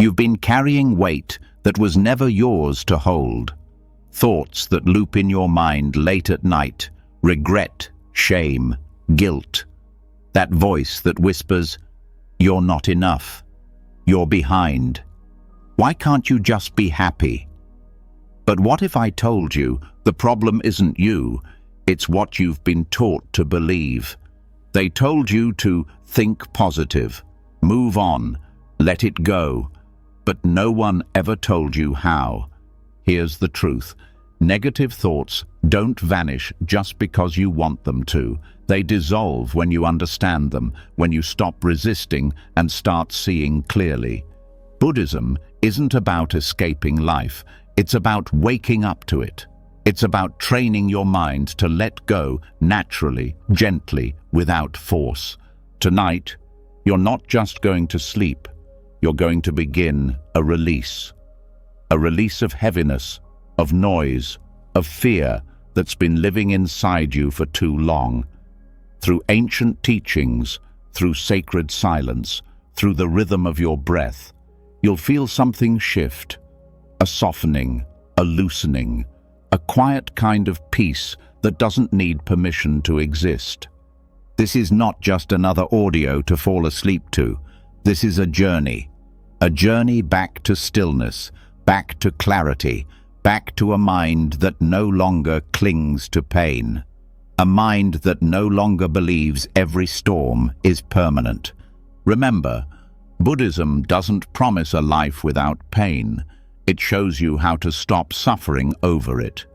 You've been carrying weight that was never yours to hold. Thoughts that loop in your mind late at night, regret, shame, guilt. That voice that whispers, "You're not enough. You're behind. Why can't you just be happy?" But what if I told you the problem isn't you, it's what you've been taught to believe? They told you to think positive, move on, let it go, but no one ever told you how. Here's the truth. Negative thoughts don't vanish just because you want them to. They dissolve when you understand them, when you stop resisting and start seeing clearly. Buddhism isn't about escaping life. It's about waking up to it. It's about training your mind to let go naturally, gently, without force. Tonight, you're not just going to sleep. You're going to begin a release. A release of heaviness, of noise, of fear that's been living inside you for too long. Through ancient teachings, through sacred silence, through the rhythm of your breath, you'll feel something shift, a softening, a loosening, a quiet kind of peace that doesn't need permission to exist. This is not just another audio to fall asleep to. This is a journey back to stillness, back to clarity, back to a mind that no longer clings to pain. A mind that no longer believes every storm is permanent. Remember, Buddhism doesn't promise a life without pain. It shows you how to stop suffering over it.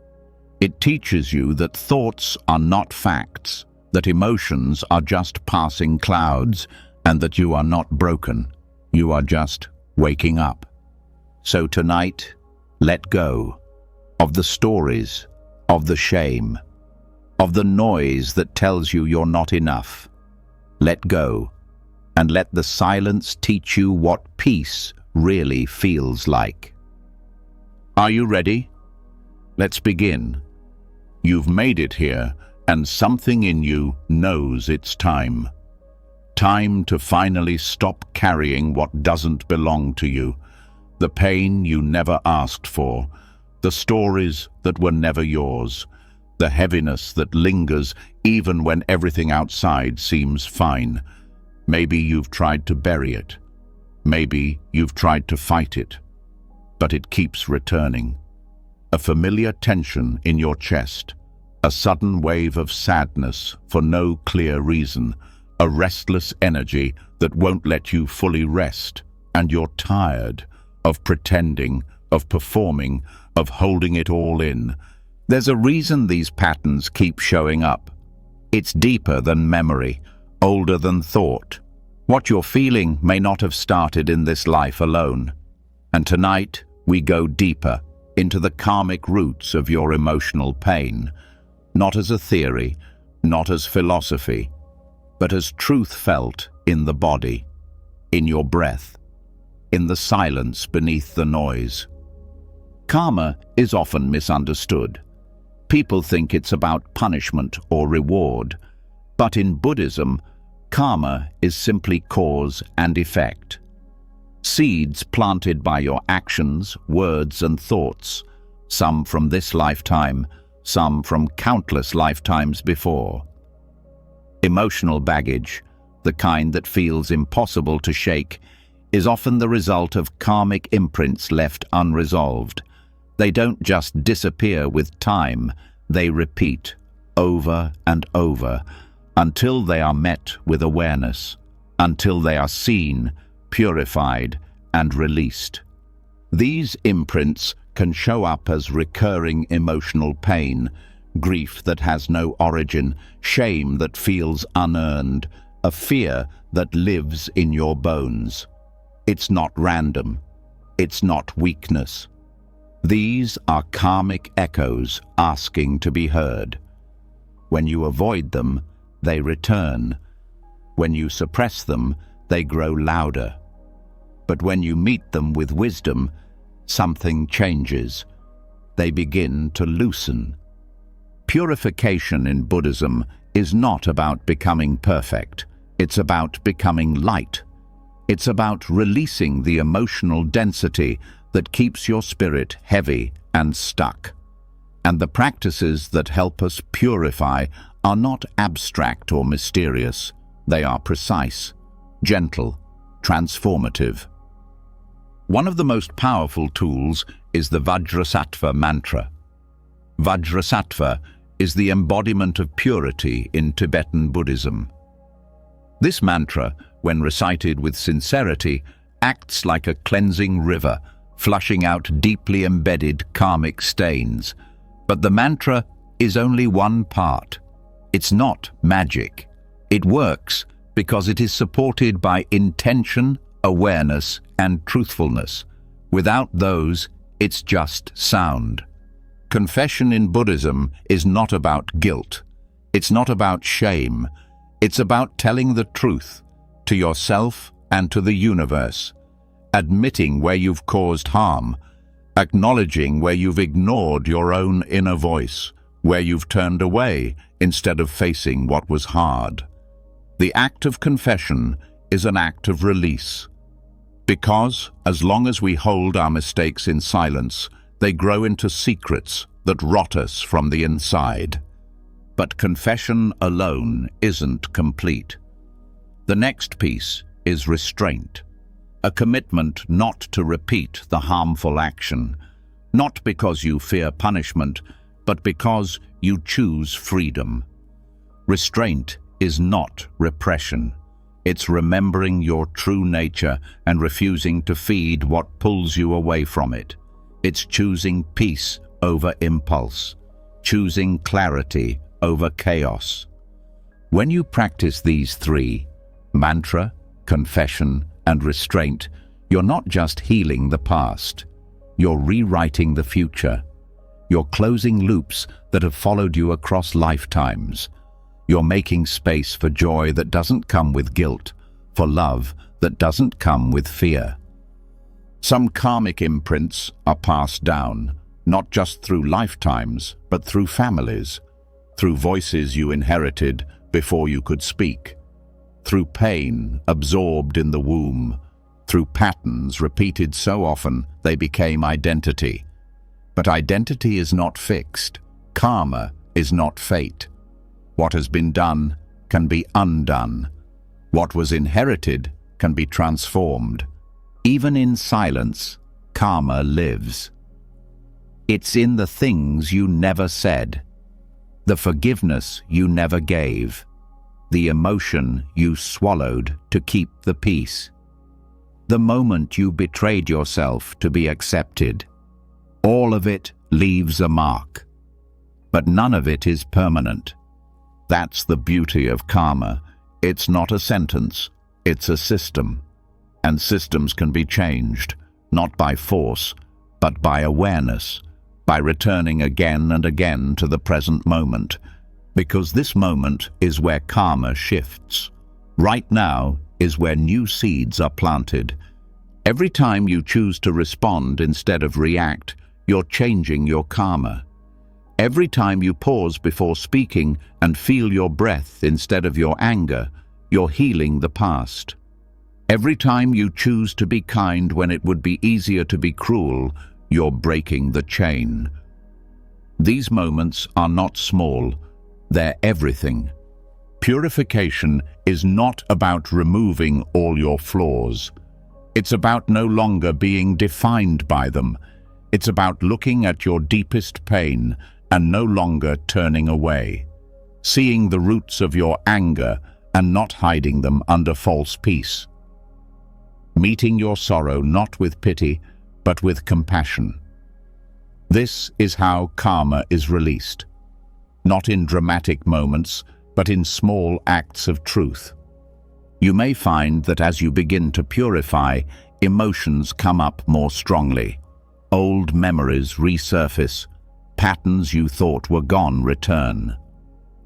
It teaches you that thoughts are not facts, that emotions are just passing clouds, and that you are not broken. You are just waking up. So tonight, let go of the stories, of the shame, of the noise that tells you you're not enough. Let go, and let the silence teach you what peace really feels like. Are you ready? Let's begin. You've made it here, and something in you knows it's time. Time to finally stop carrying what doesn't belong to you. The pain you never asked for, the stories that were never yours, the heaviness that lingers even when everything outside seems fine. Maybe you've tried to bury it. Maybe you've tried to fight it. But it keeps returning. A familiar tension in your chest, a sudden wave of sadness for no clear reason, a restless energy that won't let you fully rest, and you're tired of pretending, of performing, of holding it all in. There's a reason these patterns keep showing up. It's deeper than memory, older than thought. What you're feeling may not have started in this life alone. And tonight, we go deeper into the karmic roots of your emotional pain, not as a theory, not as philosophy, but as truth felt in the body, in your breath, in the silence beneath the noise. Karma is often misunderstood. People think it's about punishment or reward, but in Buddhism, karma is simply cause and effect. Seeds planted by your actions, words, and thoughts, some from this lifetime, some from countless lifetimes before. Emotional baggage, the kind that feels impossible to shake, is often the result of karmic imprints left unresolved. They don't just disappear with time, they repeat over and over until they are met with awareness, until they are seen, purified, and released. These imprints can show up as recurring emotional pain, grief that has no origin, shame that feels unearned, a fear that lives in your bones. It's not random. It's not weakness. These are karmic echoes asking to be heard. When you avoid them, they return. When you suppress them, they grow louder. But when you meet them with wisdom, something changes. They begin to loosen. Purification in Buddhism is not about becoming perfect. It's about becoming light. It's about releasing the emotional density that keeps your spirit heavy and stuck. And the practices that help us purify are not abstract or mysterious. They are precise, gentle, transformative. One of the most powerful tools is the Vajrasattva mantra. Vajrasattva is the embodiment of purity in Tibetan Buddhism. This mantra, when recited with sincerity, acts like a cleansing river, flushing out deeply embedded karmic stains. But the mantra is only one part. It's not magic. It works because it is supported by intention, awareness, and truthfulness. Without those, it's just sound. Confession in Buddhism is not about guilt. It's not about shame. It's about telling the truth to yourself and to the universe, admitting where you've caused harm, acknowledging where you've ignored your own inner voice, where you've turned away instead of facing what was hard. The act of confession is an act of release. Because, as long as we hold our mistakes in silence, they grow into secrets that rot us from the inside. But confession alone isn't complete. The next piece is restraint, a commitment not to repeat the harmful action, not because you fear punishment, but because you choose freedom. Restraint is not repression. It's remembering your true nature and refusing to feed what pulls you away from it. It's choosing peace over impulse, choosing clarity over chaos. When you practice these three, mantra, confession, and restraint, you're not just healing the past. You're rewriting the future. You're closing loops that have followed you across lifetimes. You're making space for joy that doesn't come with guilt, for love that doesn't come with fear. Some karmic imprints are passed down, not just through lifetimes, but through families, through voices you inherited before you could speak, through pain absorbed in the womb, through patterns repeated so often they became identity. But identity is not fixed. Karma is not fate. What has been done can be undone. What was inherited can be transformed. Even in silence, karma lives. It's in the things you never said, the forgiveness you never gave, the emotion you swallowed to keep the peace, the moment you betrayed yourself to be accepted. All of it leaves a mark, but none of it is permanent. That's the beauty of karma. It's not a sentence, it's a system. And systems can be changed, not by force, but by awareness, by returning again and again to the present moment. Because this moment is where karma shifts. Right now is where new seeds are planted. Every time you choose to respond instead of react, you're changing your karma. Every time you pause before speaking and feel your breath instead of your anger, you're healing the past. Every time you choose to be kind when it would be easier to be cruel, you're breaking the chain. These moments are not small, they're everything. Purification is not about removing all your flaws. It's about no longer being defined by them. It's about looking at your deepest pain and no longer turning away, seeing the roots of your anger and not hiding them under false peace. Meeting your sorrow not with pity, but with compassion. This is how karma is released, not in dramatic moments, but in small acts of truth. You may find that as you begin to purify, emotions come up more strongly. Old memories resurface, patterns you thought were gone return.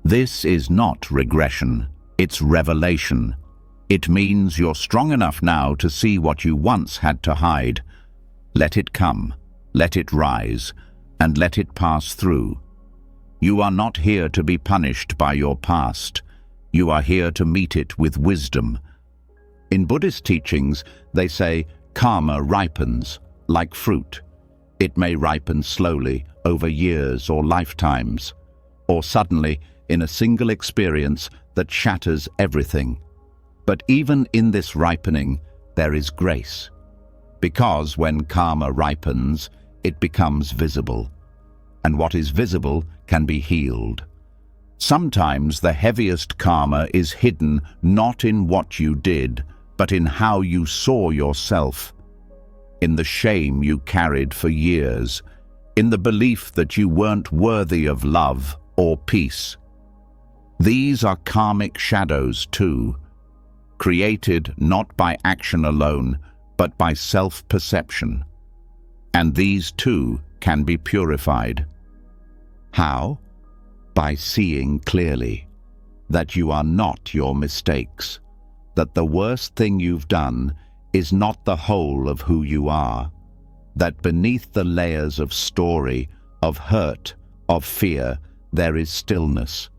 This is not regression, it's revelation. It means you're strong enough now to see what you once had to hide. Let it come, let it rise, and let it pass through. You are not here to be punished by your past. You are here to meet it with wisdom. In Buddhist teachings, they say karma ripens like fruit. It may ripen slowly over years or lifetimes, or suddenly in a single experience that shatters everything. But even in this ripening, there is grace. Because when karma ripens, it becomes visible. And what is visible can be healed. Sometimes the heaviest karma is hidden not in what you did, but in how you saw yourself, in the shame you carried for years, in the belief that you weren't worthy of love or peace. These are karmic shadows too, created not by action alone, but by self-perception. And these too can be purified. How? By seeing clearly that you are not your mistakes, that the worst thing you've done is not the whole of who you are, that beneath the layers of story, of hurt, of fear, there is stillness,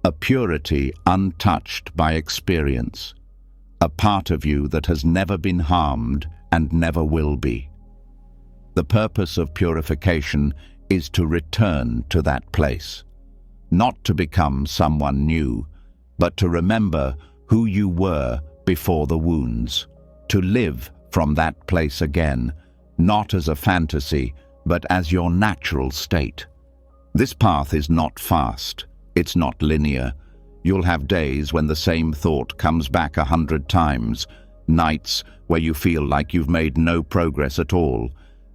a purity untouched by experience, a part of you that has never been harmed and never will be. The purpose of purification is to return to that place, not to become someone new, but to remember who you were before the wounds, to live from that place again, not as a fantasy, but as your natural state. This path is not fast, it's not linear. You'll have days when the same thought comes back 100 times, nights where you feel like you've made no progress at all.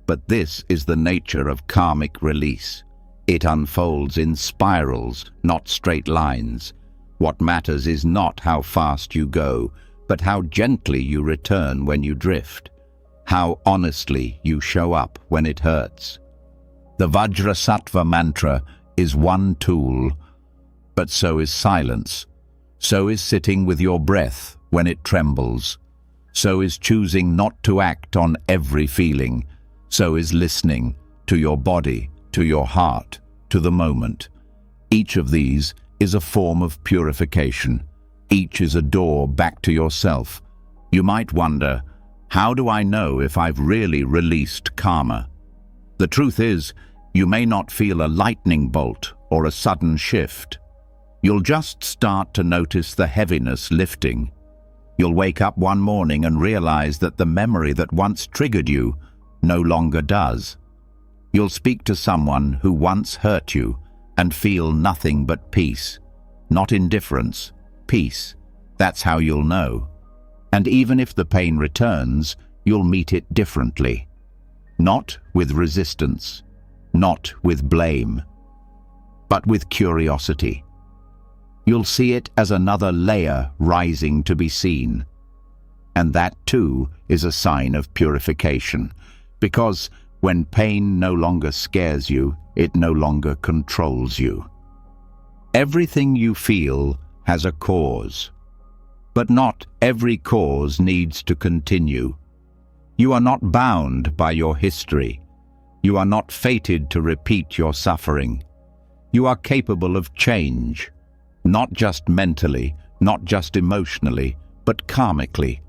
But this is the nature of karmic release. It unfolds in spirals, not straight lines. What matters is not how fast you go, but how gently you return when you drift, how honestly you show up when it hurts. The bodhisattva mantra is one tool, but so is silence. So is sitting with your breath when it trembles. So is choosing not to act on every feeling. So is listening to your body, to your heart, to the moment. Each of these is a form of purification. Each is a door back to yourself. You might wonder, how do I know if I've really released karma? The truth is, you may not feel a lightning bolt or a sudden shift. You'll just start to notice the heaviness lifting. You'll wake up one morning and realize that the memory that once triggered you no longer does. You'll speak to someone who once hurt you and feel nothing but peace, not indifference, peace. That's how you'll know. And even if the pain returns, you'll meet it differently. Not with resistance, not with blame, but with curiosity. You'll see it as another layer rising to be seen. And that too is a sign of purification, because when pain no longer scares you, it no longer controls you. Everything you feel has a cause, but not every cause needs to continue. You are not bound by your history. You are not fated to repeat your suffering. You are capable of change, not just mentally, not just emotionally, but karmically.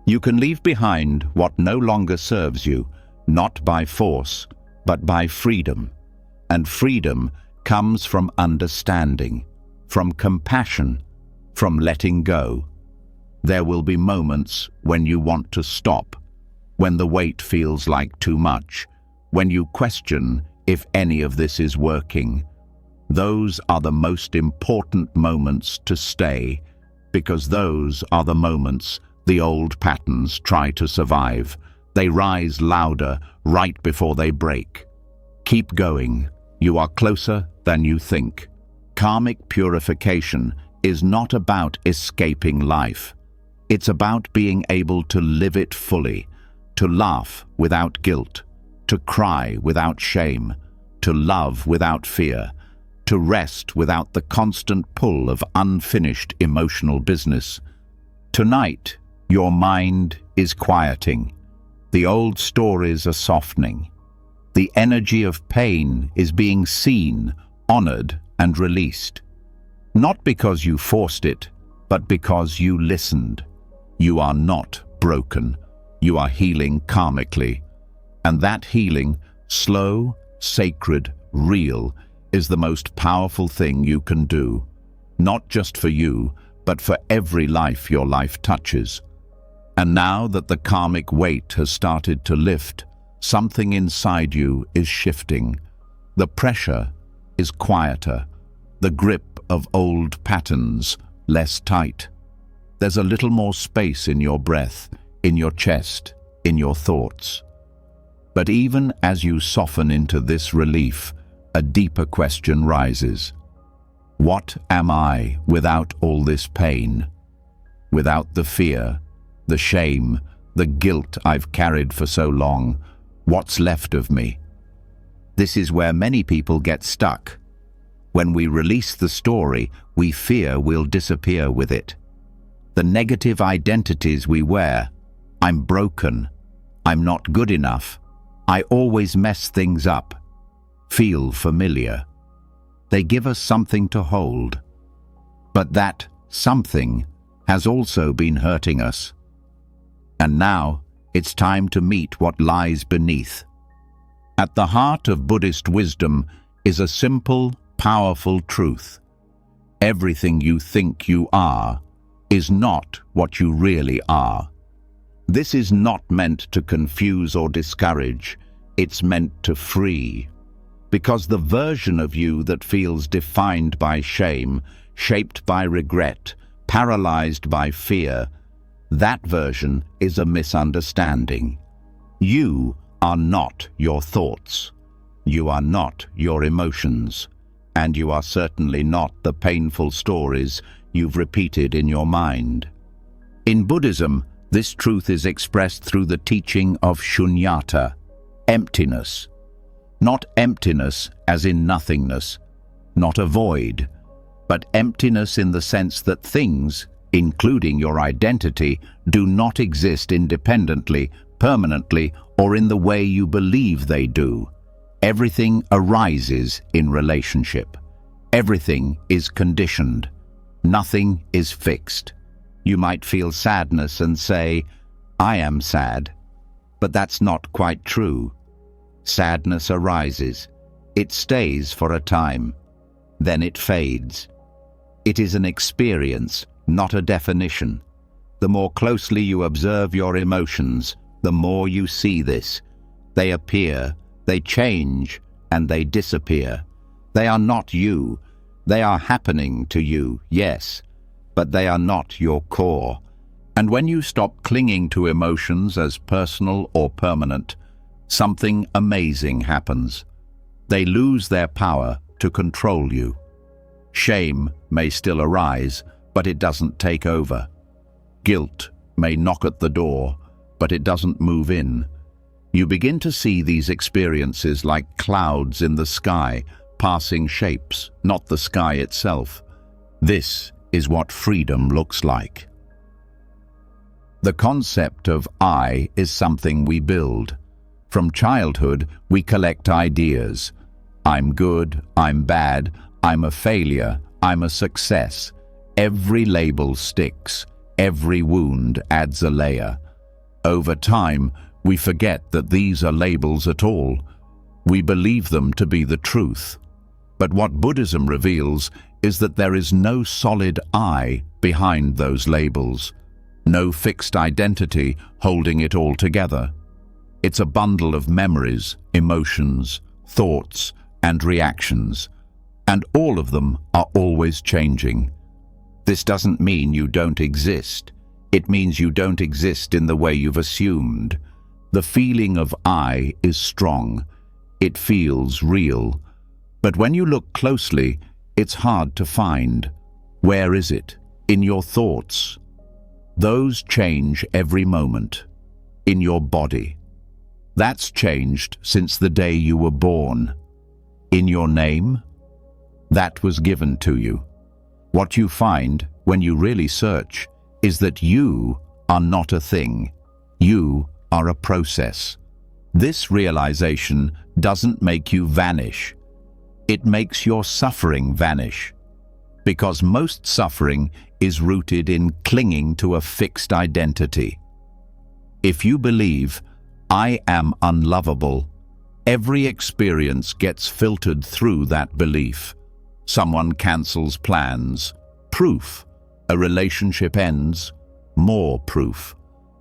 You can leave behind what no longer serves you, not by force, but by freedom. And freedom comes from understanding, from compassion, from letting go. There will be moments when you want to stop, when the weight feels like too much, when you question if any of this is working. Those are the most important moments to stay, because those are the moments the old patterns try to survive. They rise louder right before they break. Keep going. You are closer than you think. Karmic purification is not about escaping life. It's about being able to live it fully, to laugh without guilt, to cry without shame, to love without fear, to rest without the constant pull of unfinished emotional business. Tonight, your mind is quieting. The old stories are softening. The energy of pain is being seen, honored, and released. Not because you forced it, but because you listened. You are not broken. You are healing karmically. And that healing, slow, sacred, real, is the most powerful thing you can do. Not just for you, but for every life your life touches. And now that the karmic weight has started to lift, something inside you is shifting. The pressure is quieter. The grip of old patterns less tight. There's a little more space in your breath, in your chest, in your thoughts. But even as you soften into this relief, a deeper question rises. What am I without all this pain? Without the fear, the shame, the guilt I've carried for so long, what's left of me? This is where many people get stuck. When we release the story, we fear we'll disappear with it. The negative identities we wear, I'm broken, I'm not good enough, I always mess things up, feel familiar. They give us something to hold. But that something has also been hurting us. And now it's time to meet what lies beneath. At the heart of Buddhist wisdom is a simple, powerful truth. Everything you think you are is not what you really are. This is not meant to confuse or discourage, it's meant to free. Because the version of you that feels defined by shame, shaped by regret, paralyzed by fear, that version is a misunderstanding. You are not your thoughts. You are not your emotions. And you are certainly not the painful stories you've repeated in your mind. In Buddhism, this truth is expressed through the teaching of shunyata, emptiness. Not emptiness as in nothingness, not a void, but emptiness in the sense that things, including your identity, do not exist independently, permanently, or in the way you believe they do. Everything arises in relationship. Everything is conditioned. Nothing is fixed. You might feel sadness and say, I am sad. But that's not quite true. Sadness arises. It stays for a time. Then it fades. It is an experience, not a definition. The more closely you observe your emotions, the more you see this. They appear, they change, and they disappear. They are not you. They are happening to you, yes, but they are not your core. And when you stop clinging to emotions as personal or permanent, something amazing happens. They lose their power to control you. Shame may still arise, but it doesn't take over. Guilt may knock at the door, but it doesn't move in. You begin to see these experiences like clouds in the sky, passing shapes, not the sky itself. This is what freedom looks like. The concept of I is something we build. From childhood, we collect ideas. I'm good, I'm bad, I'm a failure, I'm a success. Every label sticks. Every wound adds a layer. Over time, we forget that these are labels at all. We believe them to be the truth. But what Buddhism reveals is that there is no solid I behind those labels. No fixed identity holding it all together. It's a bundle of memories, emotions, thoughts, and reactions, and all of them are always changing. This doesn't mean you don't exist. It means you don't exist in the way you've assumed. The feeling of I is strong. It feels real. But when you look closely, it's hard to find. Where is it? In your thoughts. Those change every moment. In your body. That's changed since the day you were born. In your name? That was given to you. What you find, when you really search, is that you are not a thing. You are a process. This realization doesn't make you vanish. It makes your suffering vanish. Because most suffering is rooted in clinging to a fixed identity. If you believe, "I am unlovable," every experience gets filtered through that belief. Someone cancels plans. Proof. A relationship ends. More proof.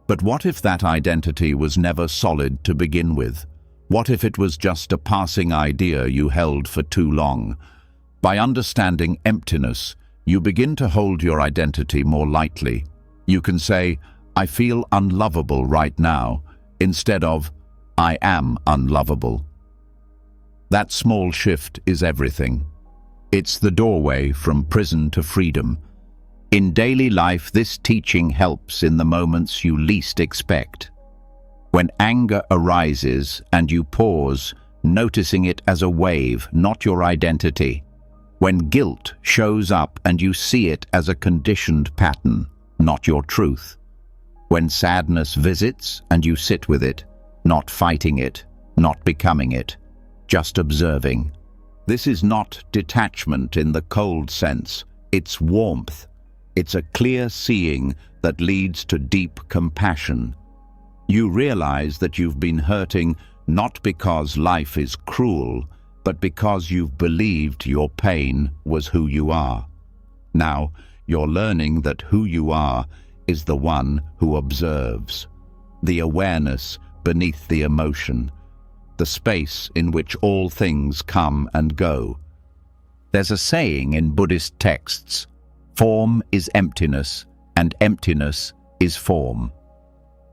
But what if that identity was never solid to begin with? What if it was just a passing idea you held for too long? By understanding emptiness, you begin to hold your identity more lightly. You can say, "I feel unlovable right now," instead of, "I am unlovable." That small shift is everything. It's the doorway from prison to freedom. In daily life, this teaching helps in the moments you least expect. When anger arises and you pause, noticing it as a wave, not your identity. When guilt shows up and you see it as a conditioned pattern, not your truth. When sadness visits and you sit with it, not fighting it, not becoming it, just observing. This is not detachment in the cold sense, it's warmth. It's a clear seeing that leads to deep compassion. You realize that you've been hurting not because life is cruel, but because you've believed your pain was who you are. Now, you're learning that who you are is the one who observes. The awareness beneath the emotion. The space in which all things come and go. There's a saying in Buddhist texts, "Form is emptiness, and emptiness is form."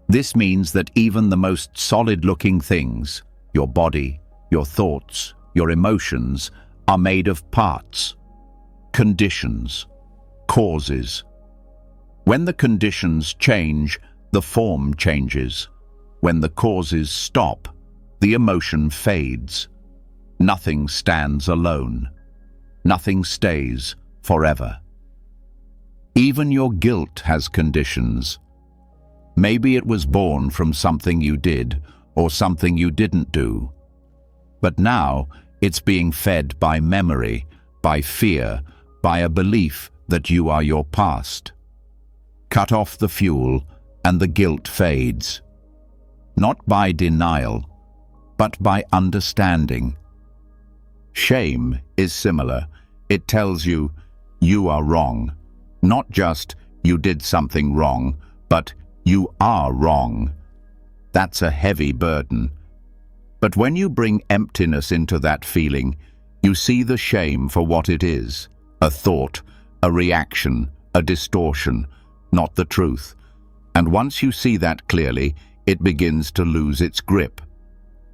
This means that even the most solid-looking things, your body, your thoughts, your emotions, are made of parts, conditions, causes. When the conditions change, the form changes. When the causes stop, the emotion fades. Nothing stands alone. Nothing stays forever. Even your guilt has conditions. Maybe it was born from something you did or something you didn't do. But now it's being fed by memory, by fear, by a belief that you are your past. Cut off the fuel and the guilt fades. Not by denial, but by understanding. Shame is similar. It tells you, you are wrong. Not just, you did something wrong, but you are wrong. That's a heavy burden. But when you bring emptiness into that feeling, you see the shame for what it is, a thought, a reaction, a distortion, not the truth. And once you see that clearly, it begins to lose its grip.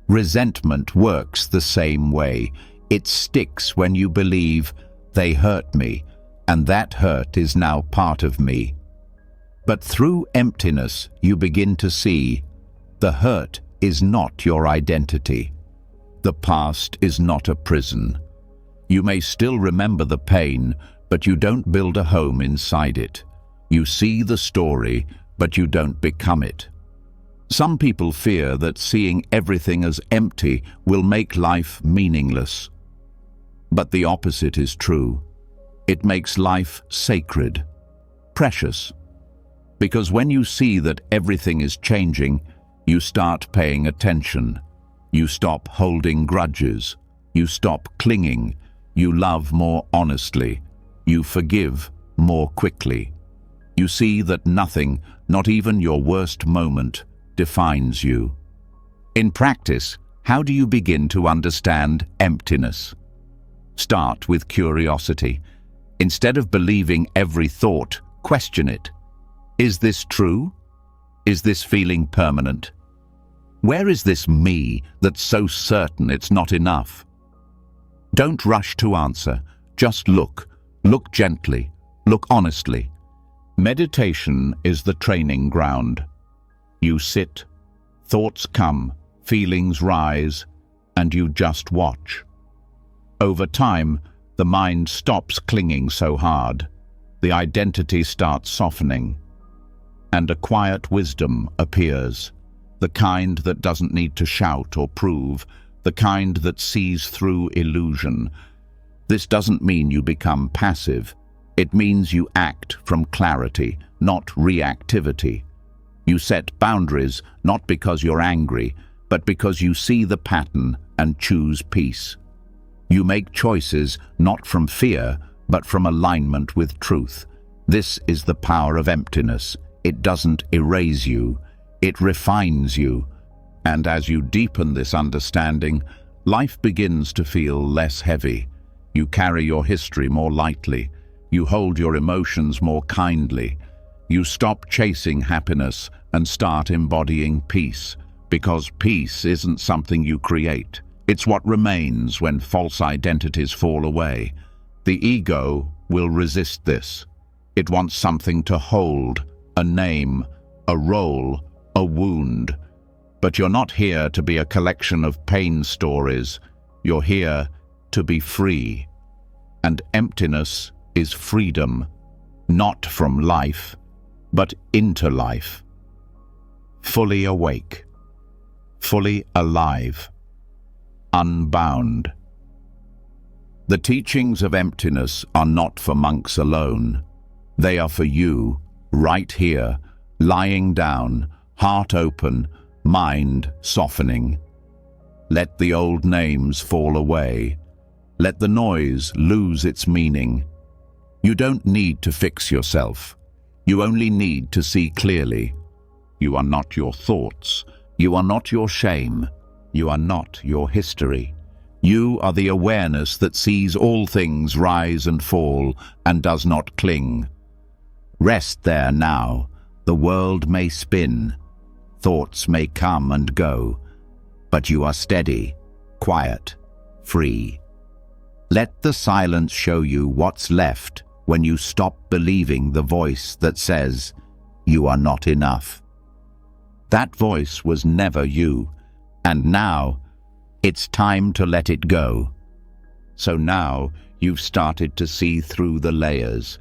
Resentment works the same way. It sticks when you believe, "They hurt me, and that hurt is now part of me." But through emptiness, you begin to see, the hurt is not your identity. The past is not a prison. You may still remember the pain, but you don't build a home inside it. You see the story, but you don't become it. Some people fear that seeing everything as empty will make life meaningless. But the opposite is true. It makes life sacred, precious. Because when you see that everything is changing, you start paying attention. You stop holding grudges. You stop clinging. You love more honestly. You forgive more quickly. You see that nothing, not even your worst moment, defines you. In practice, how do you begin to understand emptiness? Start with curiosity. Instead of believing every thought, question it. Is this true? Is this feeling permanent? Where is this me that's so certain it's not enough? Don't rush to answer. Just look. Look gently. Look honestly. Meditation is the training ground. You sit, thoughts come, feelings rise, and you just watch. Over time, the mind stops clinging so hard. The identity starts softening. And a quiet wisdom appears, the kind that doesn't need to shout or prove, the kind that sees through illusion. This doesn't mean you become passive. It means you act from clarity, not reactivity. You set boundaries not because you're angry, but because you see the pattern and choose peace. You make choices not from fear, but from alignment with truth. This is the power of emptiness. It doesn't erase you, it refines you. And as you deepen this understanding, life begins to feel less heavy. You carry your history more lightly. You hold your emotions more kindly. You stop chasing happiness and start embodying peace, because peace isn't something you create. It's what remains when false identities fall away. The ego will resist this. It wants something to hold, a name, a role, a wound. But you're not here to be a collection of pain stories. You're here to be free. And emptiness is freedom, not from life, but into life. Fully awake, fully alive, unbound. The teachings of emptiness are not for monks alone. They are for you, right here, lying down, heart open, mind softening. Let the old names fall away. Let the noise lose its meaning. You don't need to fix yourself. You only need to see clearly. You are not your thoughts. You are not your shame. You are not your history. You are the awareness that sees all things rise and fall and does not cling. Rest there now. The world may spin. Thoughts may come and go. But you are steady, quiet, free. Let the silence show you what's left when you stop believing the voice that says, "You are not enough." That voice was never you, and now it's time to let it go. So now you've started to see through the layers,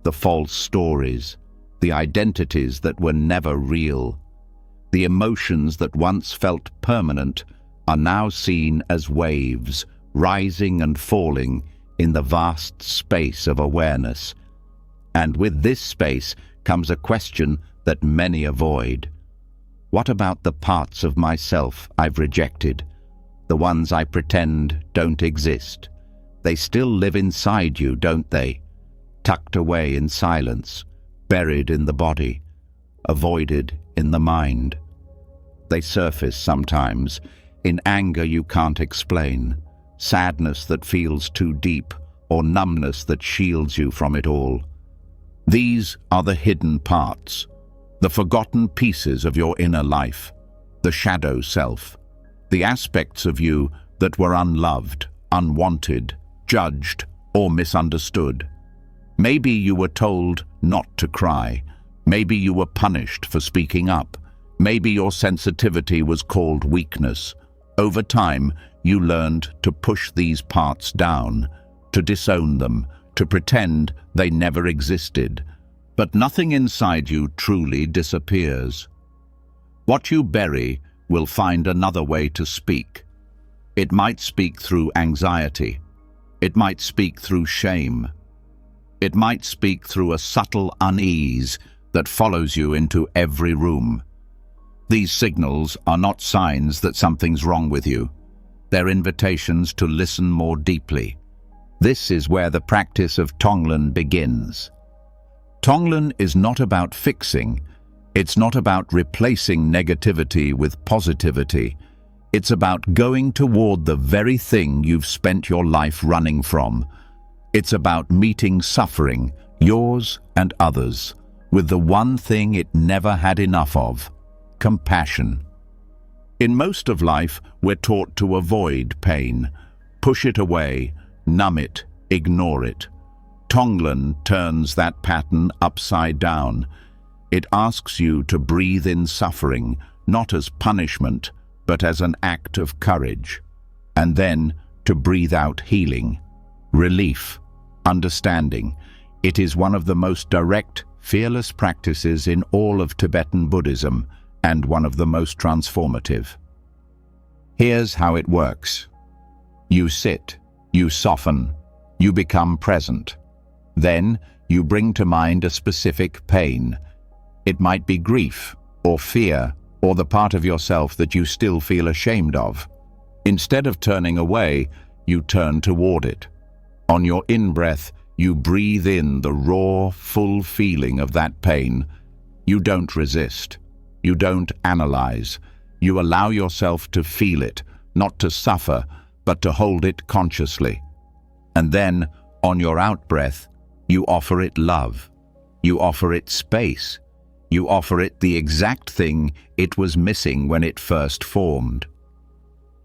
the false stories, the identities that were never real. The emotions that once felt permanent are now seen as waves, rising and falling in the vast space of awareness. And with this space comes a question that many avoid. What about the parts of myself I've rejected? The ones I pretend don't exist? They still live inside you, don't they? Tucked away in silence, buried in the body, avoided in the mind. They surface sometimes, in anger you can't explain, sadness that feels too deep, or numbness that shields you from it all. These are the hidden parts, the forgotten pieces of your inner life, the shadow self, the aspects of you that were unloved, unwanted, judged, or misunderstood. Maybe you were told not to cry. Maybe you were punished for speaking up. Maybe your sensitivity was called weakness. Over time, you learned to push these parts down, to disown them, to pretend they never existed. But nothing inside you truly disappears. What you bury will find another way to speak. It might speak through anxiety. It might speak through shame. It might speak through a subtle unease that follows you into every room. These signals are not signs that something's wrong with you. They're invitations to listen more deeply. This is where the practice of Tonglen begins. Tonglen is not about fixing. It's not about replacing negativity with positivity. It's about going toward the very thing you've spent your life running from. It's about meeting suffering, yours and others, with the one thing it never had enough of: compassion. In most of life, we're taught to avoid pain, push it away, numb it, ignore it. Tonglen turns that pattern upside down. It asks you to breathe in suffering, not as punishment, but as an act of courage. And then to breathe out healing, relief, understanding. It is one of the most direct, fearless practices in all of Tibetan Buddhism, and one of the most transformative. Here's how it works. You sit, you soften, you become present. Then you bring to mind a specific pain. It might be grief, or fear, or the part of yourself that you still feel ashamed of. Instead of turning away, you turn toward it. On your in-breath, you breathe in the raw, full feeling of that pain. You don't resist. You don't analyze. You allow yourself to feel it, not to suffer, but to hold it consciously. And then, on your out-breath, you offer it love. You offer it space. You offer it the exact thing it was missing when it first formed.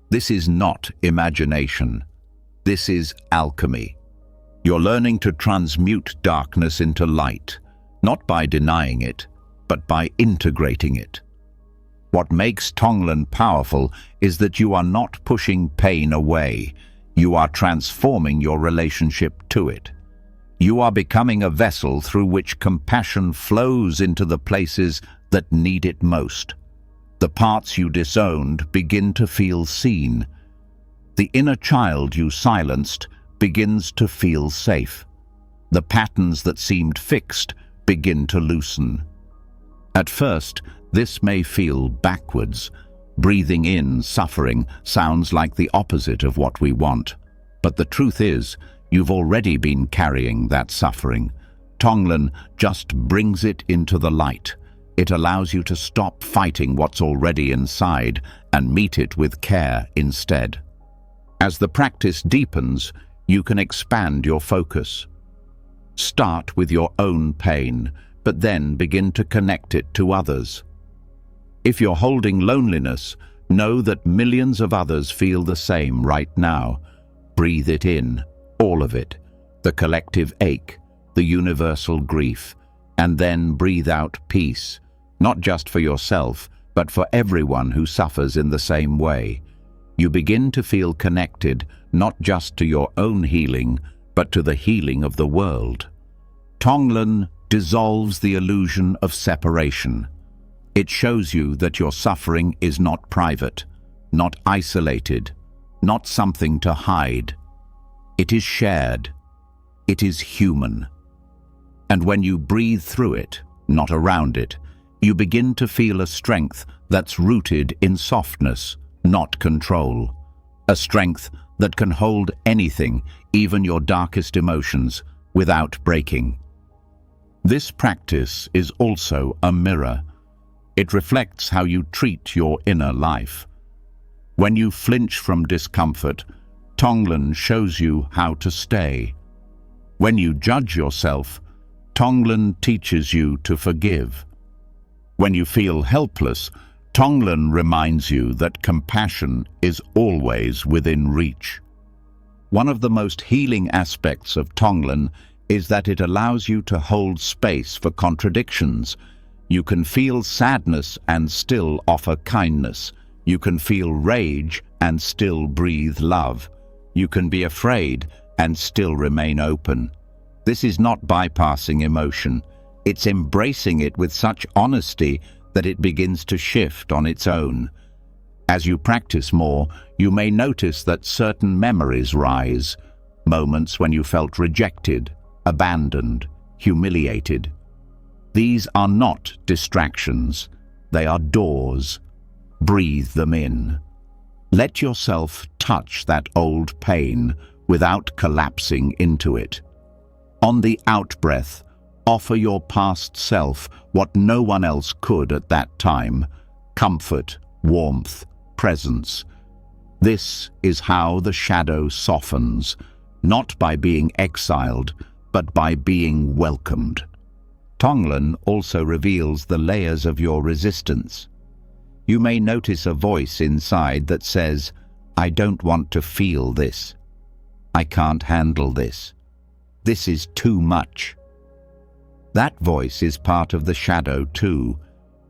This is not imagination. This is alchemy. You're learning to transmute darkness into light, not by denying it, but by integrating it. What makes Tonglen powerful is that you are not pushing pain away. You are transforming your relationship to it. You are becoming a vessel through which compassion flows into the places that need it most. The parts you disowned begin to feel seen. The inner child you silenced begins to feel safe. The patterns that seemed fixed begin to loosen. At first, this may feel backwards. Breathing in suffering sounds like the opposite of what we want. But the truth is, you've already been carrying that suffering. Tonglen just brings it into the light. It allows you to stop fighting what's already inside and meet it with care instead. As the practice deepens, you can expand your focus. Start with your own pain, but then begin to connect it to others. If you're holding loneliness, know that millions of others feel the same right now. Breathe it in, all of it, the collective ache, the universal grief, and then breathe out peace, not just for yourself, but for everyone who suffers in the same way. You begin to feel connected, not just to your own healing, but to the healing of the world. Tonglen dissolves the illusion of separation. It shows you that your suffering is not private, not isolated, not something to hide. It is shared. It is human. And when you breathe through it, not around it, you begin to feel a strength that's rooted in softness, not control. A strength that can hold anything, even your darkest emotions, without breaking. This practice is also a mirror. It reflects how you treat your inner life. When you flinch from discomfort, Tonglen shows you how to stay. When you judge yourself, Tonglen teaches you to forgive. When you feel helpless, Tonglen reminds you that compassion is always within reach. One of the most healing aspects of Tonglen is that it allows you to hold space for contradictions. You can feel sadness and still offer kindness. You can feel rage and still breathe love. You can be afraid and still remain open. This is not bypassing emotion. It's embracing it with such honesty that it begins to shift on its own. As you practice more, you may notice that certain memories rise, moments when you felt rejected, abandoned, humiliated. These are not distractions, they are doors. Breathe them in. Let yourself touch that old pain without collapsing into it. On the out-breath, offer your past self what no one else could at that time: comfort, warmth, presence. This is how the shadow softens, not by being exiled, but by being welcomed. Tonglen also reveals the layers of your resistance. You may notice a voice inside that says, "I don't want to feel this. I can't handle this. This is too much." That voice is part of the shadow too.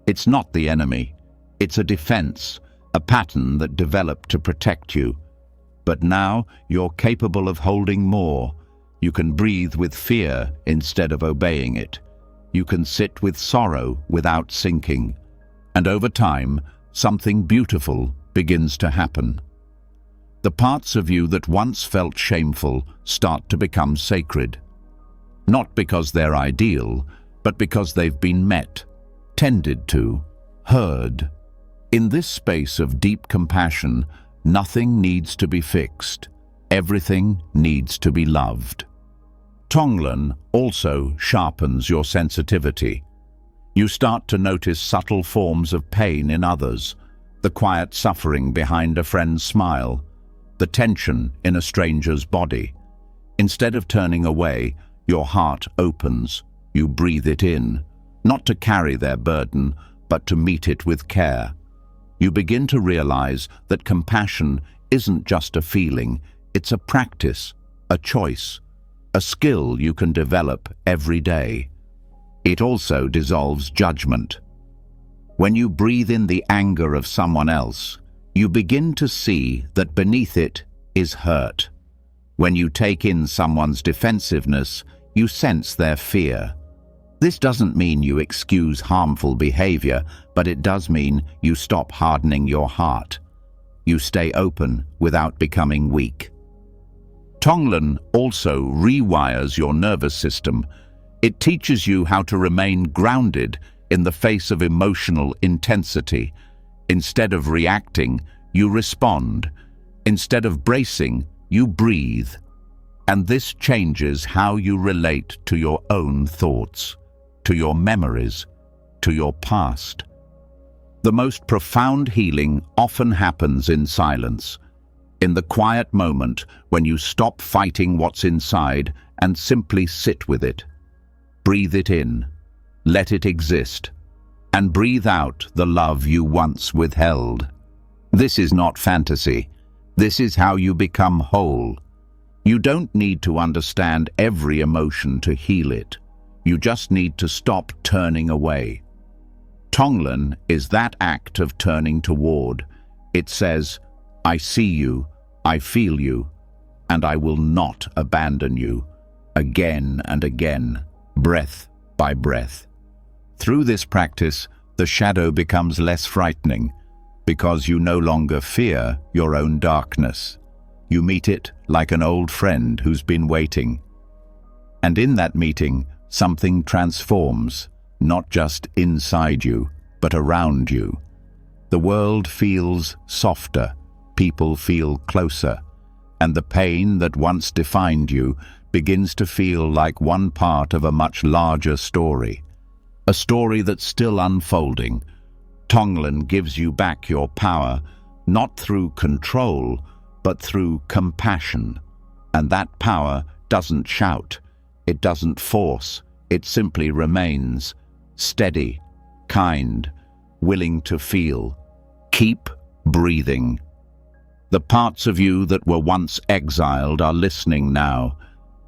It's not the enemy. It's a defense, a pattern that developed to protect you. But now you're capable of holding more. You can breathe with fear instead of obeying it. You can sit with sorrow without sinking. And over time, something beautiful begins to happen. The parts of you that once felt shameful start to become sacred. not because they're ideal, but because they've been met, tended to, heard. In this space of deep compassion, nothing needs to be fixed. Everything needs to be loved. Tonglen also sharpens your sensitivity. You start to notice subtle forms of pain in others, the quiet suffering behind a friend's smile, the tension in a stranger's body. Instead of turning away, your heart opens. You breathe it in, not to carry their burden, but to meet it with care. You begin to realize that compassion isn't just a feeling, it's a practice, a choice, a skill you can develop every day. It also dissolves judgment. When you breathe in the anger of someone else, you begin to see that beneath it is hurt. When you take in someone's defensiveness, you sense their fear. This doesn't mean you excuse harmful behavior, but it does mean you stop hardening your heart. You stay open without becoming weak. Tonglen also rewires your nervous system. It teaches you how to remain grounded in the face of emotional intensity. Instead of reacting, you respond. Instead of bracing, you breathe. And this changes how you relate to your own thoughts, to your memories, to your past. The most profound healing often happens in silence, in the quiet moment when you stop fighting what's inside and simply sit with it. Breathe it in, let it exist, and breathe out the love you once withheld. This is not fantasy. This is how you become whole. You don't need to understand every emotion to heal it. You just need to stop turning away. Tonglen is that act of turning toward. It says, I see you, I feel you, and I will not abandon you, again and again, breath by breath. Through this practice, the shadow becomes less frightening, because you no longer fear your own darkness. You meet it like an old friend who's been waiting. And in that meeting, something transforms, not just inside you, but around you. The world feels softer, people feel closer, and the pain that once defined you begins to feel like one part of a much larger story. A story that's still unfolding. Tonglen gives you back your power, not through control, but through compassion. And that power doesn't shout, it doesn't force, it simply remains, steady, kind, willing to feel. Keep breathing. The parts of you that were once exiled are listening now,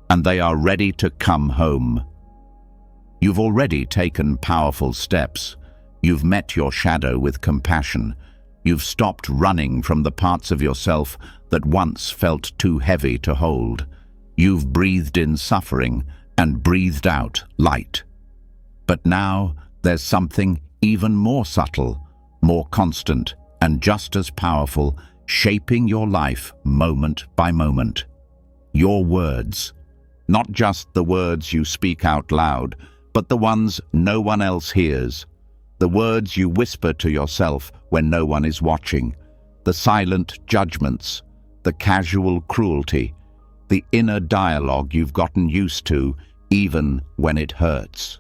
and they are ready to come home. You've already taken powerful steps. You've met your shadow with compassion. You've stopped running from the parts of yourself that once felt too heavy to hold. You've breathed in suffering and breathed out light. But now there's something even more subtle, more constant, and just as powerful, shaping your life moment by moment. Your words. Not just the words you speak out loud, but the ones no one else hears. The words you whisper to yourself when no one is watching. The silent judgments, the casual cruelty, the inner dialogue you've gotten used to even when it hurts.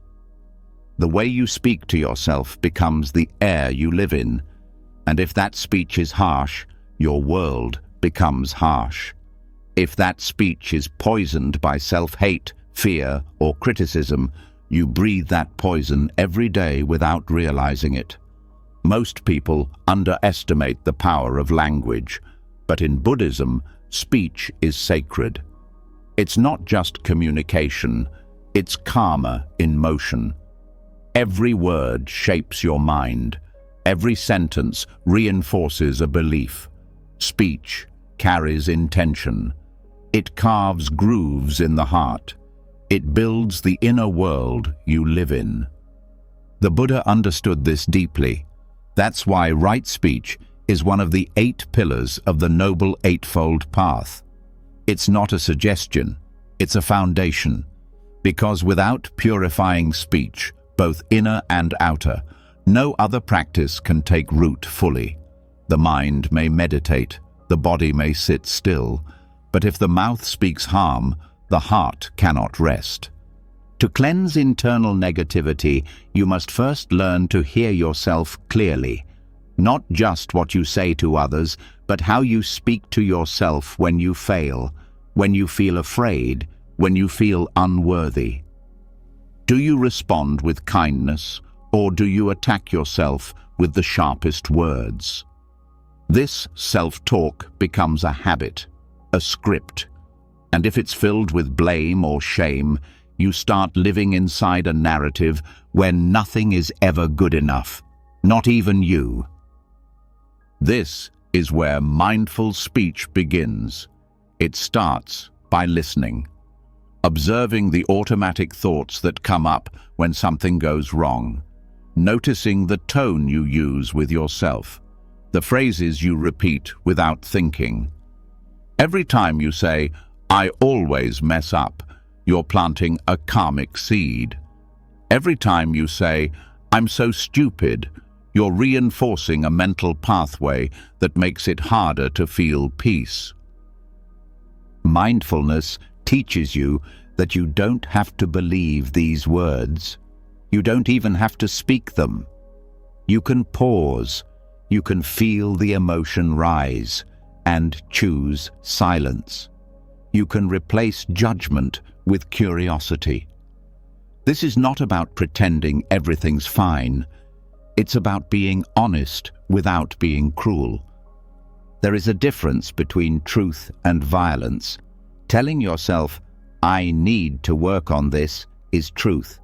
The way you speak to yourself becomes the air you live in, and if that speech is harsh, your world becomes harsh. If that speech is poisoned by self-hate, fear, or criticism, you breathe that poison every day without realizing it. Most people underestimate the power of language, but in Buddhism, speech is sacred. It's not just communication, it's karma in motion. Every word shapes your mind. Every sentence reinforces a belief. Speech carries intention. It carves grooves in the heart. It builds the inner world you live in. The Buddha understood this deeply. That's why right speech is one of the 8 pillars of the Noble Eightfold Path. It's not a suggestion, it's a foundation. Because without purifying speech, both inner and outer, no other practice can take root fully. The mind may meditate, the body may sit still, but if the mouth speaks harm, the heart cannot rest. To cleanse internal negativity, you must first learn to hear yourself clearly. Not just what you say to others, but how you speak to yourself when you fail, when you feel afraid, when you feel unworthy. Do you respond with kindness, or do you attack yourself with the sharpest words? This self-talk becomes a habit, a script, and if it's filled with blame or shame, you start living inside a narrative where nothing is ever good enough, not even you. This is where mindful speech begins. It starts by listening, observing the automatic thoughts that come up when something goes wrong, noticing the tone you use with yourself, the phrases you repeat without thinking. Every time you say, "I always mess up," you're planting a karmic seed. Every time you say, "I'm so stupid," you're reinforcing a mental pathway that makes it harder to feel peace. Mindfulness teaches you that you don't have to believe these words. You don't even have to speak them. You can pause, you can feel the emotion rise, and choose silence. You can replace judgment with curiosity. This is not about pretending everything's fine. It's about being honest without being cruel. There is a difference between truth and violence. Telling yourself, "I need to work on this," is truth.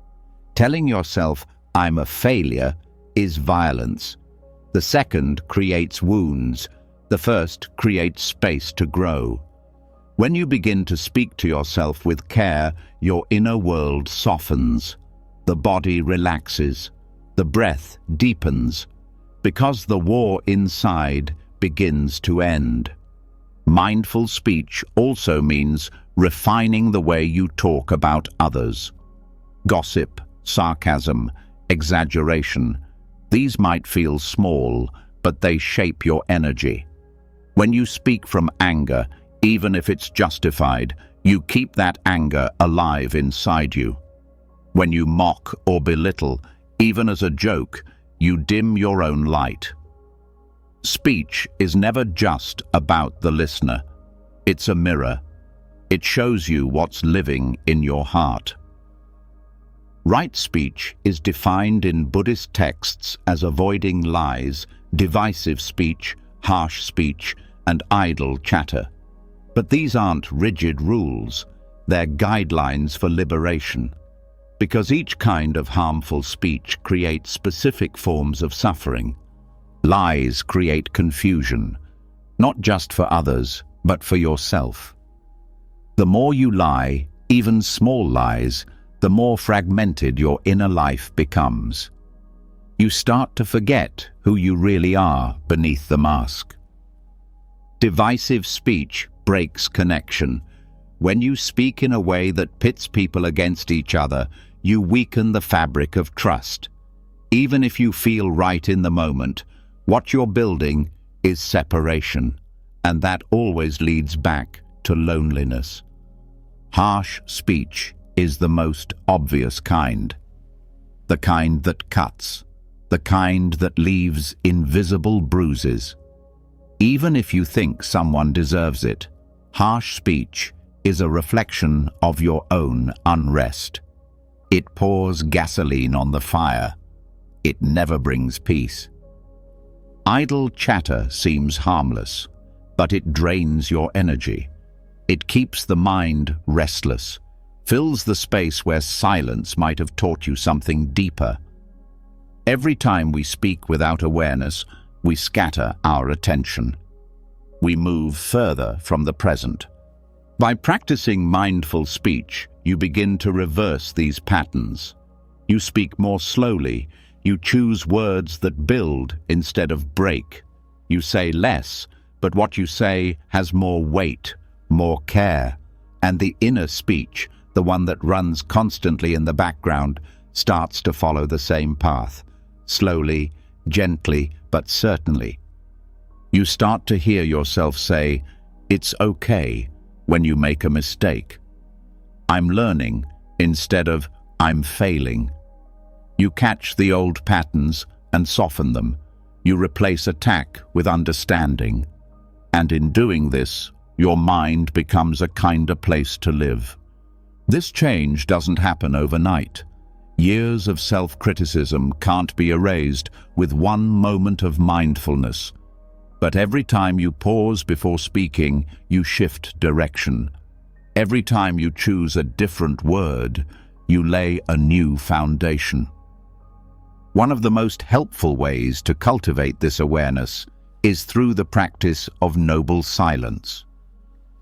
Telling yourself, "I'm a failure," is violence. The second creates wounds. The first creates space to grow. When you begin to speak to yourself with care, your inner world softens. The body relaxes. The breath deepens. Because the war inside begins to end. Mindful speech also means refining the way you talk about others. Gossip, sarcasm, exaggeration. These might feel small, but they shape your energy. When you speak from anger, even if it's justified, you keep that anger alive inside you. When you mock or belittle, even as a joke, you dim your own light. Speech is never just about the listener. It's a mirror. It shows you what's living in your heart. Right speech is defined in Buddhist texts as avoiding lies, divisive speech, harsh speech, and idle chatter. But these aren't rigid rules. They're guidelines for liberation. Because each kind of harmful speech creates specific forms of suffering. Lies create confusion, not just for others, but for yourself. The more you lie, even small lies, the more fragmented your inner life becomes. You start to forget who you really are beneath the mask. Divisive speech breaks connection. When you speak in a way that pits people against each other, you weaken the fabric of trust. Even if you feel right in the moment, what you're building is separation, and that always leads back to loneliness. Harsh speech is the most obvious kind. The kind that cuts. The kind that leaves invisible bruises. Even if you think someone deserves it, harsh speech is a reflection of your own unrest. It pours gasoline on the fire. It never brings peace. Idle chatter seems harmless, but it drains your energy. It keeps the mind restless, fills the space where silence might have taught you something deeper. Every time we speak without awareness, we scatter our attention. We move further from the present. By practicing mindful speech, you begin to reverse these patterns. You speak more slowly. You choose words that build instead of break. You say less, but what you say has more weight, more care, and the inner speech, the one that runs constantly in the background, starts to follow the same path, slowly, gently, but certainly. You start to hear yourself say, "It's okay," when you make a mistake. "I'm learning," instead of "I'm failing." You catch the old patterns and soften them. You replace attack with understanding. And in doing this, your mind becomes a kinder place to live. This change doesn't happen overnight. Years of self-criticism can't be erased with one moment of mindfulness. But every time you pause before speaking, you shift direction. Every time you choose a different word, you lay a new foundation. One of the most helpful ways to cultivate this awareness is through the practice of noble silence.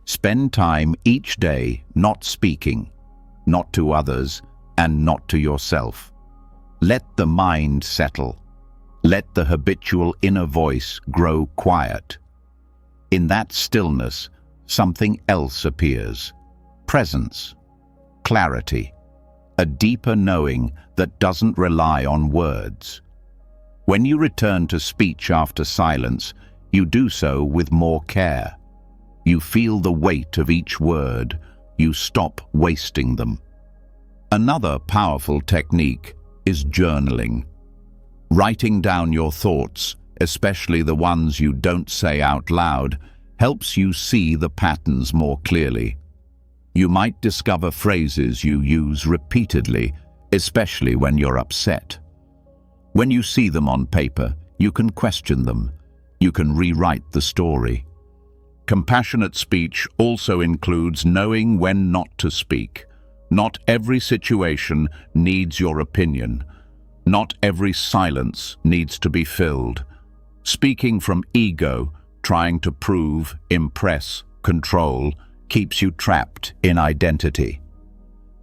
Spend time each day not speaking, not to others, and not to yourself. Let the mind settle. Let the habitual inner voice grow quiet. In that stillness, something else appears. Presence, clarity, a deeper knowing that doesn't rely on words. When you return to speech after silence, you do so with more care. You feel the weight of each word. You stop wasting them. Another powerful technique is journaling. Writing down your thoughts, especially the ones you don't say out loud, helps you see the patterns more clearly. You might discover phrases you use repeatedly, especially when you're upset. When you see them on paper, you can question them. You can rewrite the story. Compassionate speech also includes knowing when not to speak. Not every situation needs your opinion. Not every silence needs to be filled. Speaking from ego, trying to prove, impress, control, keeps you trapped in identity.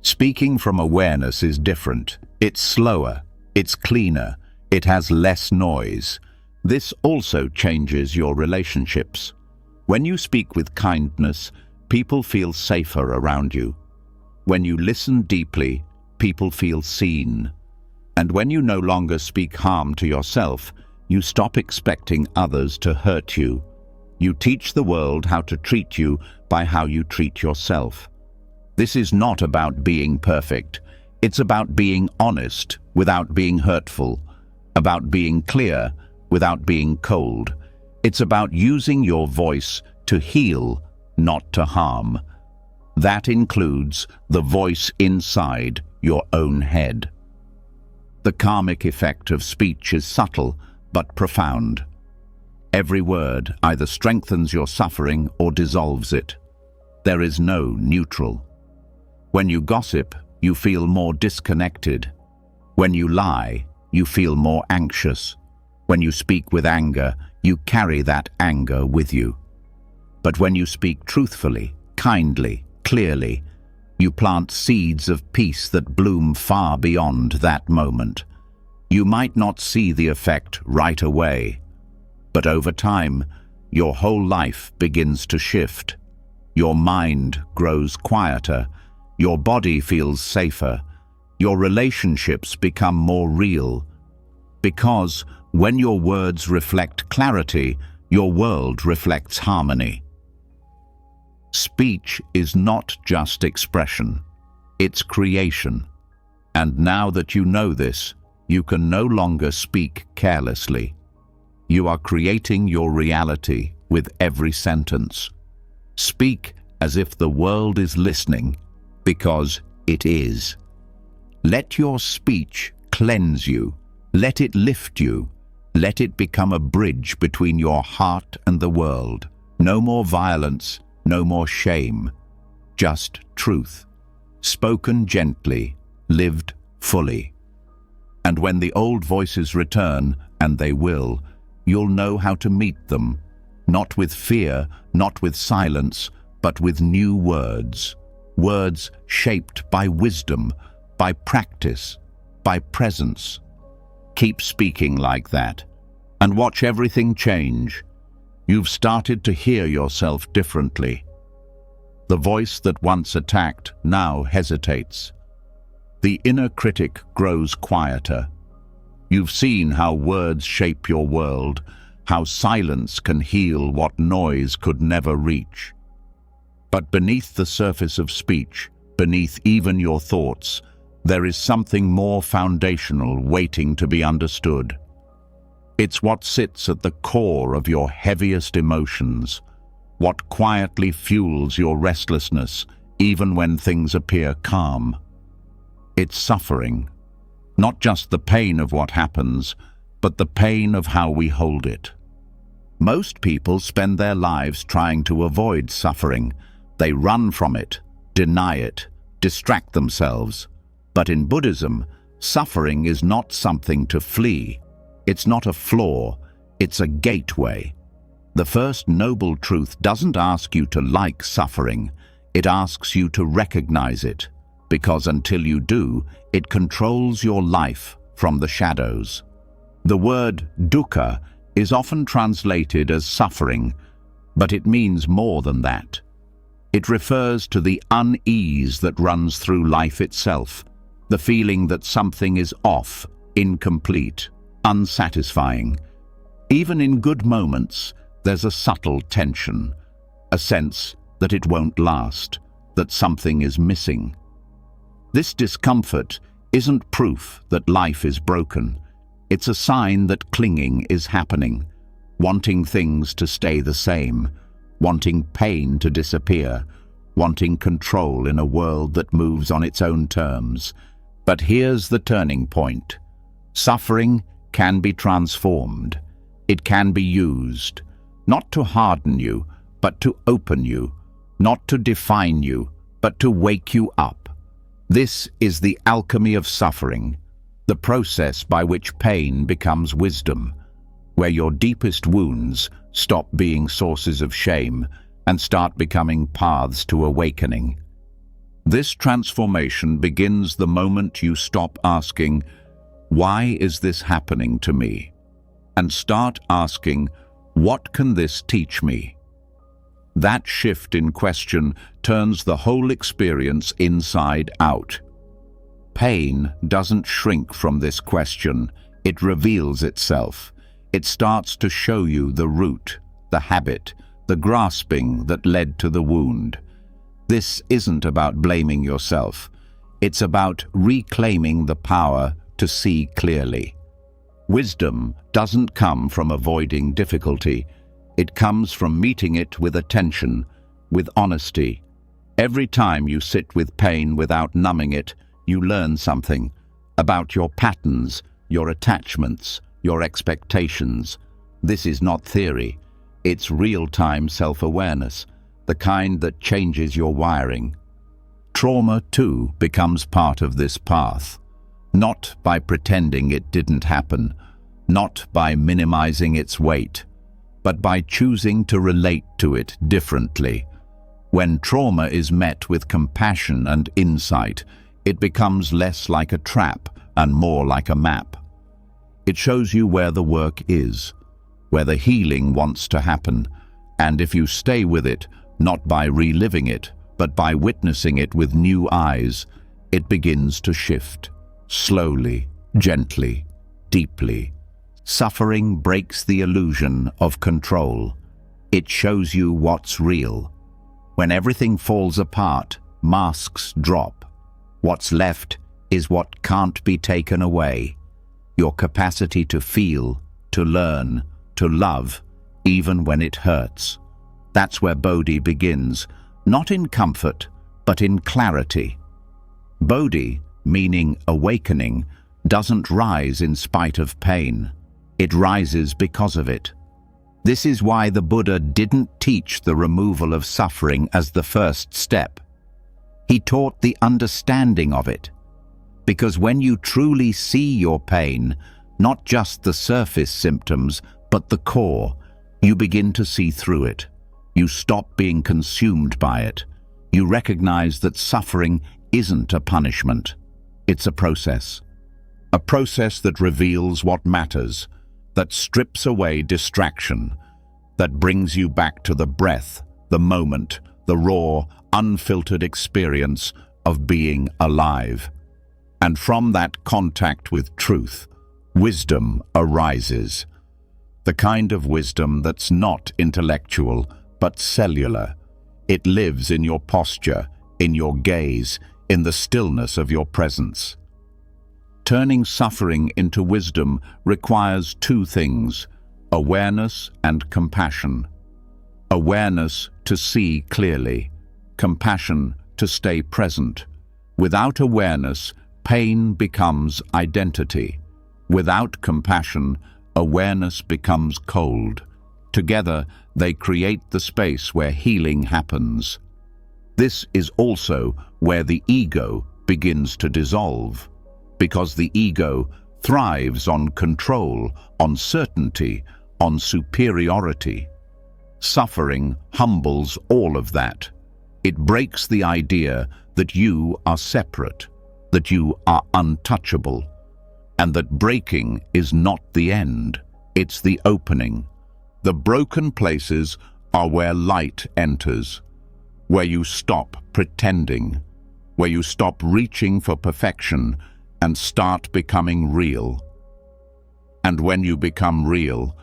Speaking from awareness is different. It's slower, it's cleaner, it has less noise. This also changes your relationships. When you speak with kindness, people feel safer around you. When you listen deeply, people feel seen. And when you no longer speak harm to yourself, you stop expecting others to hurt you. You teach the world how to treat you by how you treat yourself. This is not about being perfect. It's about being honest without being hurtful, about being clear without being cold. It's about using your voice to heal, not to harm. That includes the voice inside your own head. The karmic effect of speech is subtle but profound. Every word either strengthens your suffering or dissolves it. There is no neutral. When you gossip, you feel more disconnected. When you lie, you feel more anxious. When you speak with anger, you carry that anger with you. But when you speak truthfully, kindly, clearly, you plant seeds of peace that bloom far beyond that moment. You might not see the effect right away, but over time, your whole life begins to shift. Your mind grows quieter, your body feels safer, your relationships become more real. Because when your words reflect clarity, your world reflects harmony. Speech is not just expression, it's creation. And now that you know this, you can no longer speak carelessly. You are creating your reality with every sentence. Speak as if the world is listening, because it is. Let your speech cleanse you. Let it lift you. Let it become a bridge between your heart and the world. No more violence, no more shame. Just truth. Spoken gently, lived fully. And when the old voices return, and they will, you'll know how to meet them, not with fear, not with silence, but with new words. Words shaped by wisdom, by practice, by presence. Keep speaking like that, and watch everything change. You've started to hear yourself differently. The voice that once attacked now hesitates. The inner critic grows quieter. You've seen how words shape your world, how silence can heal what noise could never reach. But beneath the surface of speech, beneath even your thoughts, there is something more foundational waiting to be understood. It's what sits at the core of your heaviest emotions, what quietly fuels your restlessness even when things appear calm. It's suffering, not just the pain of what happens, but the pain of how we hold it. Most people spend their lives trying to avoid suffering. They run from it, deny it, distract themselves. But in Buddhism, suffering is not something to flee. It's not a flaw, it's a gateway. The first noble truth doesn't ask you to like suffering, it asks you to recognize it, because until you do, it controls your life from the shadows. The word dukkha is often translated as suffering, but it means more than that. It refers to the unease that runs through life itself, the feeling that something is off, incomplete, unsatisfying. Even in good moments, there's a subtle tension, a sense that it won't last, that something is missing. This discomfort isn't proof that life is broken. It's a sign that clinging is happening, wanting things to stay the same, wanting pain to disappear, wanting control in a world that moves on its own terms. But here's the turning point. Suffering can be transformed. It can be used, not to harden you, but to open you, not to define you, but to wake you up. This is the alchemy of suffering, the process by which pain becomes wisdom, where your deepest wounds stop being sources of shame and start becoming paths to awakening. This transformation begins the moment you stop asking, "Why is this happening to me?" and start asking, "What can this teach me?" That shift in question turns the whole experience inside out. Pain doesn't shrink from this question, it reveals itself. It starts to show you the root, the habit, the grasping that led to the wound. This isn't about blaming yourself. It's about reclaiming the power to see clearly. Wisdom doesn't come from avoiding difficulty. It comes from meeting it with attention, with honesty. Every time you sit with pain without numbing it, you learn something about your patterns, your attachments, your expectations. This is not theory. It's real-time self-awareness, the kind that changes your wiring. Trauma, too, becomes part of this path. Not by pretending it didn't happen, not by minimizing its weight, but by choosing to relate to it differently. When trauma is met with compassion and insight, it becomes less like a trap and more like a map. It shows you where the work is, where the healing wants to happen, and if you stay with it, not by reliving it, but by witnessing it with new eyes, it begins to shift, slowly, gently, deeply. Suffering breaks the illusion of control. It shows you what's real. When everything falls apart, masks drop. What's left is what can't be taken away. Your capacity to feel, to learn, to love, even when it hurts. That's where Bodhi begins, not in comfort, but in clarity. Bodhi, meaning awakening, doesn't rise in spite of pain. It rises because of it. This is why the Buddha didn't teach the removal of suffering as the first step. He taught the understanding of it. Because when you truly see your pain, not just the surface symptoms, but the core, you begin to see through it. You stop being consumed by it. You recognize that suffering isn't a punishment. It's a process. A process that reveals what matters, that strips away distraction, that brings you back to the breath, the moment, the raw, unfiltered experience of being alive. And from that contact with truth, wisdom arises. The kind of wisdom that's not intellectual, but cellular. It lives in your posture, in your gaze, in the stillness of your presence. Turning suffering into wisdom requires two things: awareness and compassion. Awareness to see clearly, compassion to stay present. Without awareness, pain becomes identity. Without compassion, awareness becomes cold. Together, they create the space where healing happens. This is also where the ego begins to dissolve, because the ego thrives on control, on certainty, on superiority. Suffering humbles all of that. It breaks the idea that you are separate, that you are untouchable, and that breaking is not the end, it's the opening. The broken places are where light enters, where you stop pretending, where you stop reaching for perfection and start becoming real. And when you become real,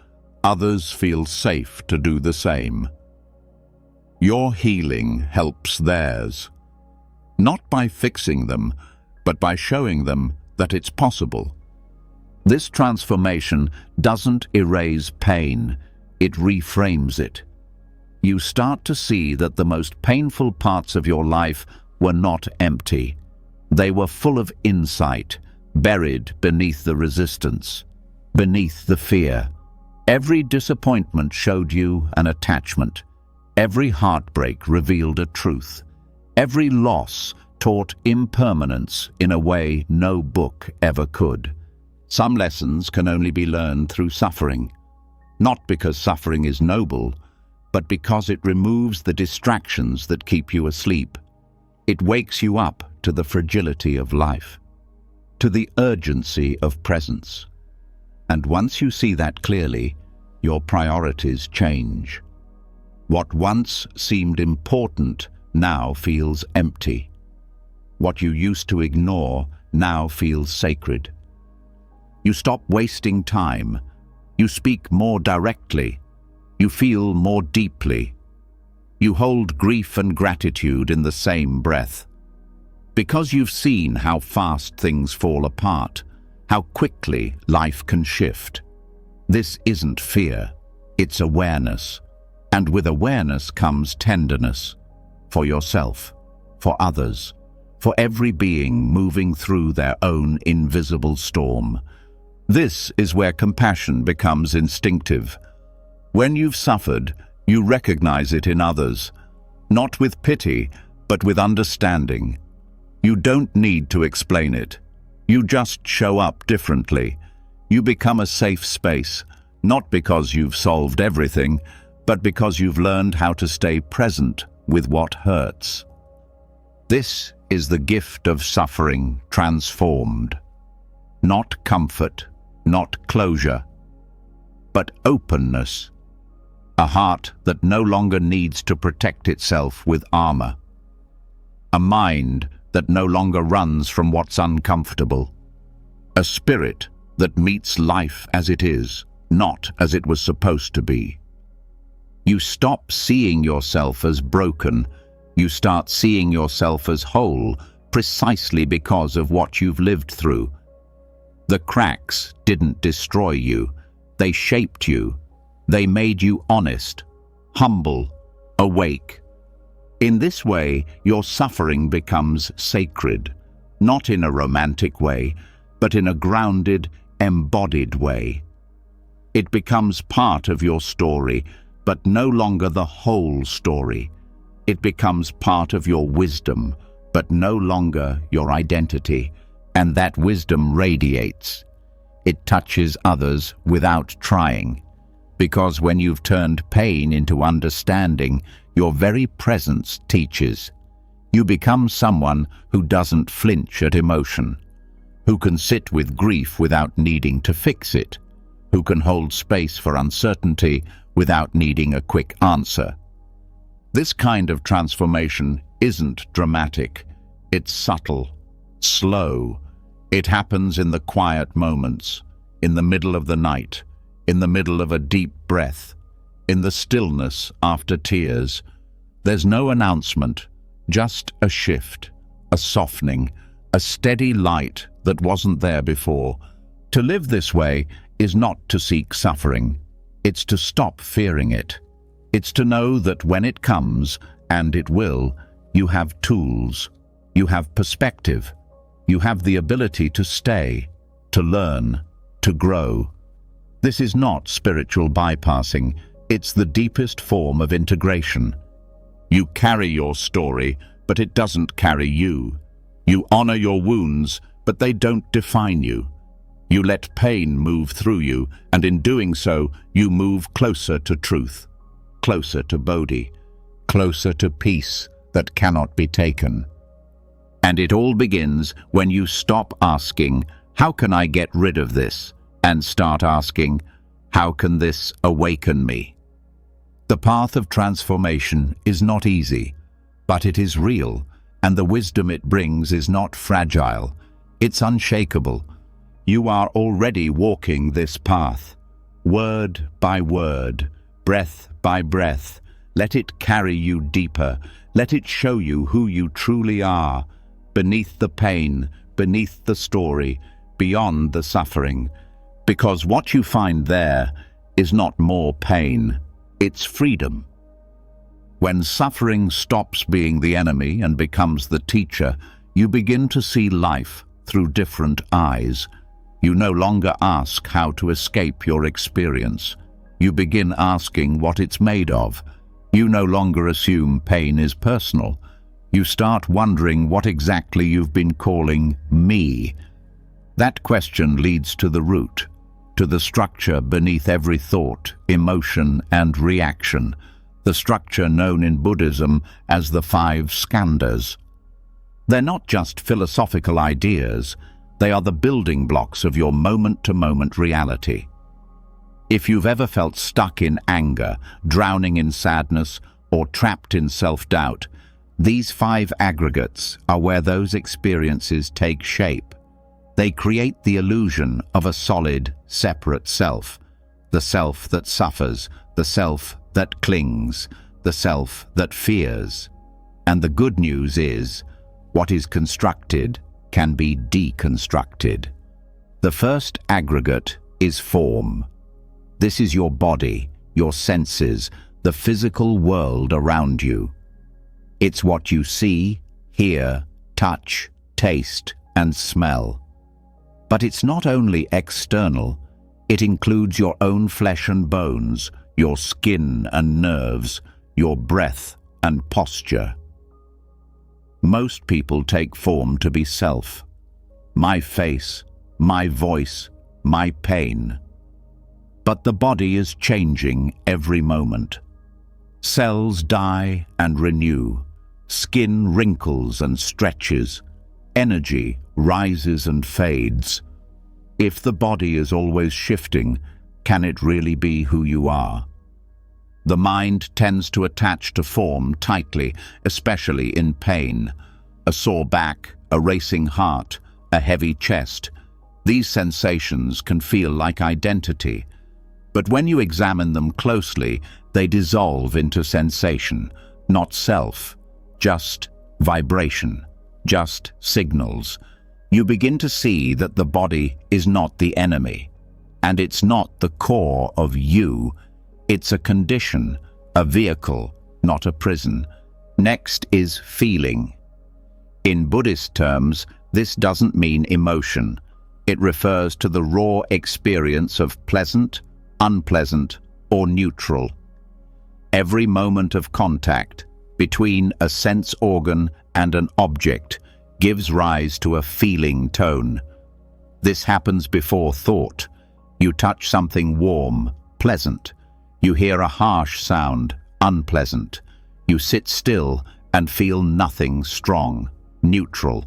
others feel safe to do the same. Your healing helps theirs, not by fixing them, but by showing them that it's possible. This transformation doesn't erase pain, it reframes it. You start to see that the most painful parts of your life were not empty. They were full of insight, buried beneath the resistance, beneath the fear. Every disappointment showed you an attachment. Every heartbreak revealed a truth. Every loss taught impermanence in a way no book ever could. Some lessons can only be learned through suffering, not because suffering is noble, but because it removes the distractions that keep you asleep. It wakes you up to the fragility of life, to the urgency of presence. And once you see that clearly, your priorities change. What once seemed important now feels empty. What you used to ignore now feels sacred. You stop wasting time. You speak more directly. You feel more deeply. You hold grief and gratitude in the same breath. Because you've seen how fast things fall apart, how quickly life can shift. This isn't fear, it's awareness. And with awareness comes tenderness, for yourself, for others, for every being moving through their own invisible storm. This is where compassion becomes instinctive. When you've suffered, you recognize it in others, not with pity, but with understanding. You don't need to explain it. You just show up differently. You become a safe space, not because you've solved everything, but because you've learned how to stay present with what hurts. This is the gift of suffering transformed. Not comfort, not closure, but openness. A heart that no longer needs to protect itself with armor. A mind that no longer runs from what's uncomfortable. A spirit that meets life as it is, not as it was supposed to be. You stop seeing yourself as broken. You start seeing yourself as whole, precisely because of what you've lived through. The cracks didn't destroy you. They shaped you. They made you honest, humble, awake. In this way, your suffering becomes sacred, not in a romantic way, but in a grounded, embodied way. It becomes part of your story, but no longer the whole story. It becomes part of your wisdom, but no longer your identity, and that wisdom radiates. It touches others without trying, because when you've turned pain into understanding, your very presence teaches. You become someone who doesn't flinch at emotion, who can sit with grief without needing to fix it, who can hold space for uncertainty without needing a quick answer. This kind of transformation isn't dramatic. It's subtle, slow. It happens in the quiet moments, in the middle of the night, in the middle of a deep breath, in the stillness after tears. There's no announcement, just a shift, a softening, a steady light that wasn't there before. To live this way is not to seek suffering. It's to stop fearing it. It's to know that when it comes, and it will, you have tools, you have perspective, you have the ability to stay, to learn, to grow. This is not spiritual bypassing, it's the deepest form of integration. You carry your story, but it doesn't carry you. You honor your wounds, but they don't define you. You let pain move through you, and in doing so, you move closer to truth, closer to bodhi, closer to peace that cannot be taken. And it all begins when you stop asking, "How can I get rid of this?" and start asking, "How can this awaken me?" The path of transformation is not easy, but it is real, and the wisdom it brings is not fragile. It's unshakable. You are already walking this path, word by word, breath by breath. Let it carry you deeper. Let it show you who you truly are, beneath the pain, beneath the story, beyond the suffering. Because what you find there is not more pain, it's freedom. When suffering stops being the enemy and becomes the teacher, you begin to see life through different eyes. You no longer ask how to escape your experience. You begin asking what it's made of. You no longer assume pain is personal. You start wondering what exactly you've been calling me. That question leads to the root, to the structure beneath every thought, emotion, and reaction, the structure known in Buddhism as the 5 skandhas. They're not just philosophical ideas, they are the building blocks of your moment-to-moment reality. If you've ever felt stuck in anger, drowning in sadness, or trapped in self-doubt, these 5 aggregates are where those experiences take shape. They create the illusion of a solid, separate self, the self that suffers, the self that clings, the self that fears. And the good news is, what is constructed can be deconstructed. The first aggregate is form. This is your body, your senses, the physical world around you. It's what you see, hear, touch, taste, and smell. But it's not only external, it includes your own flesh and bones, your skin and nerves, your breath and posture. Most people take form to be self. My face, my voice, my pain. But the body is changing every moment. Cells die and renew. Skin wrinkles and stretches. Energy rises and fades. If the body is always shifting, can it really be who you are? The mind tends to attach to form tightly, especially in pain. A sore back, a racing heart, a heavy chest. These sensations can feel like identity. But when you examine them closely, they dissolve into sensation, not self, just vibration, just signals. You begin to see that the body is not the enemy, and it's not the core of you. It's a condition, a vehicle, not a prison. Next is feeling. In Buddhist terms, this doesn't mean emotion. It refers to the raw experience of pleasant, unpleasant, or neutral. Every moment of contact between a sense organ and an object gives rise to a feeling tone. This happens before thought. You touch something warm, pleasant. You hear a harsh sound, unpleasant. You sit still and feel nothing strong, neutral.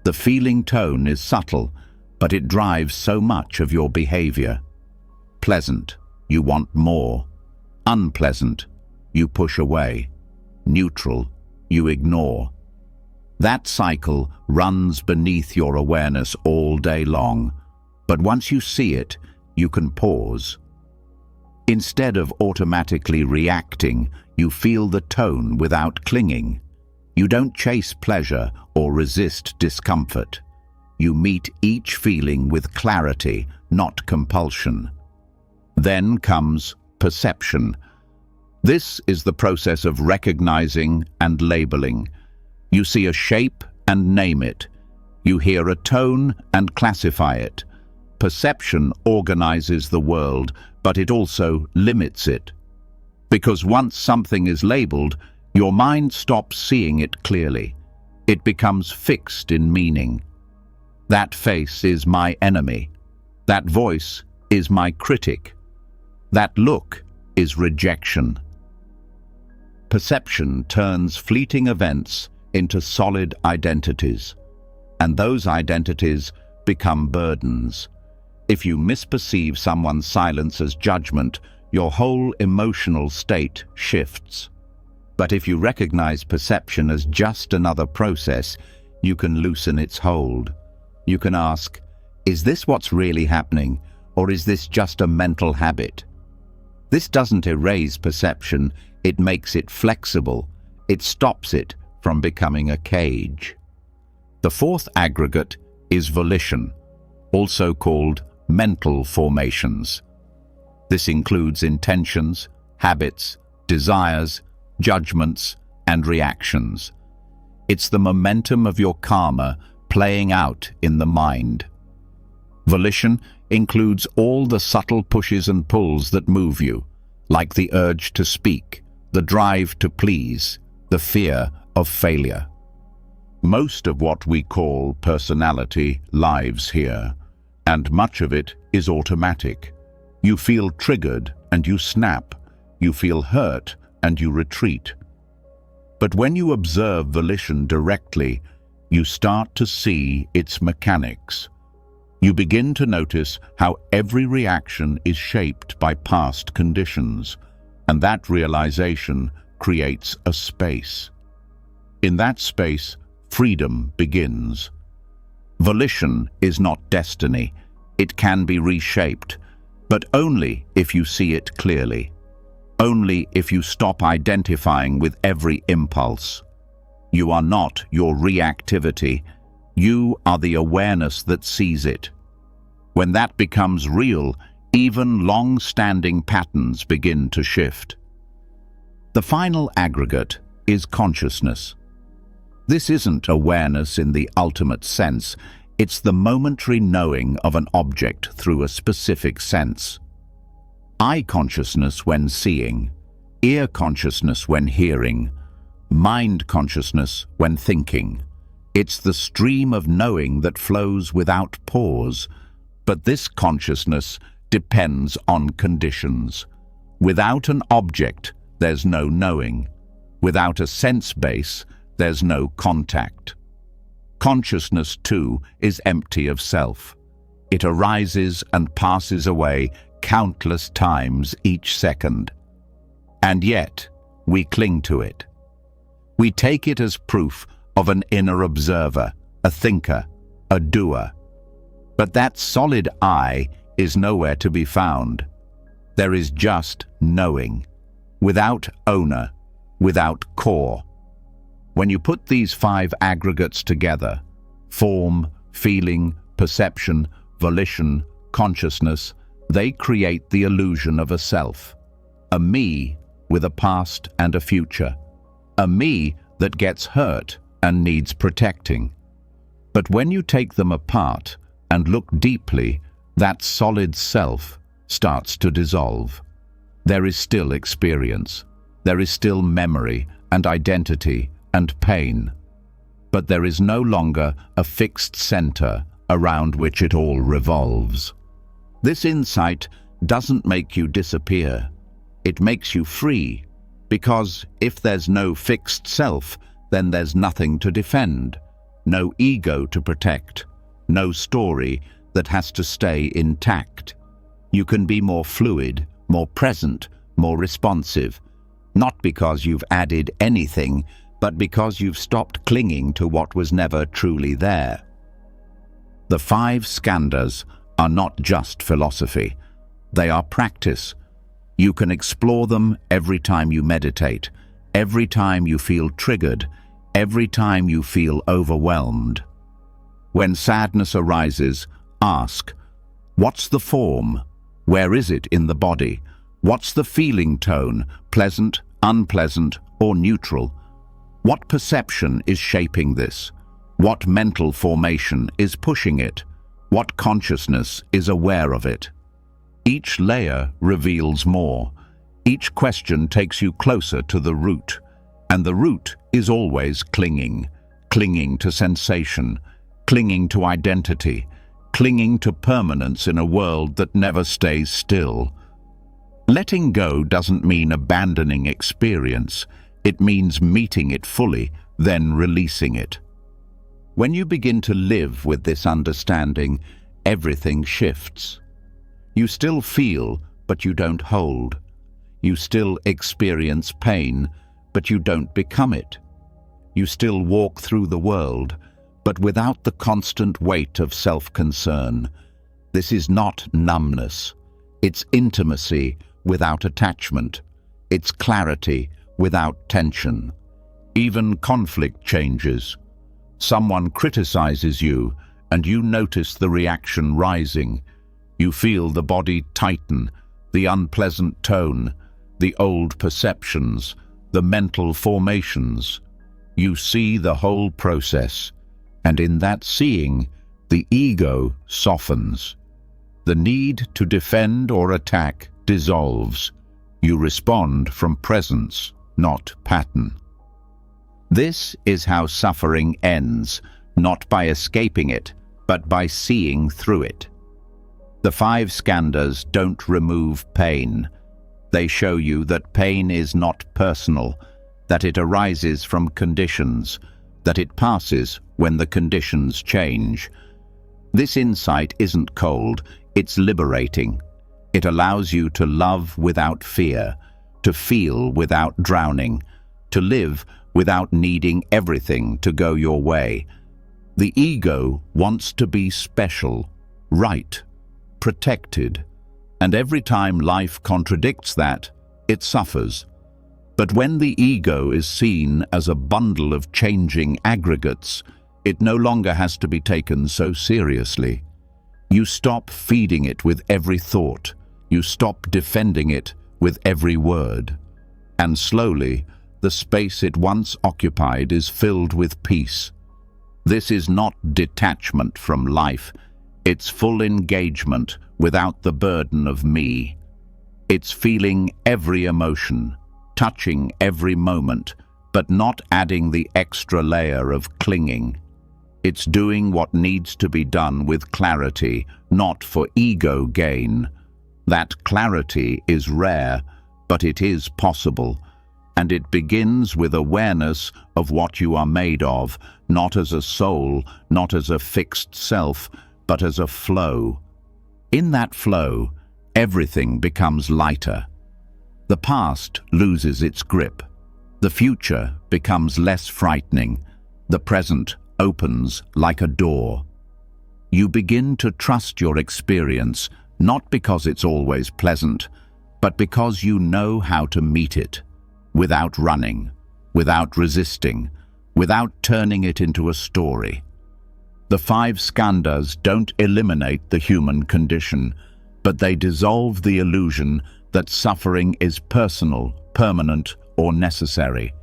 The feeling tone is subtle, but it drives so much of your behavior. Pleasant, you want more. Unpleasant, you push away. Neutral, you ignore. That cycle runs beneath your awareness all day long, but once you see it, you can pause. Instead of automatically reacting, you feel the tone without clinging. You don't chase pleasure or resist discomfort. You meet each feeling with clarity, not compulsion. Then comes perception. This is the process of recognizing and labeling. You see a shape and name it. You hear a tone and classify it. Perception organizes the world, but it also limits it. Because once something is labeled, your mind stops seeing it clearly. It becomes fixed in meaning. That face is my enemy. That voice is my critic. That look is rejection. Perception turns fleeting events into solid identities, and those identities become burdens. If you misperceive someone's silence as judgment, your whole emotional state shifts. But if you recognize perception as just another process, you can loosen its hold. You can ask, is this what's really happening, or is this just a mental habit? This doesn't erase perception, it makes it flexible. It stops it from becoming a cage. The fourth aggregate is volition, also called mental formations. This includes intentions, habits, desires, judgments, and reactions. It's the momentum of your karma playing out in the mind. Volition includes all the subtle pushes and pulls that move you, like the urge to speak, the drive to please, the fear of failure. Most of what we call personality lives here, and much of it is automatic. You feel triggered and you snap. You feel hurt and you retreat. But when you observe volition directly, you start to see its mechanics. You begin to notice how every reaction is shaped by past conditions, and that realization creates a space. In that space, freedom begins. Volition is not destiny. It can be reshaped, but only if you see it clearly. Only if you stop identifying with every impulse. You are not your reactivity. You are the awareness that sees it. When that becomes real, even long-standing patterns begin to shift. The final aggregate is consciousness. This isn't awareness in the ultimate sense. It's the momentary knowing of an object through a specific sense. Eye consciousness when seeing, ear consciousness when hearing, mind consciousness when thinking. It's the stream of knowing that flows without pause, but this consciousness depends on conditions. Without an object, there's no knowing. Without a sense base, there's no contact. Consciousness, too, is empty of self. It arises and passes away countless times each second. And yet, we cling to it. We take it as proof of an inner observer, a thinker, a doer. But that solid I is nowhere to be found. There is just knowing, without owner, without core. When you put these 5 aggregates together, form, feeling, perception, volition, consciousness, they create the illusion of a self, a me with a past and a future, a me that gets hurt and needs protecting. But when you take them apart and look deeply, that solid self starts to dissolve. There is still experience. There is still memory and identity and pain. But there is no longer a fixed center around which it all revolves. This insight doesn't make you disappear. It makes you free, because if there's no fixed self, then there's nothing to defend, no ego to protect, no story that has to stay intact. You can be more fluid, more present, more responsive, not because you've added anything, but because you've stopped clinging to what was never truly there. The 5 skandhas are not just philosophy. They are practice. You can explore them every time you meditate, every time you feel triggered, every time you feel overwhelmed. When sadness arises, ask, what's the form? Where is it in the body? What's the feeling tone, pleasant, unpleasant, or neutral? What perception is shaping this? What mental formation is pushing it? What consciousness is aware of it? Each layer reveals more. Each question takes you closer to the root. And the root is always clinging to sensation, clinging to identity, clinging to permanence in a world that never stays still. Letting go doesn't mean abandoning experience. It means meeting it fully, then releasing it. When you begin to live with this understanding, everything shifts. You still feel, but you don't hold. You still experience pain, but you don't become it. You still walk through the world, but without the constant weight of self-concern. This is not numbness. It's intimacy without attachment. It's clarity without tension. Even conflict changes. Someone criticizes you, and you notice the reaction rising. You feel the body tighten, the unpleasant tone, the old perceptions, the mental formations. You see the whole process, and in that seeing, the ego softens. The need to defend or attack dissolves. You respond from presence, not pattern. This is how suffering ends, not by escaping it, but by seeing through it. The 5 skandhas don't remove pain. They show you that pain is not personal, that it arises from conditions, that it passes when the conditions change. This insight isn't cold, it's liberating. It allows you to love without fear, to feel without drowning, to live without needing everything to go your way. The ego wants to be special, right, protected, and every time life contradicts that, it suffers. But when the ego is seen as a bundle of changing aggregates, it no longer has to be taken so seriously. You stop feeding it with every thought. You stop defending it with every word. And slowly, the space it once occupied is filled with peace. This is not detachment from life. It's full engagement without the burden of me. It's feeling every emotion, touching every moment, but not adding the extra layer of clinging. It's doing what needs to be done with clarity, not for ego gain. That clarity is rare, but it is possible. And it begins with awareness of what you are made of, not as a soul, not as a fixed self, but as a flow. In that flow, everything becomes lighter. The past loses its grip. The future becomes less frightening. The present opens like a door. You begin to trust your experience, not because it's always pleasant, but because you know how to meet it. Without running, without resisting, without turning it into a story. The 5 skandhas don't eliminate the human condition, but they dissolve the illusion that suffering is personal, permanent, or necessary.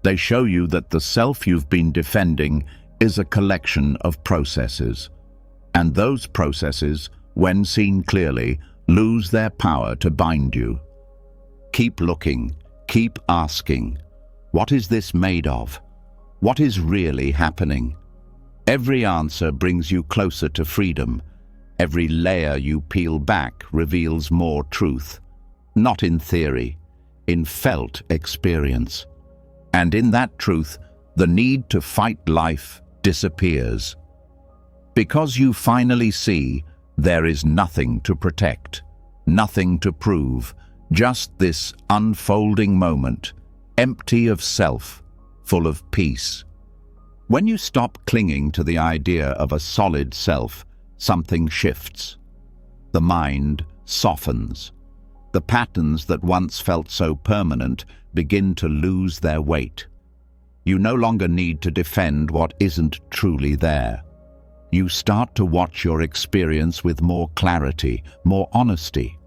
They show you that the self you've been defending is a collection of processes. And those processes, when seen clearly, lose their power to bind you. Keep looking. Keep asking, what is this made of? What is really happening? Every answer brings you closer to freedom. Every layer you peel back reveals more truth. Not in theory, in felt experience. And in that truth, the need to fight life disappears. Because you finally see there is nothing to protect, nothing to prove, just this unfolding moment, empty of self, full of peace. When you stop clinging to the idea of a solid self, something shifts. The mind softens. The patterns that once felt so permanent begin to lose their weight. You no longer need to defend what isn't truly there. You start to watch your experience with more clarity, more honesty.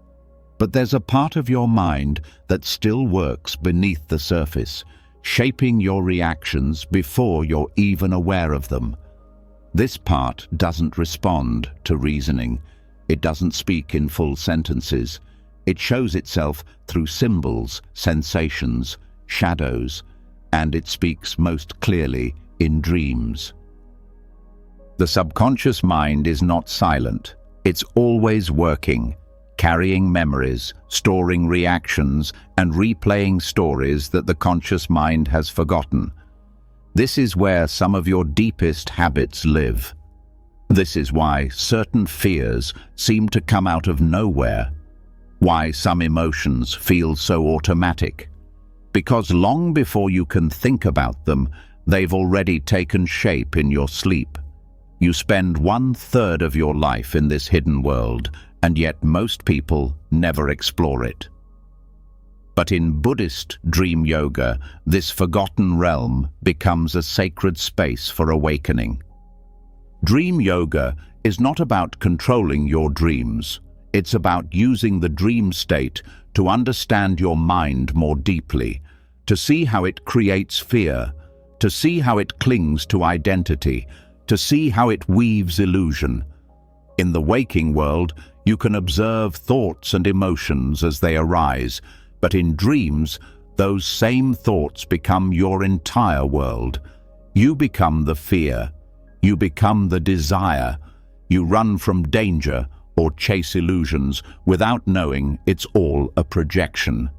But there's a part of your mind that still works beneath the surface, shaping your reactions before you're even aware of them. This part doesn't respond to reasoning. It doesn't speak in full sentences. It shows itself through symbols, sensations, shadows, and it speaks most clearly in dreams. The subconscious mind is not silent. It's always working, carrying memories, storing reactions, and replaying stories that the conscious mind has forgotten. This is where some of your deepest habits live. This is why certain fears seem to come out of nowhere, why some emotions feel so automatic. Because long before you can think about them, they've already taken shape in your sleep. You spend 1/3 of your life in this hidden world, and yet most people never explore it. But in Buddhist dream yoga, this forgotten realm becomes a sacred space for awakening. Dream yoga is not about controlling your dreams. It's about using the dream state to understand your mind more deeply, to see how it creates fear, to see how it clings to identity, to see how it weaves illusion. In the waking world, you can observe thoughts and emotions as they arise, but in dreams, those same thoughts become your entire world. You become the fear. You become the desire. You run from danger or chase illusions without knowing it's all a projection.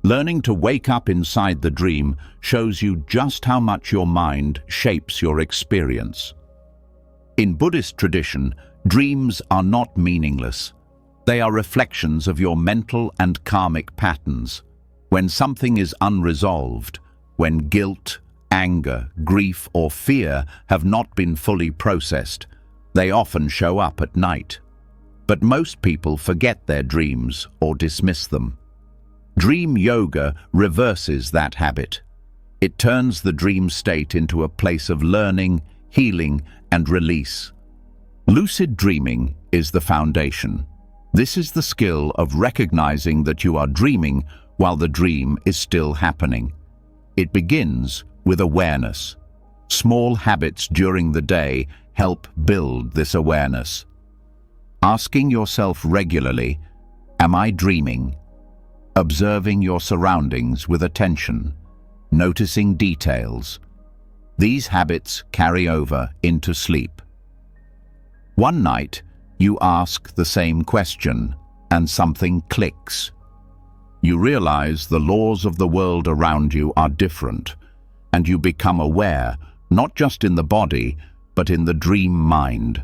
Learning to wake up inside the dream shows you just how much your mind shapes your experience. In Buddhist tradition, dreams are not meaningless. They are reflections of your mental and karmic patterns. When something is unresolved, when guilt, anger, grief, or fear have not been fully processed, they often show up at night. But most people forget their dreams or dismiss them. Dream yoga reverses that habit. It turns the dream state into a place of learning, healing, and release. Lucid dreaming is the foundation. This is the skill of recognizing that you are dreaming while the dream is still happening. It begins with awareness. Small habits during the day help build this awareness. Asking yourself regularly, "Am I dreaming?" Observing your surroundings with attention, noticing details. These habits carry over into sleep. One night, you ask the same question, and something clicks. You realize the laws of the world around you are different, and you become aware, not just in the body, but in the dream mind.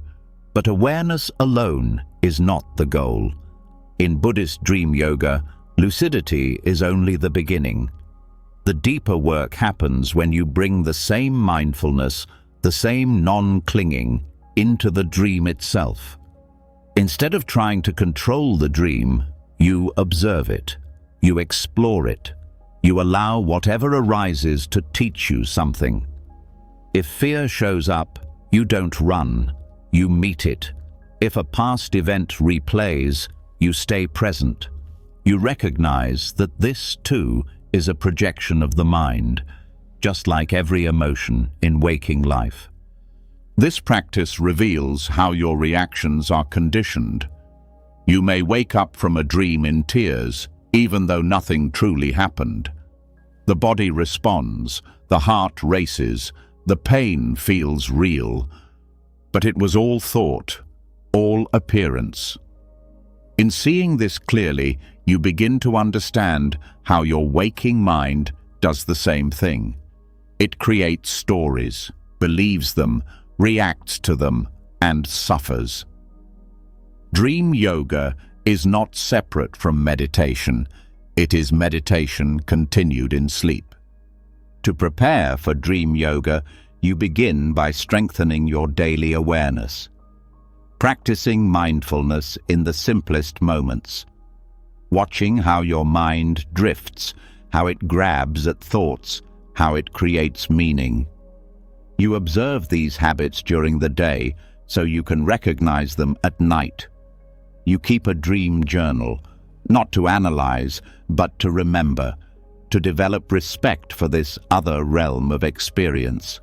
But awareness alone is not the goal. In Buddhist dream yoga, lucidity is only the beginning. The deeper work happens when you bring the same mindfulness, the same non-clinging, into the dream itself. Instead of trying to control the dream, you observe it. You explore it. You allow whatever arises to teach you something. If fear shows up, you don't run. You meet it. If a past event replays, you stay present. You recognize that this, too, is a projection of the mind, just like every emotion in waking life. This practice reveals how your reactions are conditioned. You may wake up from a dream in tears, even though nothing truly happened. The body responds, the heart races, the pain feels real, but it was all thought, all appearance. In seeing this clearly, you begin to understand how your waking mind does the same thing. It creates stories, believes them, reacts to them, and suffers. Dream yoga is not separate from meditation. It is meditation continued in sleep. To prepare for dream yoga, you begin by strengthening your daily awareness, practicing mindfulness in the simplest moments, watching how your mind drifts, how it grabs at thoughts, how it creates meaning. You observe these habits during the day so you can recognize them at night. You keep a dream journal, not to analyze, but to remember, to develop respect for this other realm of experience.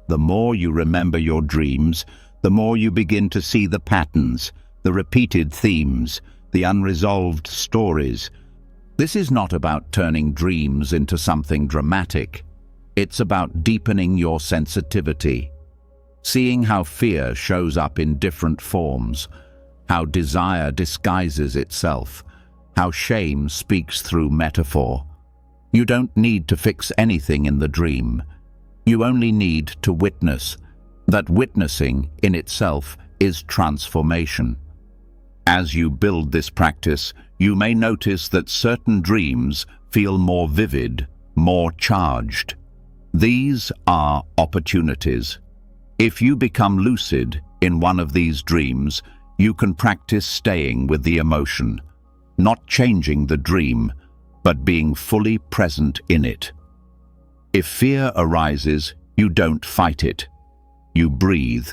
The more you remember your dreams, the more you begin to see the patterns, the repeated themes, the unresolved stories. This is not about turning dreams into something dramatic. It's about deepening your sensitivity, seeing how fear shows up in different forms, how desire disguises itself, how shame speaks through metaphor. You don't need to fix anything in the dream. You only need to witness. That witnessing in itself is transformation. As you build this practice, you may notice that certain dreams feel more vivid, more charged. These are opportunities. If you become lucid in one of these dreams, you can practice staying with the emotion, not changing the dream, but being fully present in it. If fear arises, you don't fight it. You breathe.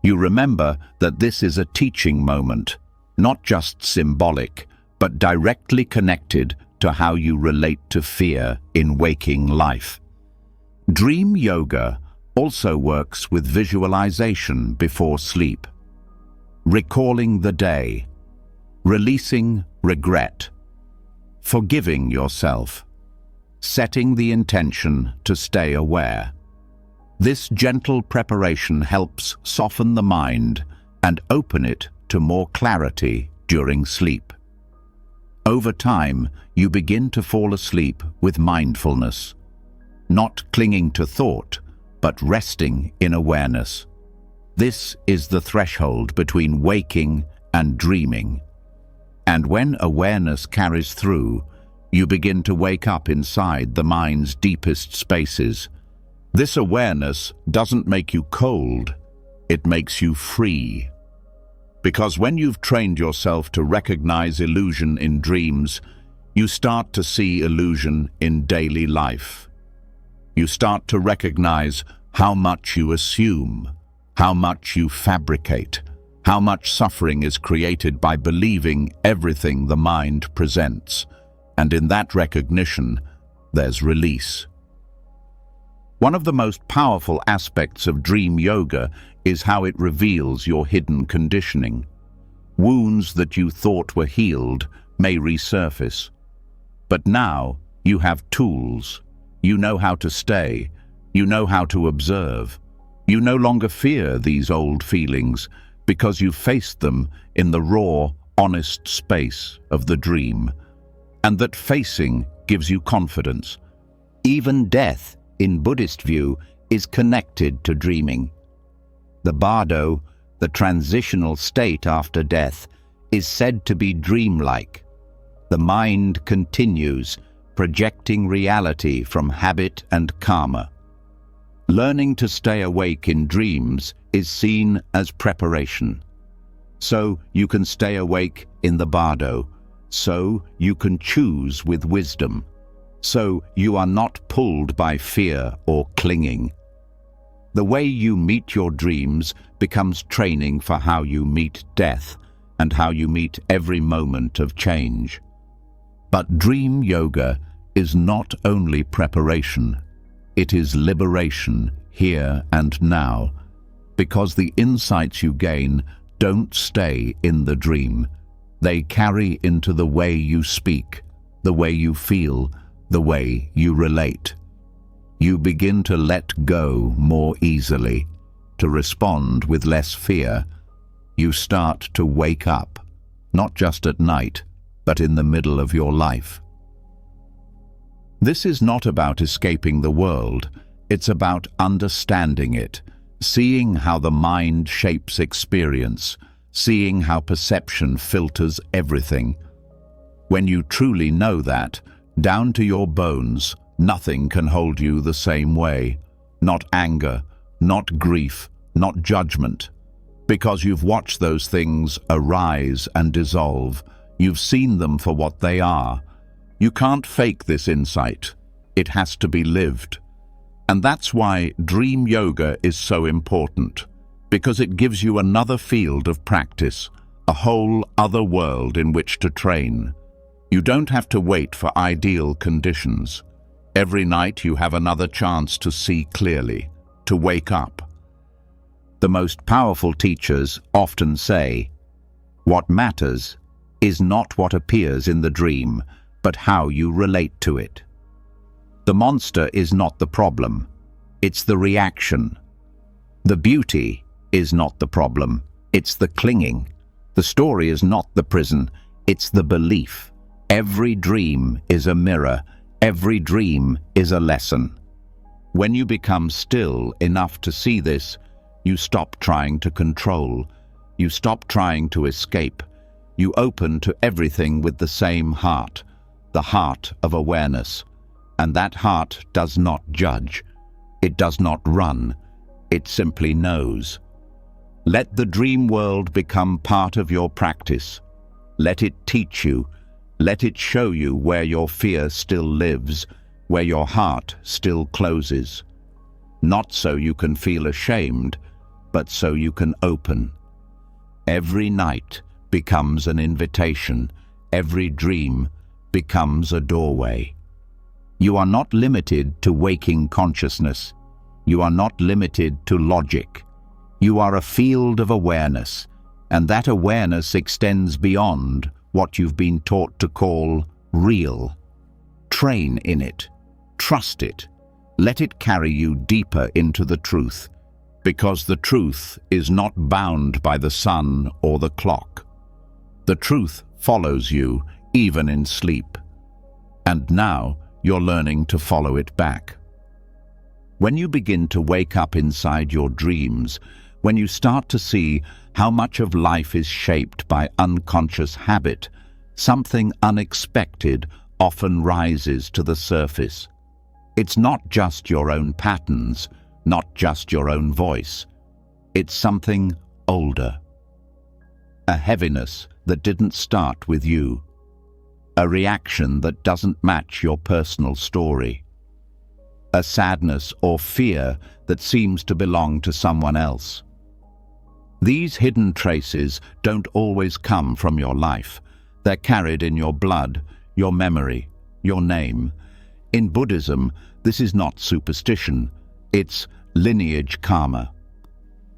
You remember that this is a teaching moment, not just symbolic, but directly connected to how you relate to fear in waking life. Dream yoga also works with visualization before sleep, recalling the day, releasing regret, forgiving yourself, setting the intention to stay aware. This gentle preparation helps soften the mind and open it to more clarity during sleep. Over time, you begin to fall asleep with mindfulness, not clinging to thought, but resting in awareness. This is the threshold between waking and dreaming. And when awareness carries through, you begin to wake up inside the mind's deepest spaces. This awareness doesn't make you cold, it makes you free. Because when you've trained yourself to recognize illusion in dreams, you start to see illusion in daily life. You start to recognize how much you assume, how much you fabricate, how much suffering is created by believing everything the mind presents. And in that recognition, there's release. One of the most powerful aspects of dream yoga is how it reveals your hidden conditioning. Wounds that you thought were healed may resurface. But now you have tools. You know how to stay. You know how to observe. You no longer fear these old feelings because you faced them in the raw, honest space of the dream. And that facing gives you confidence. Even death, in Buddhist view, is connected to dreaming. The bardo, the transitional state after death, is said to be dreamlike. The mind continues, projecting reality from habit and karma. Learning to stay awake in dreams is seen as preparation. So you can stay awake in the bardo. So you can choose with wisdom. So you are not pulled by fear or clinging. The way you meet your dreams becomes training for how you meet death and how you meet every moment of change. But dream yoga is not only preparation, it is liberation here and now, because the insights you gain don't stay in the dream. They carry into the way you speak, the way you feel, the way you relate. You begin to let go more easily, to respond with less fear. You start to wake up, not just at night, but in the middle of your life. This is not about escaping the world. It's about understanding it, seeing how the mind shapes experience, seeing how perception filters everything. When you truly know that, down to your bones, Nothing can hold you the same way. Not anger, not grief, not judgment. Because you've watched those things arise and dissolve. You've seen them for what they are. You can't fake this insight. It has to be lived. And that's why dream yoga is so important, because it gives you another field of practice, a whole other world in which to train. You don't have to wait for ideal conditions. Every night you have another chance to see clearly, to wake up. The most powerful teachers often say, "What matters is not what appears in the dream, but how you relate to it." The monster is not the problem, it's the reaction. The beauty is not the problem, it's the clinging. The story is not the prison, it's the belief. Every dream is a mirror, every dream is a lesson. When you become still enough to see this, you stop trying to control, you stop trying to escape, you open to everything with the same heart, the heart of awareness. And that heart does not judge, it does not run, it simply knows. Let the dream world become part of your practice. Let it teach you, let it show you where your fear still lives, where your heart still closes. Not so you can feel ashamed, but so you can open. Every night becomes an invitation, every dream becomes a doorway. You are not limited to waking consciousness. You are not limited to logic. You are a field of awareness, and that awareness extends beyond what you've been taught to call real. Train in it. Trust it. Let it carry you deeper into the truth, because the truth is not bound by the sun or the clock. The truth follows you, even in sleep. And now, you're learning to follow it back. When you begin to wake up inside your dreams, when you start to see how much of life is shaped by unconscious habit, something unexpected often rises to the surface. It's not just your own patterns, not just your own voice. It's something older. A heaviness that didn't start with you. A reaction that doesn't match your personal story. A sadness or fear that seems to belong to someone else. These hidden traces don't always come from your life. They're carried in your blood, your memory, your name. In Buddhism, this is not superstition, it's lineage karma.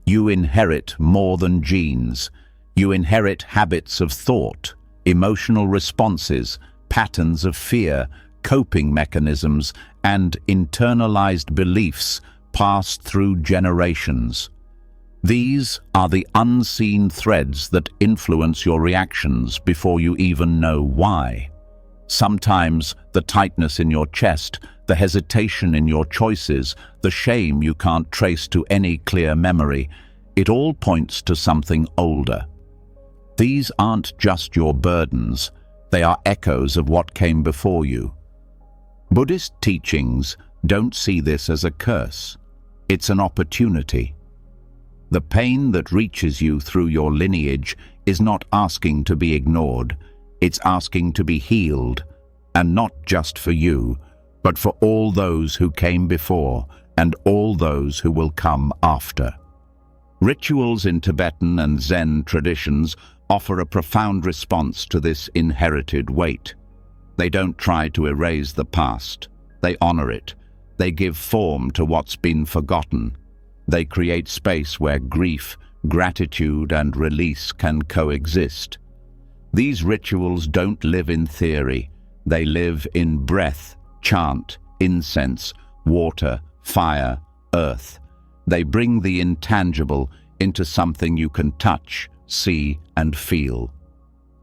You inherit more than genes. You inherit habits of thought, emotional responses, patterns of fear, coping mechanisms, and internalized beliefs passed through generations. These are the unseen threads that influence your reactions before you even know why. Sometimes the tightness in your chest, the hesitation in your choices, the shame you can't trace to any clear memory, it all points to something older. These aren't just your burdens, they are echoes of what came before you. Buddhist teachings don't see this as a curse. It's an opportunity. The pain that reaches you through your lineage is not asking to be ignored, it's asking to be healed, and not just for you, but for all those who came before and all those who will come after. Rituals in Tibetan and Zen traditions offer a profound response to this inherited weight. They don't try to erase the past. They honor it. They give form to what's been forgotten. They create space where grief, gratitude, and release can coexist. These rituals don't live in theory. They live in breath, chant, incense, water, fire, earth. They bring the intangible into something you can touch, see, and feel.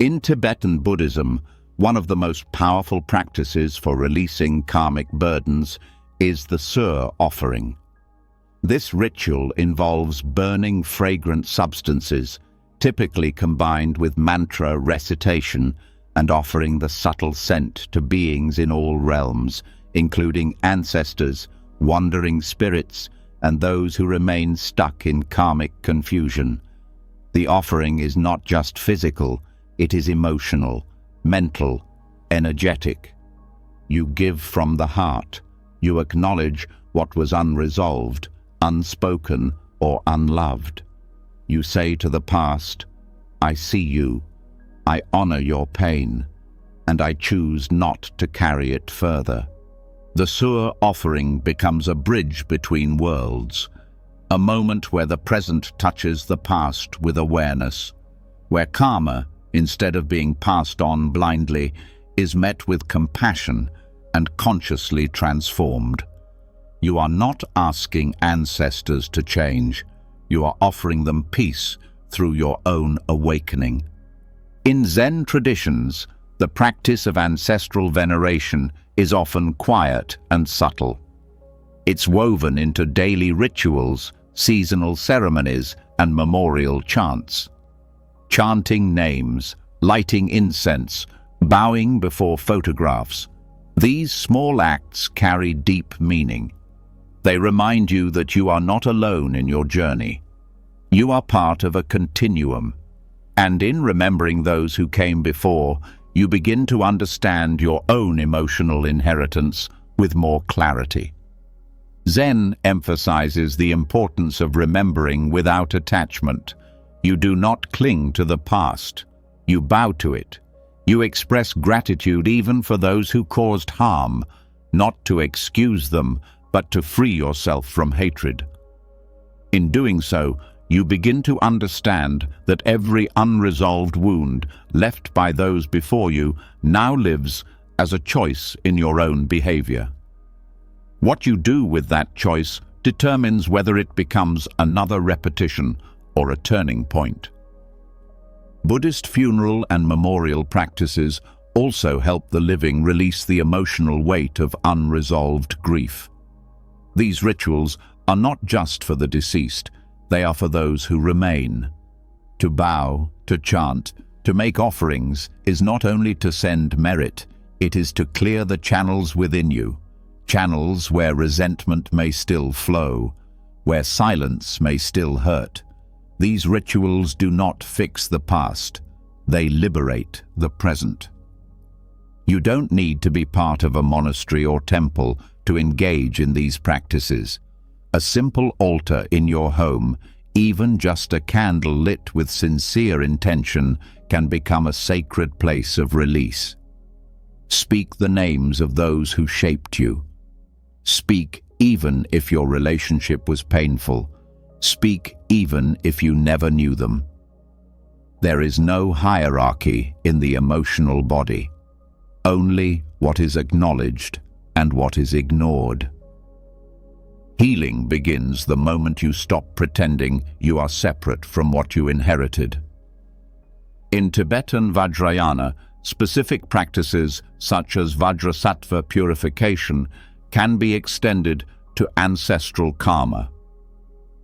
In Tibetan Buddhism, one of the most powerful practices for releasing karmic burdens is the sur offering. This ritual involves burning fragrant substances, typically combined with mantra recitation, and offering the subtle scent to beings in all realms, including ancestors, wandering spirits, and those who remain stuck in karmic confusion. The offering is not just physical, it is emotional, mental, energetic. You give from the heart. You acknowledge what was unresolved, unspoken, or unloved. You say to the past, "I see you, I honor your pain, and I choose not to carry it further." The Sur offering becomes a bridge between worlds, a moment where the present touches the past with awareness, where karma, instead of being passed on blindly, is met with compassion and consciously transformed. You are not asking ancestors to change, you are offering them peace through your own awakening. In Zen traditions, the practice of ancestral veneration is often quiet and subtle. It's woven into daily rituals, seasonal ceremonies, and memorial chants. Chanting names, lighting incense, bowing before photographs. These small acts carry deep meaning. They remind you that you are not alone in your journey. You are part of a continuum. And in remembering those who came before, you begin to understand your own emotional inheritance with more clarity. Zen emphasizes the importance of remembering without attachment. You do not cling to the past. You bow to it. You express gratitude even for those who caused harm, not to excuse them, but to free yourself from hatred. In doing so, you begin to understand that every unresolved wound left by those before you now lives as a choice in your own behavior. What you do with that choice determines whether it becomes another repetition or a turning point. Buddhist funeral and memorial practices also help the living release the emotional weight of unresolved grief. These rituals are not just for the deceased, they are for those who remain. To bow, to chant, to make offerings is not only to send merit, it is to clear the channels within you, channels where resentment may still flow, where silence may still hurt. These rituals do not fix the past, they liberate the present. You don't need to be part of a monastery or temple to engage in these practices. A simple altar in your home, even just a candle lit with sincere intention, can become a sacred place of release. Speak the names of those who shaped you. Speak even if your relationship was painful. Speak even if you never knew them. There is no hierarchy in the emotional body, only what is acknowledged and what is ignored. Healing begins the moment you stop pretending you are separate from what you inherited. In Tibetan Vajrayana, specific practices such as bodhisattva purification can be extended to ancestral karma.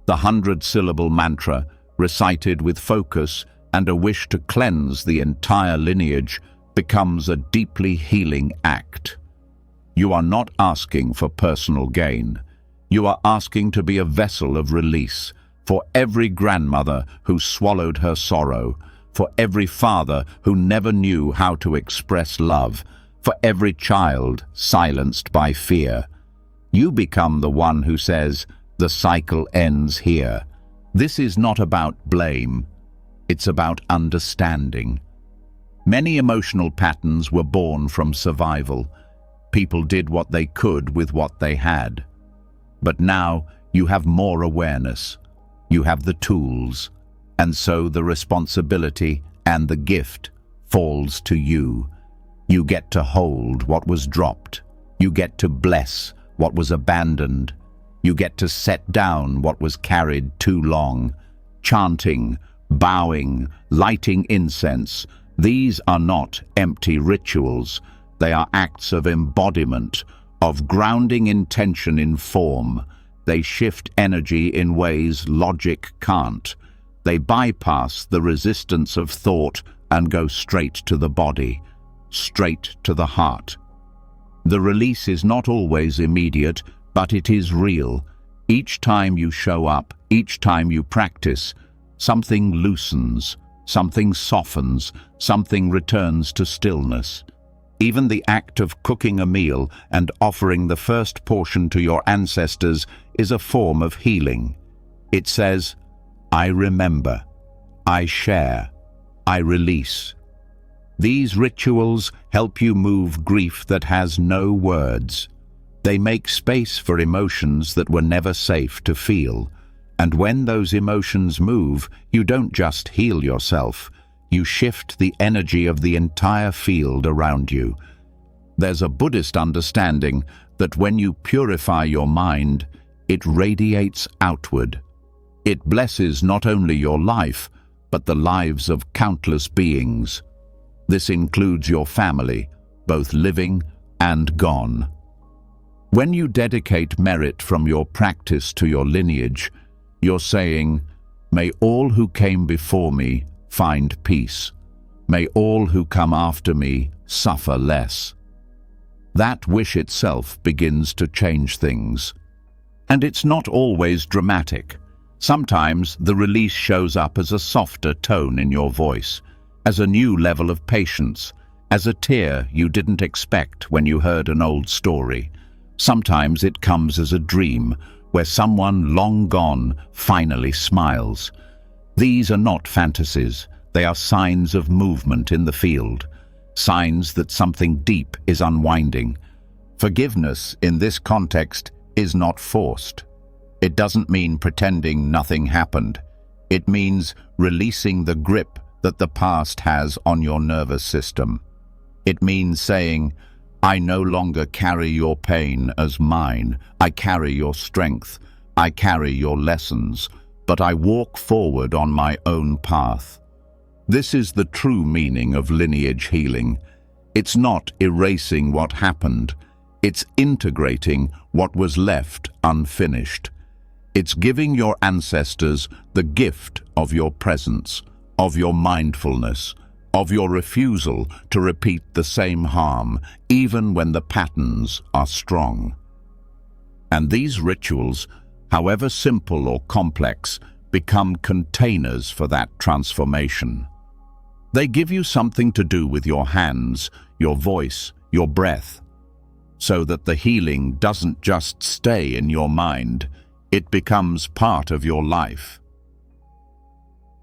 The 100-syllable mantra, recited with focus and a wish to cleanse the entire lineage, becomes a deeply healing act. You are not asking for personal gain. You are asking to be a vessel of release for every grandmother who swallowed her sorrow, for every father who never knew how to express love, for every child silenced by fear. You become the one who says, "The cycle ends here." This is not about blame. It's about understanding. Many emotional patterns were born from survival. People did what they could with what they had. But now you have more awareness. You have the tools, and so the responsibility and the gift falls to you. You get to hold what was dropped. You get to bless what was abandoned. You get to set down what was carried too long. Chanting, bowing, lighting incense, these are not empty rituals. They are acts of embodiment, of grounding intention in form. They shift energy in ways logic can't. They bypass the resistance of thought and go straight to the body, straight to the heart. The release is not always immediate, but it is real. Each time you show up, each time you practice, something loosens, something softens, something returns to stillness. Even the act of cooking a meal and offering the first portion to your ancestors is a form of healing. It says, I remember, I share, I release. These rituals help you move grief that has no words. They make space for emotions that were never safe to feel. And when those emotions move, you don't just heal yourself, you shift the energy of the entire field around you. There's a Buddhist understanding that when you purify your mind, it radiates outward. It blesses not only your life, but the lives of countless beings. This includes your family, both living and gone. When you dedicate merit from your practice to your lineage, you're saying, may all who came before me find peace. May all who come after me suffer less. That wish itself begins to change things. And it's not always dramatic. Sometimes the release shows up as a softer tone in your voice, as a new level of patience, as a tear you didn't expect when you heard an old story. Sometimes it comes as a dream, where someone long gone finally smiles. These are not fantasies, they are signs of movement in the field, signs that something deep is unwinding. Forgiveness, in this context, is not forced. It doesn't mean pretending nothing happened. It means releasing the grip that the past has on your nervous system. It means saying, I no longer carry your pain as mine. I carry your strength. I carry your lessons, but I walk forward on my own path. This is the true meaning of lineage healing. It's not erasing what happened. It's integrating what was left unfinished. It's giving your ancestors the gift of your presence, of your mindfulness, of your refusal to repeat the same harm, even when the patterns are strong. And these rituals, however simple or complex, become containers for that transformation. They give you something to do with your hands, your voice, your breath, so that the healing doesn't just stay in your mind, it becomes part of your life.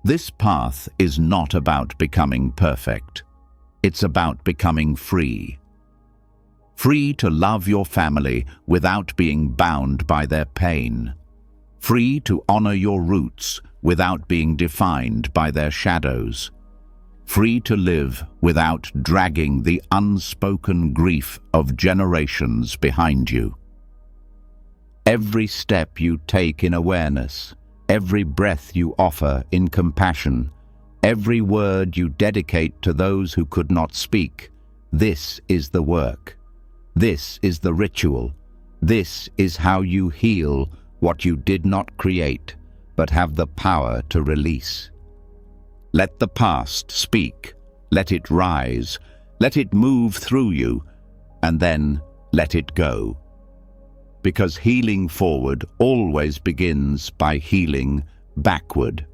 This path is not about becoming perfect. It's about becoming free. Free to love your family without being bound by their pain. Free to honor your roots without being defined by their shadows. Free to live without dragging the unspoken grief of generations behind you. Every step you take in awareness, every breath you offer in compassion, every word you dedicate to those who could not speak, this is the work. This is the ritual. This is how you heal what you did not create, but have the power to release. Let the past speak. Let it rise. Let it move through you, and then let it go. Because healing forward always begins by healing backward.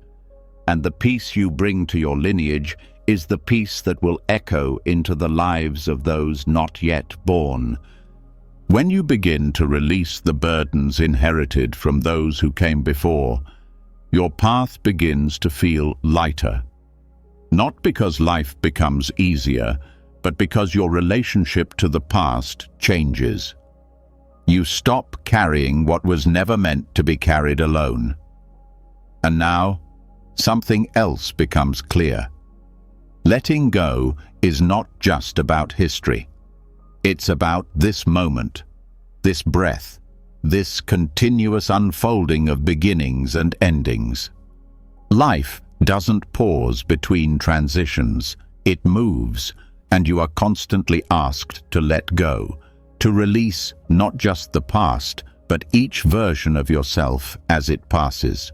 And the peace you bring to your lineage is the peace that will echo into the lives of those not yet born. When you begin to release the burdens inherited from those who came before, your path begins to feel lighter. Not because life becomes easier, but because your relationship to the past changes. You stop carrying what was never meant to be carried alone. And now, something else becomes clear. Letting go is not just about history. It's about this moment, this breath, this continuous unfolding of beginnings and endings. Life doesn't pause between transitions. It moves, and you are constantly asked to let go, to release not just the past, but each version of yourself as it passes.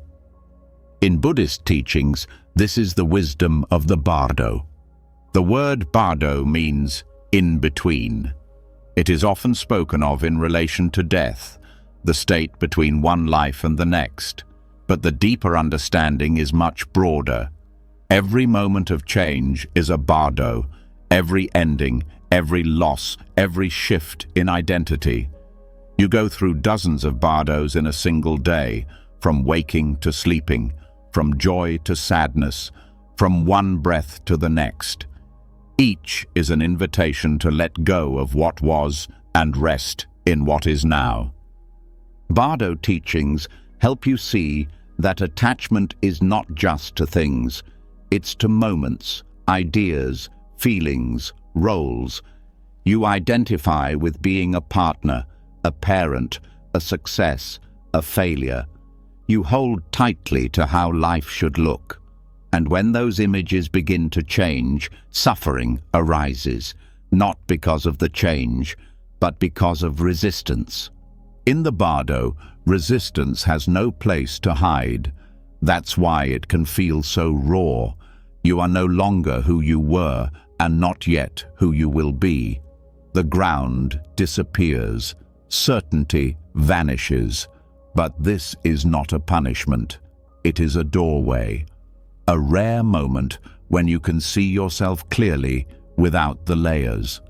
In Buddhist teachings, this is the wisdom of the bardo. The word bardo means in between. It is often spoken of in relation to death, the state between one life and the next. But the deeper understanding is much broader. Every moment of change is a bardo, every ending, every loss, every shift in identity. You go through dozens of bardos in a single day, from waking to sleeping, from joy to sadness, from one breath to the next. Each is an invitation to let go of what was and rest in what is now. Bardo teachings help you see that attachment is not just to things, it's to moments, ideas, feelings, roles. You identify with being a partner, a parent, a success, a failure. You hold tightly to how life should look. And when those images begin to change, suffering arises, not because of the change, but because of resistance. In the bardo, resistance has no place to hide. That's why it can feel so raw. You are no longer who you were, and not yet who you will be. The ground disappears. Certainty vanishes. But this is not a punishment. It is a doorway. A rare moment when you can see yourself clearly without the layers.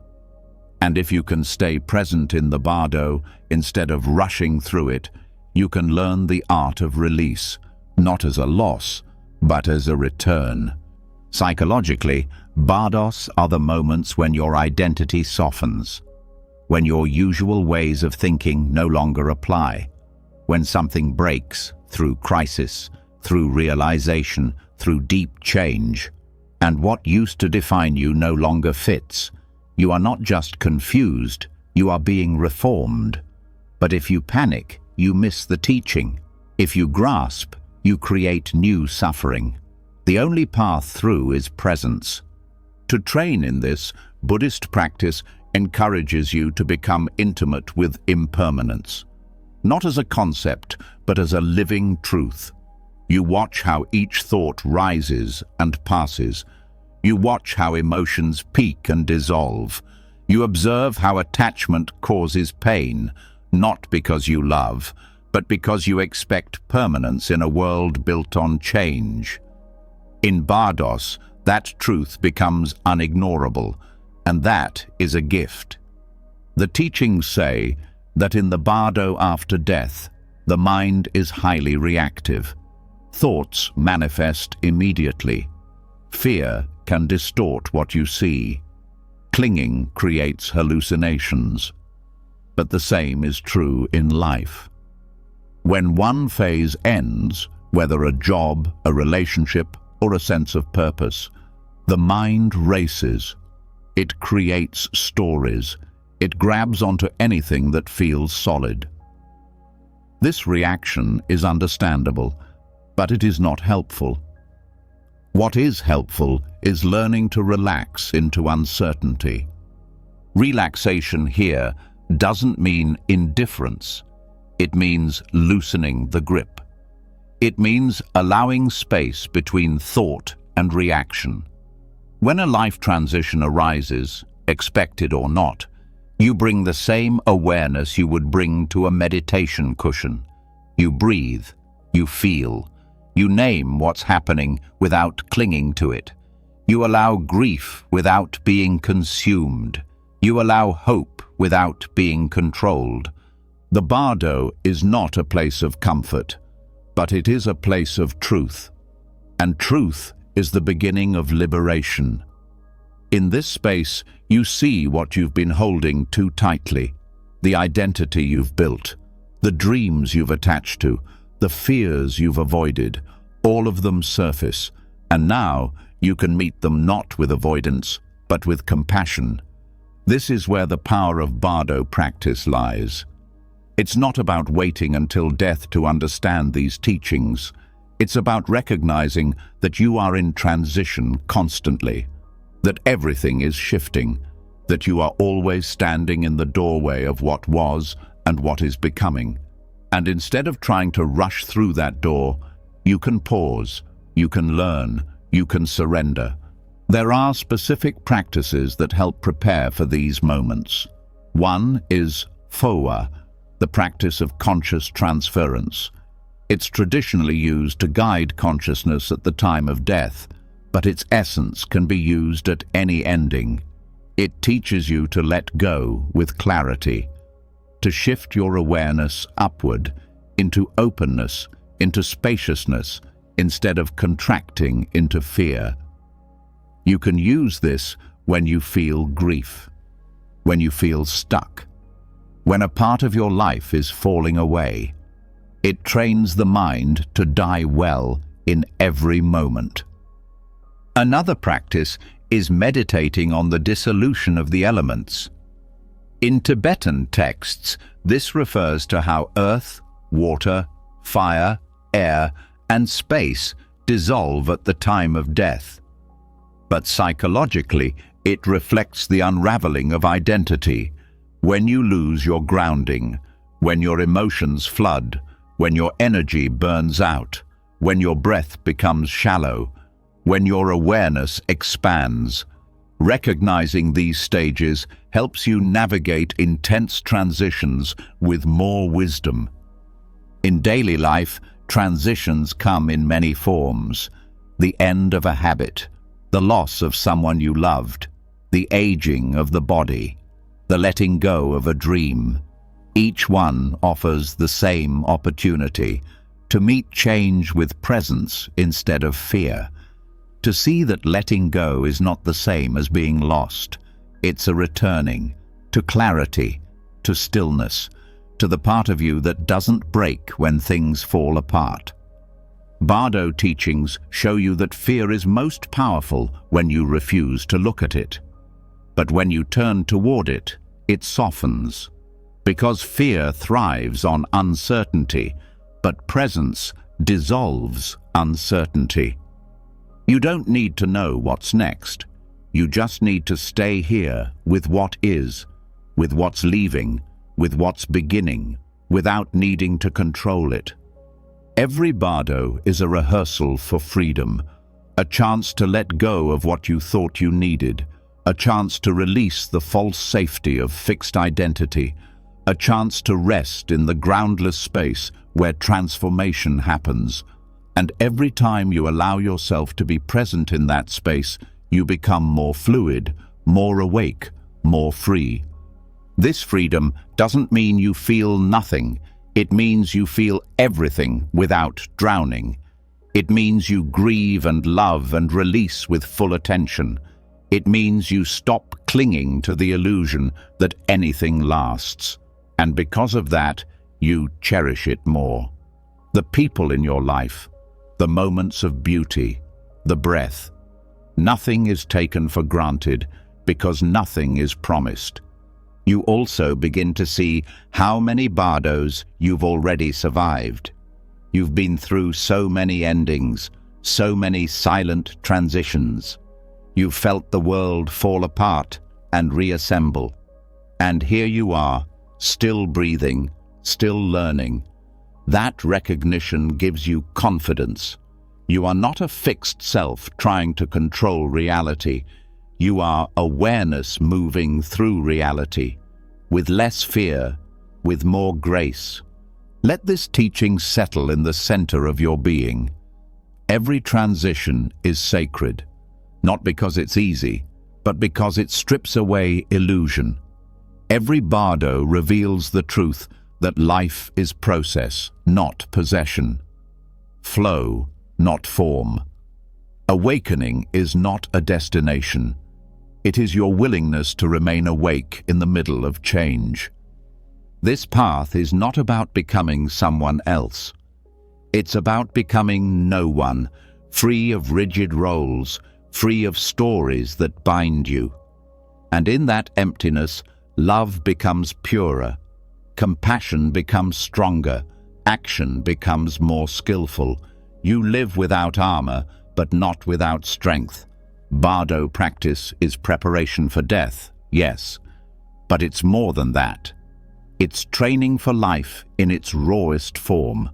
And if you can stay present in the bardo instead of rushing through it, you can learn the art of release, not as a loss, but as a return. Psychologically, bardos are the moments when your identity softens, when your usual ways of thinking no longer apply, when something breaks through crisis, through realization, through deep change, and what used to define you no longer fits. You are not just confused, you are being reformed. But if you panic, you miss the teaching. If you grasp, you create new suffering. The only path through is presence. To train in this, Buddhist practice encourages you to become intimate with impermanence. Not as a concept, but as a living truth. You watch how each thought rises and passes. You watch how emotions peak and dissolve. You observe how attachment causes pain, not because you love, but because you expect permanence in a world built on change. In bardos, that truth becomes unignorable, and that is a gift. The teachings say that in the bardo after death, the mind is highly reactive. Thoughts manifest immediately. Fear can distort what you see. Clinging creates hallucinations. But the same is true in life. When one phase ends, whether a job, a relationship, or a sense of purpose, the mind races. It creates stories. It grabs onto anything that feels solid. This reaction is understandable, but it is not helpful. What is helpful is learning to relax into uncertainty. Relaxation here doesn't mean indifference. It means loosening the grip. It means allowing space between thought and reaction. When a life transition arises, expected or not, you bring the same awareness you would bring to a meditation cushion. You breathe, you feel, you name what's happening without clinging to it. You allow grief without being consumed. You allow hope without being controlled. The bardo is not a place of comfort, but it is a place of truth. And truth is the beginning of liberation. In this space, you see what you've been holding too tightly, the identity you've built, the dreams you've attached to, the fears you've avoided. All of them surface, and now you can meet them not with avoidance, but with compassion. This is where the power of bardo practice lies. It's not about waiting until death to understand these teachings. It's about recognizing that you are in transition constantly, that everything is shifting, that you are always standing in the doorway of what was and what is becoming. And instead of trying to rush through that door, you can pause, you can learn, you can surrender. There are specific practices that help prepare for these moments. One is Fowa, the practice of conscious transference. It's traditionally used to guide consciousness at the time of death, but its essence can be used at any ending. It teaches you to let go with clarity, to shift your awareness upward, into openness, into spaciousness, instead of contracting into fear. You can use this when you feel grief, when you feel stuck, when a part of your life is falling away. It trains the mind to die well in every moment. Another practice is meditating on the dissolution of the elements. In Tibetan texts, this refers to how earth, water, fire, air, and space dissolve at the time of death. But psychologically, it reflects the unraveling of identity. When you lose your grounding, when your emotions flood, when your energy burns out, when your breath becomes shallow, when your awareness expands. Recognizing these stages helps you navigate intense transitions with more wisdom. In daily life, transitions come in many forms. The end of a habit, the loss of someone you loved, the aging of the body, the letting go of a dream. Each one offers the same opportunity to meet change with presence instead of fear. To see that letting go is not the same as being lost. It's a returning to clarity, to stillness, to the part of you that doesn't break when things fall apart. Bardo teachings show you that fear is most powerful when you refuse to look at it. But when you turn toward it, it softens. Because fear thrives on uncertainty, but presence dissolves uncertainty. You don't need to know what's next. You just need to stay here with what is, with what's leaving, with what's beginning, without needing to control it. Every bardo is a rehearsal for freedom, a chance to let go of what you thought you needed, a chance to release the false safety of fixed identity, a chance to rest in the groundless space where transformation happens. And every time you allow yourself to be present in that space, you become more fluid, more awake, more free. This freedom doesn't mean you feel nothing. It means you feel everything without drowning. It means you grieve and love and release with full attention. It means you stop clinging to the illusion that anything lasts. And because of that, you cherish it more. The people in your life, the moments of beauty, the breath. Nothing is taken for granted because nothing is promised. You also begin to see how many bardos you've already survived. You've been through so many endings, so many silent transitions. You've felt the world fall apart and reassemble. And here you are, still breathing, still learning. That recognition gives you confidence. You are not a fixed self trying to control reality. You are awareness moving through reality, with less fear, with more grace. Let this teaching settle in the center of your being. Every transition is sacred, not because it's easy, but because it strips away illusion. Every bardo reveals the truth that life is process, not possession. Flow, not form. Awakening is not a destination. It is your willingness to remain awake in the middle of change. This path is not about becoming someone else. It's about becoming no one, free of rigid roles, free of stories that bind you. And in that emptiness, love becomes purer, compassion becomes stronger, action becomes more skillful. You live without armor, but not without strength. Bardo practice is preparation for death, yes, but it's more than that. It's training for life in its rawest form.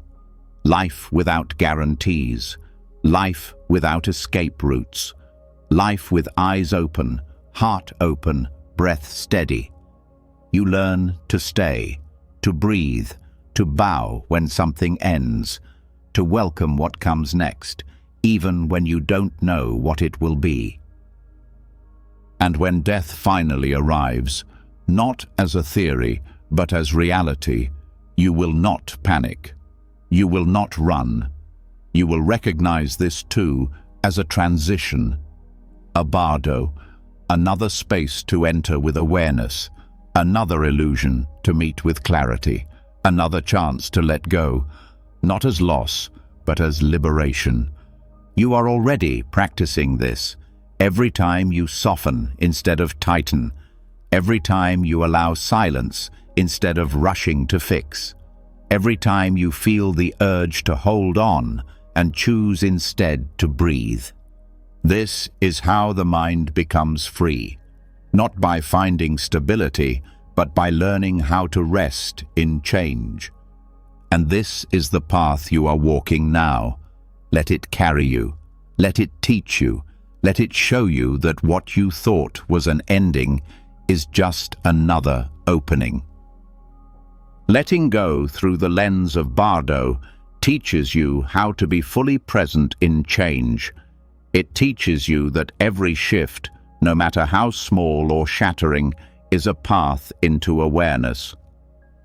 Life without guarantees, life without escape routes, life with eyes open, heart open, breath steady. You learn to stay, to breathe, to bow when something ends, to welcome what comes next, even when you don't know what it will be. And when death finally arrives, not as a theory, but as reality, you will not panic. You will not run. You will recognize this too as a transition, a bardo, another space to enter with awareness, another illusion to meet with clarity, another chance to let go, not as loss, but as liberation. You are already practicing this. Every time you soften instead of tighten, every time you allow silence instead of rushing to fix, every time you feel the urge to hold on and choose instead to breathe. This is how the mind becomes free, not by finding stability, but by learning how to rest in change. And this is the path you are walking now. Let it carry you. Let it teach you. Let it show you that what you thought was an ending is just another opening. Letting go through the lens of Bardo teaches you how to be fully present in change. It teaches you that every shift, no matter how small or shattering, is a path into awareness.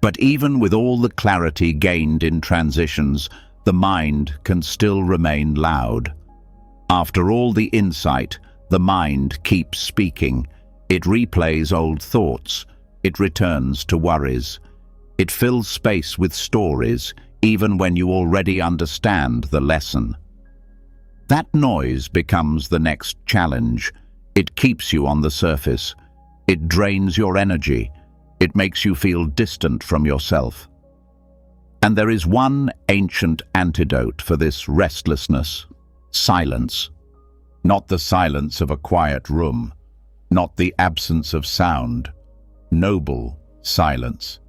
But even with all the clarity gained in transitions, the mind can still remain loud. After all the insight, the mind keeps speaking. It replays old thoughts. It returns to worries. It fills space with stories, even when you already understand the lesson. That noise becomes the next challenge. It keeps you on the surface. It drains your energy. It makes you feel distant from yourself. And there is one ancient antidote for this restlessness: silence. Not the silence of a quiet room, not the absence of sound. Noble silence.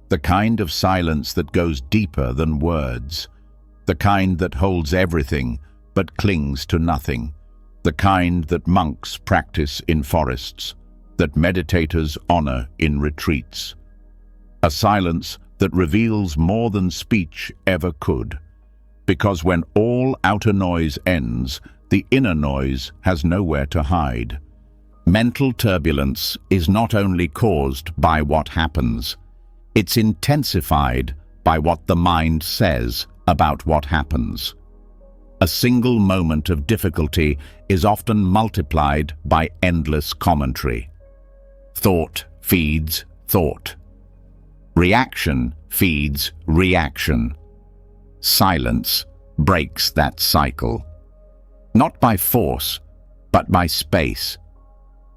The kind of silence that goes deeper than words. The kind that holds everything but clings to nothing. The kind that monks practice in forests, that meditators honor in retreats. A silence that reveals more than speech ever could. Because when all outer noise ends, the inner noise has nowhere to hide. Mental turbulence is not only caused by what happens, it's intensified by what the mind says about what happens. A single moment of difficulty is often multiplied by endless commentary. Thought feeds thought. Reaction feeds reaction. Silence breaks that cycle. Not by force, but by space.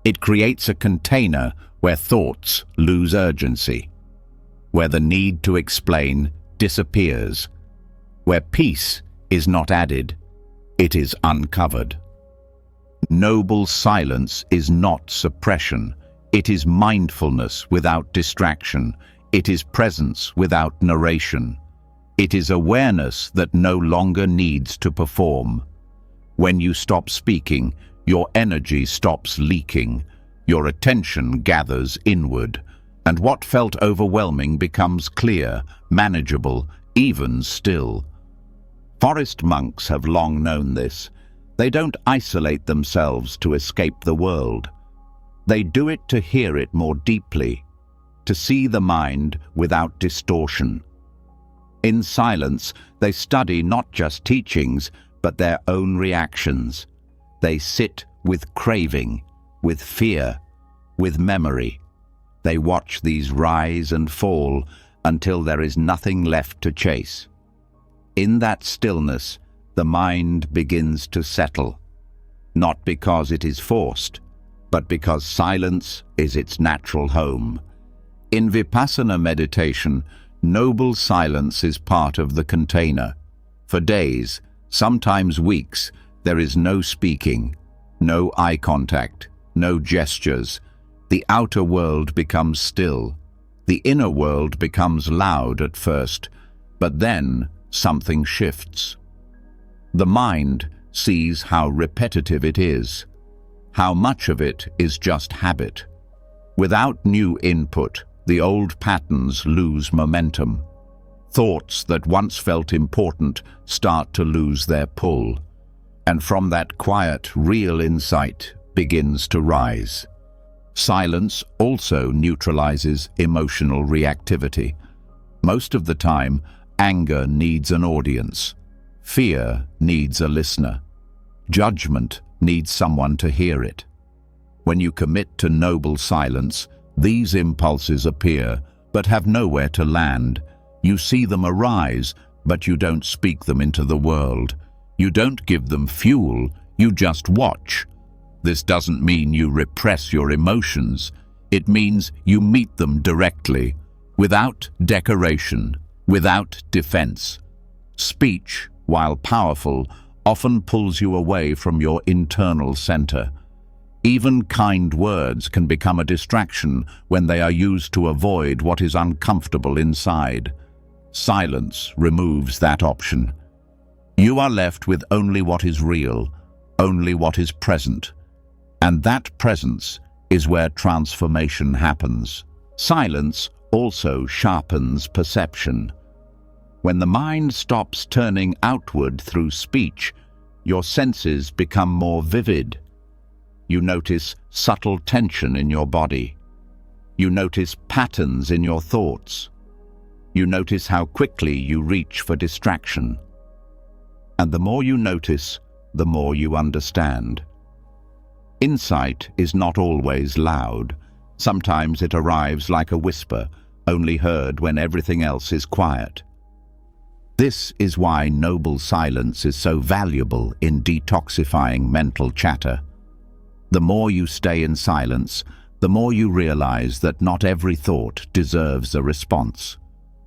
It creates a container where thoughts lose urgency, where the need to explain disappears, where peace is not added, it is uncovered. Noble silence is not suppression. It is mindfulness without distraction. It is presence without narration. It is awareness that no longer needs to perform. When you stop speaking, your energy stops leaking. Your attention gathers inward, and what felt overwhelming becomes clear, manageable, even still. Forest monks have long known this. They don't isolate themselves to escape the world. They do it to hear it more deeply, to see the mind without distortion. In silence, they study not just teachings, but their own reactions. They sit with craving, with fear, with memory. They watch these rise and fall until there is nothing left to chase. In that stillness, the mind begins to settle, not because it is forced, but because silence is its natural home. In Vipassana meditation, noble silence is part of the container. For days, sometimes weeks, there is no speaking, no eye contact, no gestures. The outer world becomes still. The inner world becomes loud at first, but then something shifts. The mind sees how repetitive it is, how much of it is just habit. Without new input, the old patterns lose momentum. Thoughts that once felt important start to lose their pull. And from that quiet, real insight begins to rise. Silence also neutralizes emotional reactivity. Most of the time, anger needs an audience. Fear needs a listener. Judgment needs someone to hear it. When you commit to noble silence, these impulses appear, but have nowhere to land. You see them arise, but you don't speak them into the world. You don't give them fuel, you just watch. This doesn't mean you repress your emotions. It means you meet them directly, without decoration, without defense. Speech, while powerful, often pulls you away from your internal center. Even kind words can become a distraction when they are used to avoid what is uncomfortable inside. Silence removes that option. You are left with only what is real, only what is present. And that presence is where transformation happens. Silence also sharpens perception. When the mind stops turning outward through speech, your senses become more vivid. You notice subtle tension in your body. You notice patterns in your thoughts. You notice how quickly you reach for distraction. And the more you notice, the more you understand. Insight is not always loud. Sometimes it arrives like a whisper, only heard when everything else is quiet. This is why noble silence is so valuable in detoxifying mental chatter. The more you stay in silence, the more you realize that not every thought deserves a response.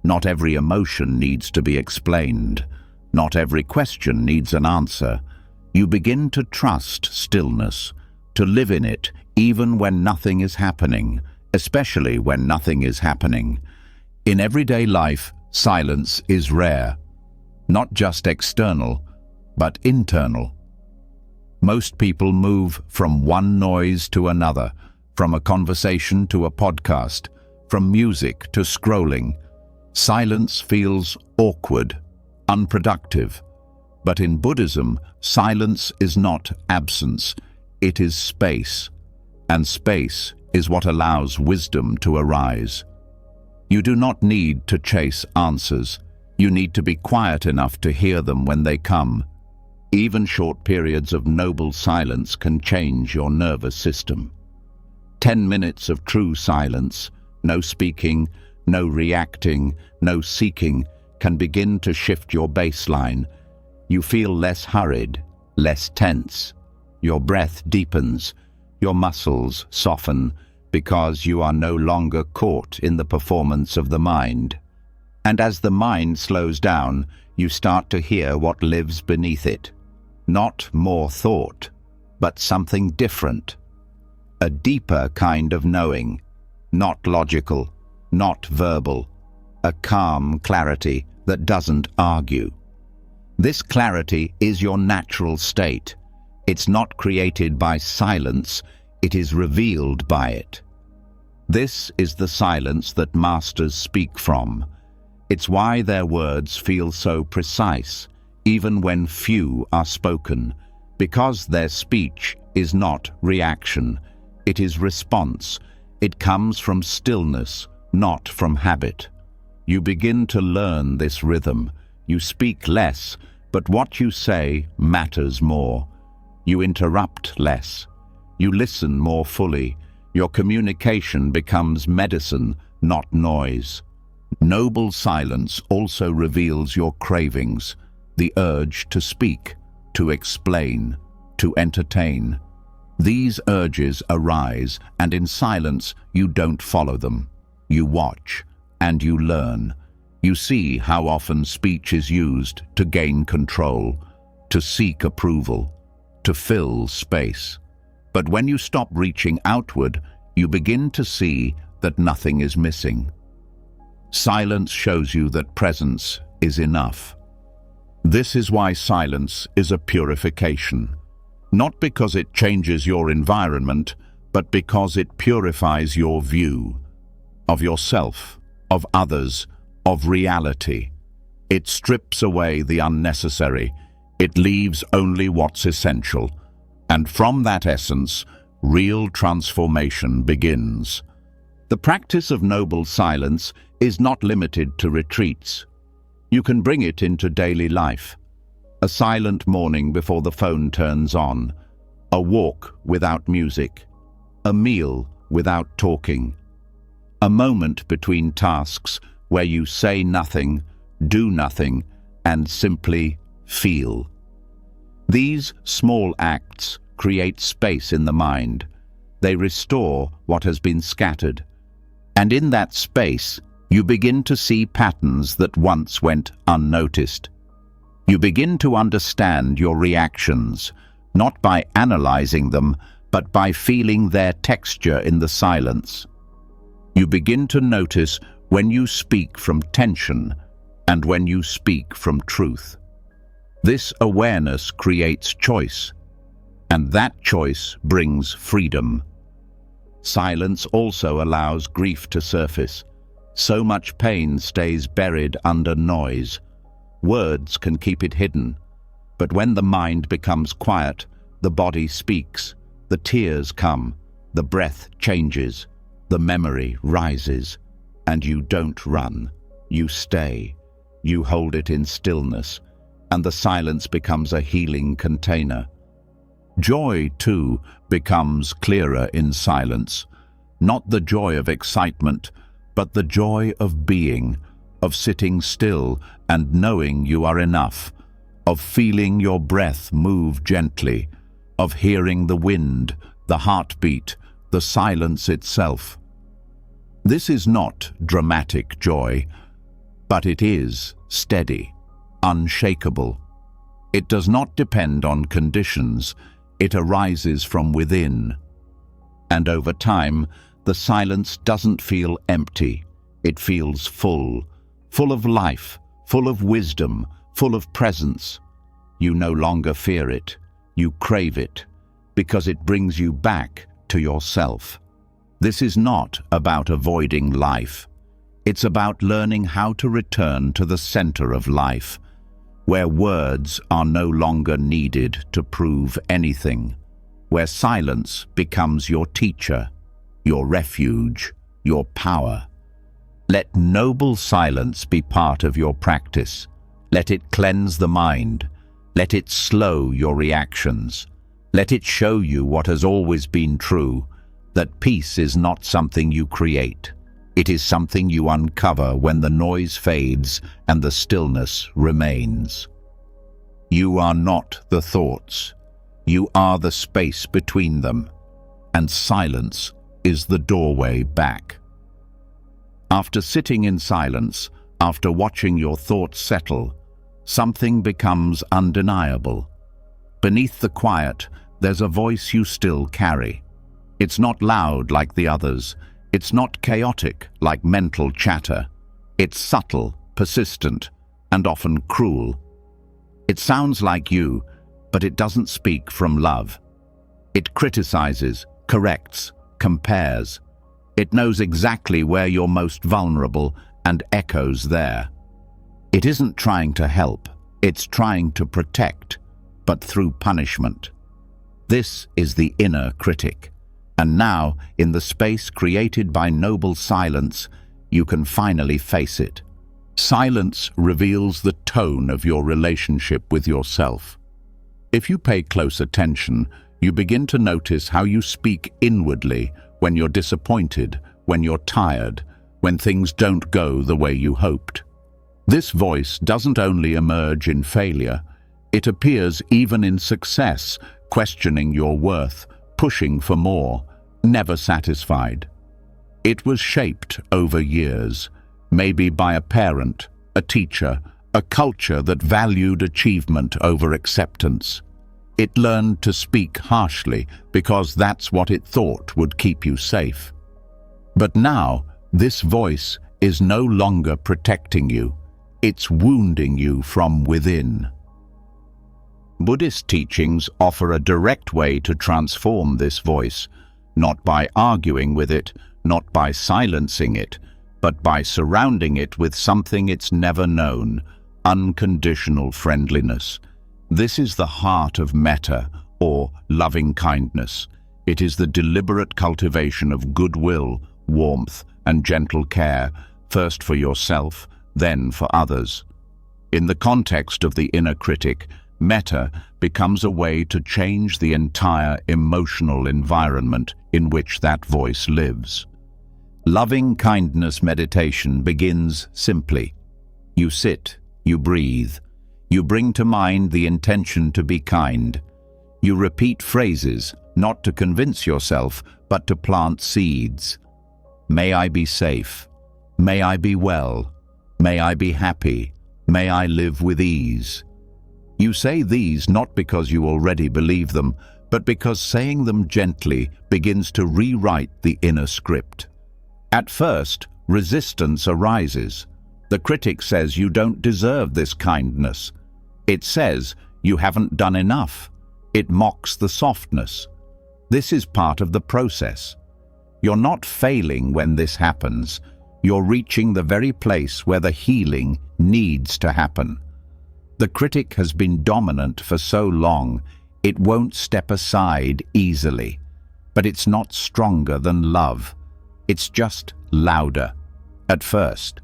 Not every emotion needs to be explained. Not every question needs an answer. You begin to trust stillness, to live in it even when nothing is happening, especially when nothing is happening. In everyday life, silence is rare. Not just external, but internal. Most people move from one noise to another, from a conversation to a podcast, from music to scrolling. Silence feels awkward, unproductive. But in Buddhism, silence is not absence, it is space. And space is what allows wisdom to arise. You do not need to chase answers. You need to be quiet enough to hear them when they come. Even short periods of noble silence can change your nervous system. 10 minutes of true silence, no speaking, no reacting, no seeking, can begin to shift your baseline. You feel less hurried, less tense. Your breath deepens, your muscles soften, because you are no longer caught in the performance of the mind. And as the mind slows down, you start to hear what lives beneath it. Not more thought, but something different. A deeper kind of knowing, not logical, not verbal. A calm clarity that doesn't argue. This clarity is your natural state. It's not created by silence, it is revealed by it. This is the silence that masters speak from. It's why their words feel so precise, even when few are spoken, because their speech is not reaction, it is response. It comes from stillness, not from habit. You begin to learn this rhythm. You speak less, but what you say matters more. You interrupt less. You listen more fully. Your communication becomes medicine, not noise. Noble silence also reveals your cravings, the urge to speak, to explain, to entertain. These urges arise, and in silence you don't follow them. You watch, and you learn. You see how often speech is used to gain control, to seek approval, to fill space. But when you stop reaching outward, you begin to see that nothing is missing. Silence shows you that presence is enough. This is why silence is a purification. Not because it changes your environment, but because it purifies your view. of yourself, of others, of reality. It strips away the unnecessary. It leaves only what's essential. And from that essence, real transformation begins. The practice of noble silence is not limited to retreats. You can bring it into daily life. A silent morning before the phone turns on, a walk without music, a meal without talking, a moment between tasks where you say nothing, do nothing, and simply feel. These small acts create space in the mind. They restore what has been scattered. And in that space, you begin to see patterns that once went unnoticed. You begin to understand your reactions, not by analyzing them, but by feeling their texture in the silence. You begin to notice when you speak from tension and when you speak from truth. This awareness creates choice, and that choice brings freedom. Silence also allows grief to surface. So much pain stays buried under noise. Words can keep it hidden, but when the mind becomes quiet, the body speaks, the tears come, the breath changes, the memory rises, and you don't run, you stay, you hold it in stillness, and the silence becomes a healing container. Joy, too, becomes clearer in silence, not the joy of excitement, but the joy of being, of sitting still and knowing you are enough, of feeling your breath move gently, of hearing the wind, the heartbeat, the silence itself. This is not dramatic joy, but it is steady, unshakable. It does not depend on conditions, it arises from within. And over time, the silence doesn't feel empty, it feels full, full of life, full of wisdom, full of presence. You no longer fear it, you crave it, because it brings you back to yourself. This is not about avoiding life. It's about learning how to return to the center of life, where words are no longer needed to prove anything, where silence becomes your teacher, your refuge, your power. Let noble silence be part of your practice. Let it cleanse the mind. Let it slow your reactions. Let it show you what has always been true, that peace is not something you create. It is something you uncover when the noise fades and the stillness remains. You are not the thoughts. You are the space between them, and silence is the doorway back. After sitting in silence, after watching your thoughts settle, something becomes undeniable. Beneath the quiet, there's a voice you still carry. It's not loud like the others. It's not chaotic like mental chatter. It's subtle, persistent, and often cruel. It sounds like you, but it doesn't speak from love. It criticizes, corrects, compares. It knows exactly where you're most vulnerable and echoes there. It isn't trying to help, it's trying to protect, but through punishment. This is the inner critic. And now, in the space created by noble silence, you can finally face it. Silence reveals the tone of your relationship with yourself. If you pay close attention, you begin to notice how you speak inwardly when you're disappointed, when you're tired, when things don't go the way you hoped. This voice doesn't only emerge in failure, it appears even in success, questioning your worth, pushing for more, never satisfied. It was shaped over years, maybe by a parent, a teacher, a culture that valued achievement over acceptance. It learned to speak harshly because that's what it thought would keep you safe. But now, this voice is no longer protecting you. It's wounding you from within. Buddhist teachings offer a direct way to transform this voice, not by arguing with it, not by silencing it, but by surrounding it with something it's never known: unconditional friendliness. This is the heart of metta, or loving kindness. It is the deliberate cultivation of goodwill, warmth, and gentle care, first for yourself, then for others. In the context of the inner critic, metta becomes a way to change the entire emotional environment in which that voice lives. Loving kindness meditation begins simply. You sit, you breathe, you bring to mind the intention to be kind. You repeat phrases, not to convince yourself, but to plant seeds. May I be safe. May I be well. May I be happy. May I live with ease. You say these not because you already believe them, but because saying them gently begins to rewrite the inner script. At first, resistance arises. The critic says you don't deserve this kindness. It says you haven't done enough. It mocks the softness. This is part of the process. You're not failing when this happens. You're reaching the very place where the healing needs to happen. The critic has been dominant for so long, it won't step aside easily. But it's not stronger than love. It's just louder, at first.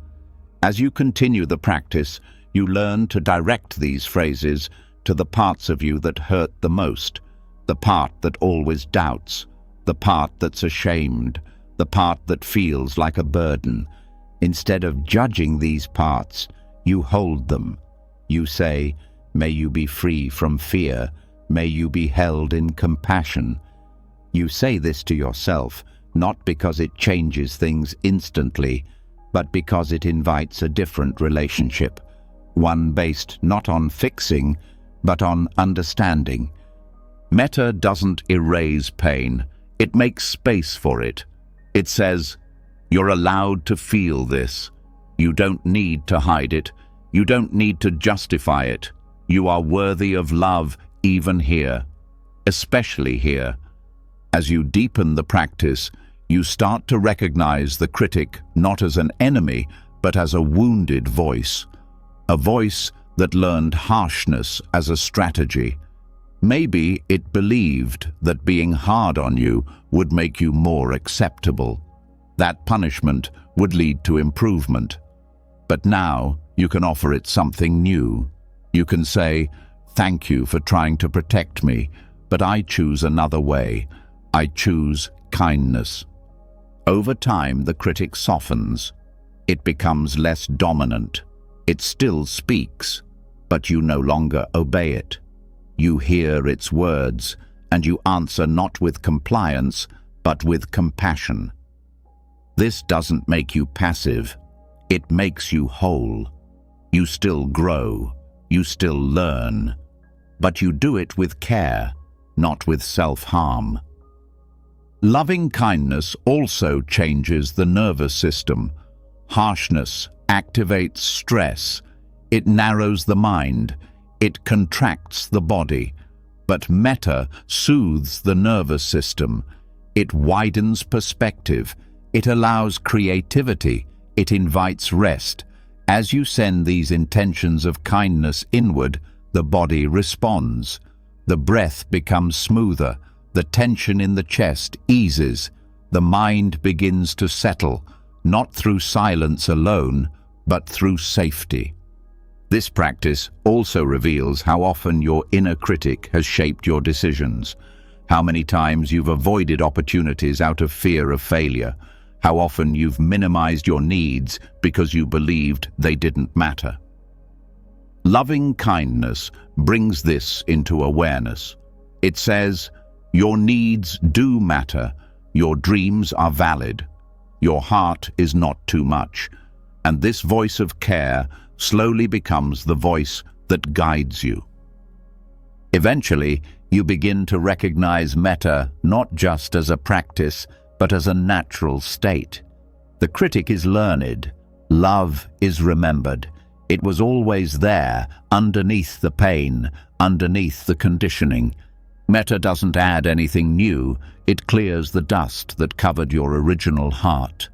As you continue the practice, you learn to direct these phrases to the parts of you that hurt the most, the part that always doubts, the part that's ashamed, the part that feels like a burden. Instead of judging these parts, you hold them. You say, may you be free from fear, may you be held in compassion. You say this to yourself, not because it changes things instantly, but because it invites a different relationship, one based not on fixing, but on understanding. Metta doesn't erase pain, it makes space for it. It says, you're allowed to feel this. You don't need to hide it. You don't need to justify it. You are worthy of love even here, especially here. As you deepen the practice, you start to recognize the critic not as an enemy, but as a wounded voice. A voice that learned harshness as a strategy. Maybe it believed that being hard on you would make you more acceptable. That punishment would lead to improvement. But now you can offer it something new. You can say, thank you for trying to protect me, but I choose another way. I choose kindness. Over time, the critic softens. It becomes less dominant. It still speaks, but you no longer obey it. You hear its words, and you answer not with compliance, but with compassion. This doesn't make you passive. It makes you whole. You still grow. You still learn. But you do it with care, not with self-harm. Loving kindness also changes the nervous system. Harshness activates stress. It narrows the mind. It contracts the body. But metta soothes the nervous system. It widens perspective. It allows creativity. It invites rest. As you send these intentions of kindness inward, the body responds. The breath becomes smoother. The tension in the chest eases. The mind begins to settle, not through silence alone, but through safety. This practice also reveals how often your inner critic has shaped your decisions, how many times you've avoided opportunities out of fear of failure, how often you've minimized your needs because you believed they didn't matter. Loving kindness brings this into awareness. It says, your needs do matter, your dreams are valid, your heart is not too much, and this voice of care slowly becomes the voice that guides you. Eventually, you begin to recognize metta not just as a practice, but as a natural state. The critic is learned, love is remembered. It was always there, underneath the pain, underneath the conditioning. Metta doesn't add anything new, it clears the dust that covered your original heart.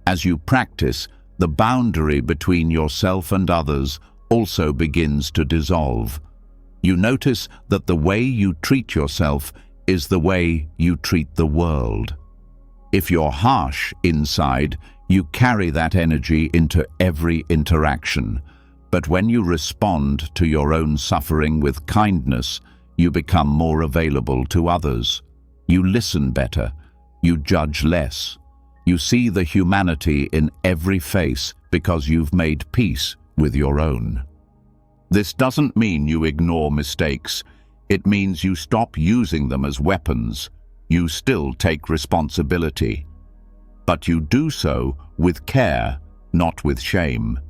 As you practice, the boundary between yourself and others also begins to dissolve. You notice that the way you treat yourself is the way you treat the world. If you're harsh inside, you carry that energy into every interaction. But when you respond to your own suffering with kindness, you become more available to others. You listen better. You judge less. You see the humanity in every face because you've made peace with your own. This doesn't mean you ignore mistakes. It means you stop using them as weapons. You still take responsibility. But you do so with care, not with shame.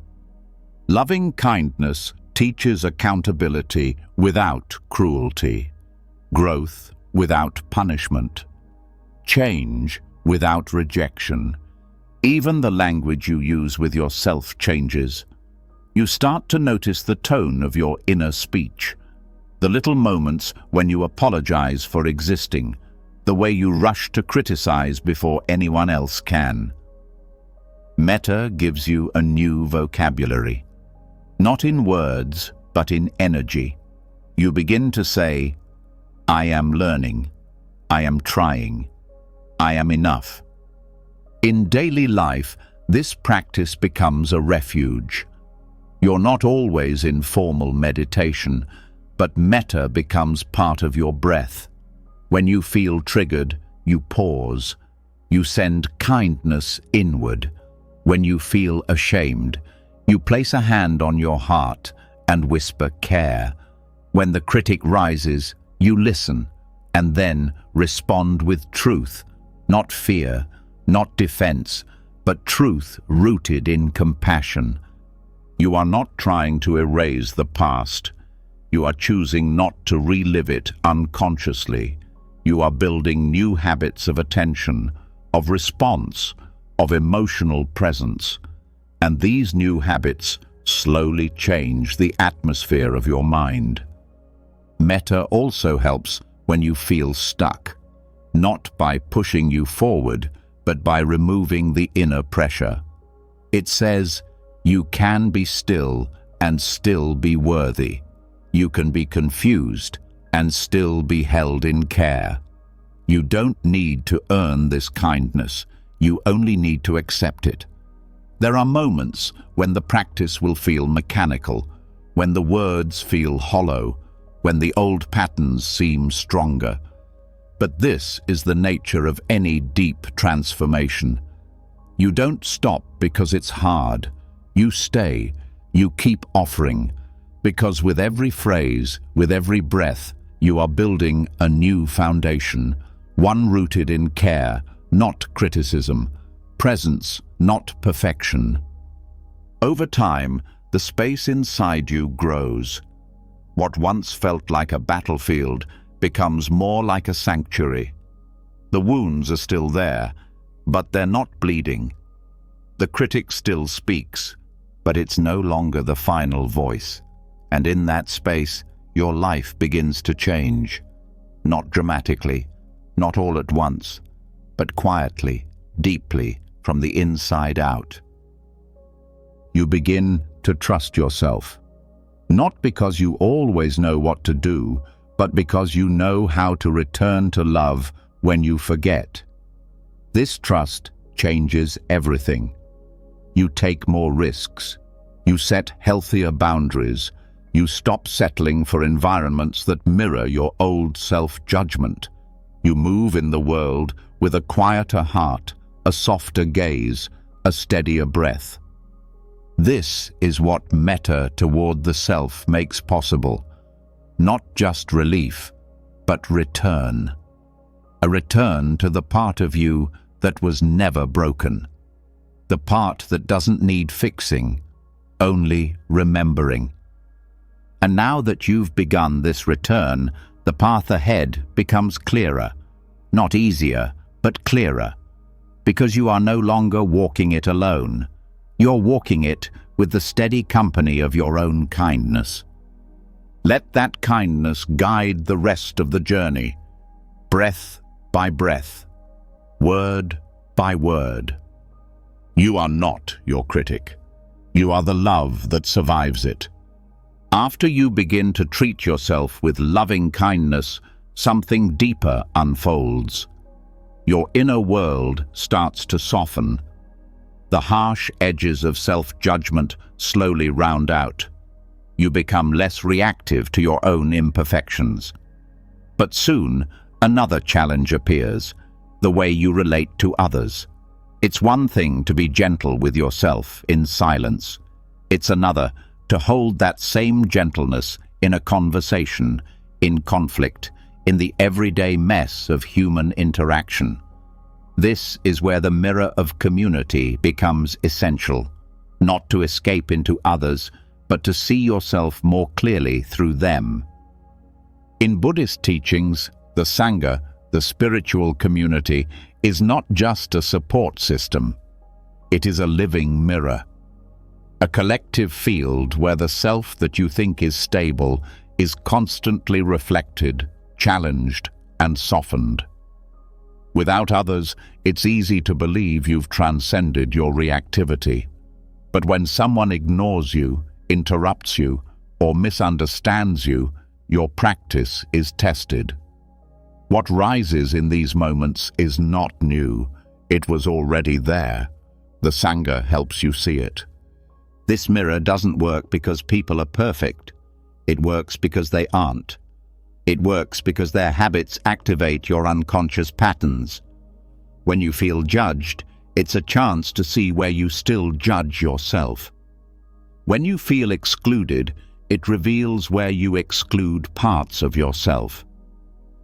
Loving kindness teaches accountability without cruelty, growth without punishment, change without rejection. Even the language you use with yourself changes. You start to notice the tone of your inner speech, the little moments when you apologize for existing, the way you rush to criticize before anyone else can. Metta gives you a new vocabulary. Not in words, but in energy. You begin to say, I am learning, I am trying, I am enough. In daily life, this practice becomes a refuge. You're not always in formal meditation, but metta becomes part of your breath. When you feel triggered, you pause. You send kindness inward. When you feel ashamed, you place a hand on your heart and whisper care. When the critic rises, you listen and then respond with truth, not fear, not defense, but truth rooted in compassion. You are not trying to erase the past. You are choosing not to relive it unconsciously. You are building new habits of attention, of response, of emotional presence. And these new habits slowly change the atmosphere of your mind. Metta also helps when you feel stuck, not by pushing you forward, but by removing the inner pressure. It says, you can be still and still be worthy. You can be confused and still be held in care. You don't need to earn this kindness. You only need to accept it. There are moments when the practice will feel mechanical, when the words feel hollow, when the old patterns seem stronger. But this is the nature of any deep transformation. You don't stop because it's hard. You stay, you keep offering, because with every phrase, with every breath, you are building a new foundation, one rooted in care, not criticism, presence, not perfection. Over time, the space inside you grows. What once felt like a battlefield becomes more like a sanctuary. The wounds are still there, but they're not bleeding. The critic still speaks, but it's no longer the final voice. And in that space, your life begins to change. Not dramatically, not all at once, but quietly, deeply, from the inside out. You begin to trust yourself, not because you always know what to do, but because you know how to return to love when you forget. This trust changes everything. You take more risks. You set healthier boundaries. You stop settling for environments that mirror your old self-judgment. You move in the world with a quieter heart, a softer gaze, a steadier breath. This is what metta toward the self makes possible. Not just relief, but return. A return to the part of you that was never broken. The part that doesn't need fixing, only remembering. And now that you've begun this return, the path ahead becomes clearer. Not easier, but clearer. Because you are no longer walking it alone. You're walking it with the steady company of your own kindness. Let that kindness guide the rest of the journey, breath by breath, word by word. You are not your critic. You are the love that survives it. After you begin to treat yourself with loving kindness, something deeper unfolds. Your inner world starts to soften. The harsh edges of self-judgment slowly round out. You become less reactive to your own imperfections. But soon, another challenge appears, the way you relate to others. It's one thing to be gentle with yourself in silence. It's another to hold that same gentleness in a conversation, in conflict, in the everyday mess of human interaction. This is where the mirror of community becomes essential, not to escape into others, but to see yourself more clearly through them. In Buddhist teachings, the Sangha, the spiritual community, is not just a support system. It is a living mirror. A collective field where the self that you think is stable is constantly reflected, challenged, and softened. Without others, it's easy to believe you've transcended your reactivity. But when someone ignores you, interrupts you, or misunderstands you, your practice is tested. What rises in these moments is not new. It was already there. The Sangha helps you see it. This mirror doesn't work because people are perfect. It works because they aren't. It works because their habits activate your unconscious patterns. When you feel judged, it's a chance to see where you still judge yourself. When you feel excluded, it reveals where you exclude parts of yourself.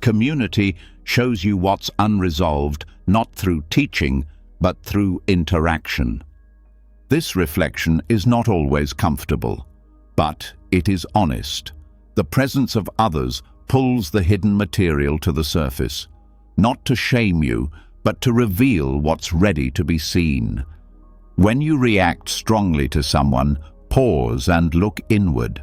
Community shows you what's unresolved, not through teaching, but through interaction. This reflection is not always comfortable, but it is honest. The presence of others pulls the hidden material to the surface, not to shame you, but to reveal what's ready to be seen. When you react strongly to someone, pause and look inward.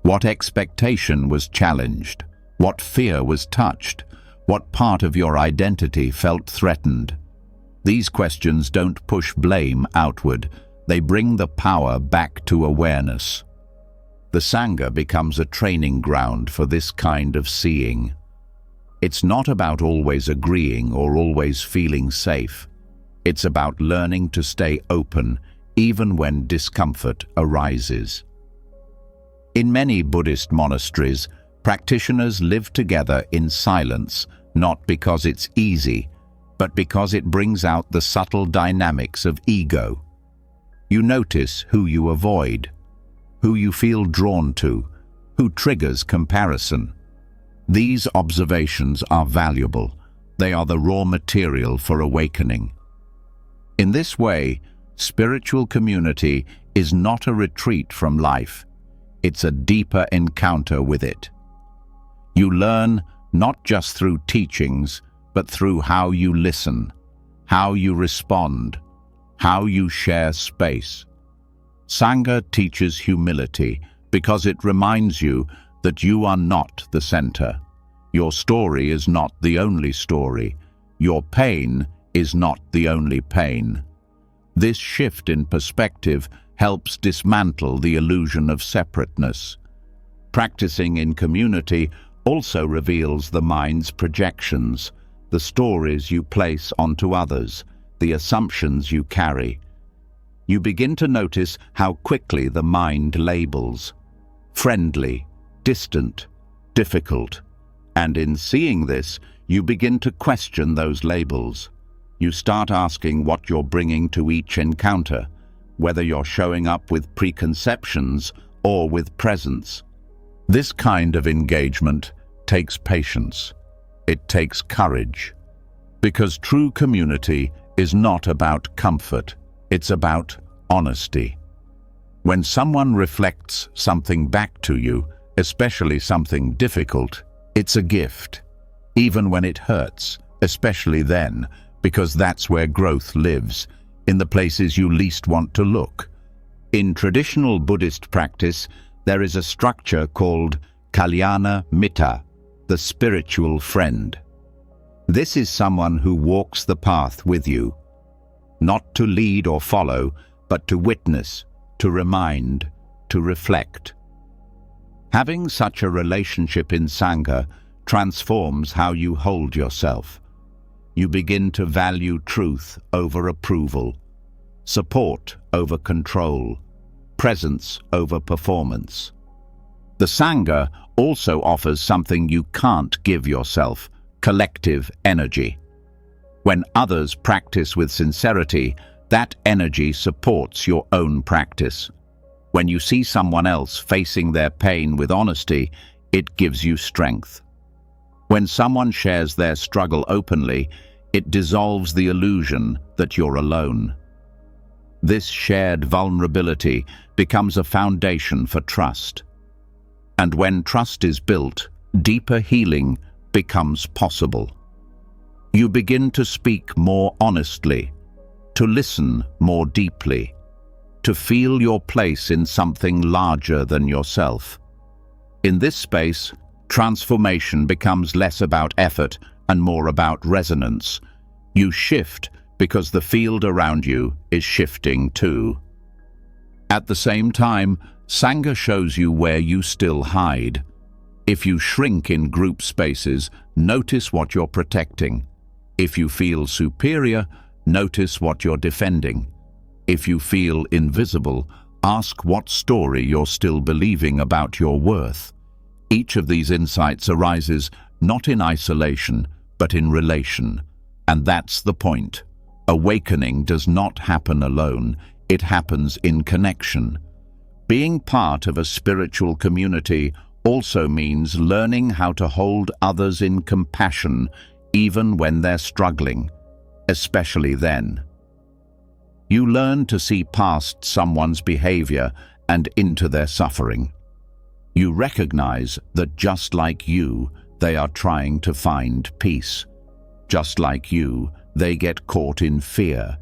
What expectation was challenged? What fear was touched? What part of your identity felt threatened? These questions don't push blame outward. They bring the power back to awareness. The Sangha becomes a training ground for this kind of seeing. It's not about always agreeing or always feeling safe. It's about learning to stay open, even when discomfort arises. In many Buddhist monasteries, practitioners live together in silence, not because it's easy, but because it brings out the subtle dynamics of ego. You notice who you avoid, who you feel drawn to, who triggers comparison. These observations are valuable. They are the raw material for awakening. In this way, spiritual community is not a retreat from life. It's a deeper encounter with it. You learn not just through teachings, but through how you listen, how you respond, how you share space. Sangha teaches humility because it reminds you that you are not the center. Your story is not the only story. Your pain is not the only pain. This shift in perspective helps dismantle the illusion of separateness. Practicing in community also reveals the mind's projections, the stories you place onto others, the assumptions you carry. You begin to notice how quickly the mind labels: friendly, distant, difficult. And in seeing this, you begin to question those labels. You start asking what you're bringing to each encounter, whether you're showing up with preconceptions or with presence. This kind of engagement takes patience. It takes courage. Because true community is not about comfort, it's about honesty. When someone reflects something back to you, especially something difficult, it's a gift. Even when it hurts, especially then, because that's where growth lives, in the places you least want to look. In traditional Buddhist practice, there is a structure called Kalyana Mitta, the spiritual friend. This is someone who walks the path with you, not to lead or follow, but to witness, to remind, to reflect. Having such a relationship in Sangha transforms how you hold yourself. You begin to value truth over approval, support over control, presence over performance. The Sangha also offers something you can't give yourself: collective energy. When others practice with sincerity, that energy supports your own practice. When you see someone else facing their pain with honesty, it gives you strength. When someone shares their struggle openly, it dissolves the illusion that you're alone. This shared vulnerability becomes a foundation for trust. And when trust is built, deeper healing becomes possible. You begin to speak more honestly, to listen more deeply, to feel your place in something larger than yourself. In this space, transformation becomes less about effort and more about resonance. You shift because the field around you is shifting too. At the same time, Sangha shows you where you still hide. If you shrink in group spaces, notice what you're protecting. If you feel superior, notice what you're defending. If you feel invisible, ask what story you're still believing about your worth. Each of these insights arises not in isolation, but in relation. And that's the point. Awakening does not happen alone. It happens in connection. Being part of a spiritual community also means learning how to hold others in compassion, even when they're struggling, especially then. You learn to see past someone's behavior and into their suffering. You recognize that just like you, they are trying to find peace. Just like you, they get caught in fear.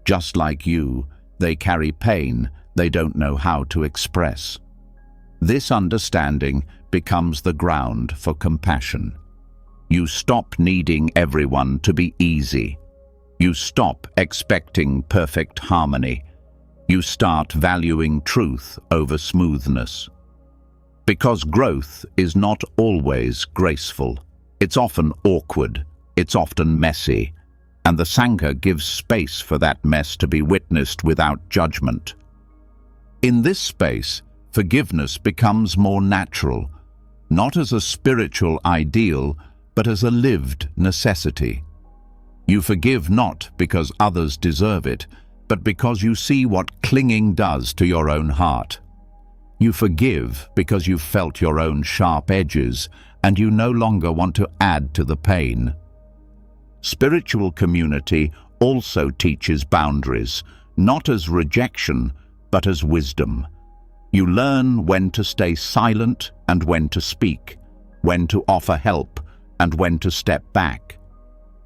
Just like you, they carry pain they don't know how to express. This understanding becomes the ground for compassion. You stop needing everyone to be easy. You stop expecting perfect harmony. You start valuing truth over smoothness. Because growth is not always graceful. It's often awkward. It's often messy. And the Sangha gives space for that mess to be witnessed without judgment. In this space, forgiveness becomes more natural, not as a spiritual ideal, but as a lived necessity. You forgive not because others deserve it, but because you see what clinging does to your own heart. You forgive because you've felt your own sharp edges, and you no longer want to add to the pain. Spiritual community also teaches boundaries, not as rejection, but as wisdom. You learn when to stay silent and when to speak, when to offer help and when to step back.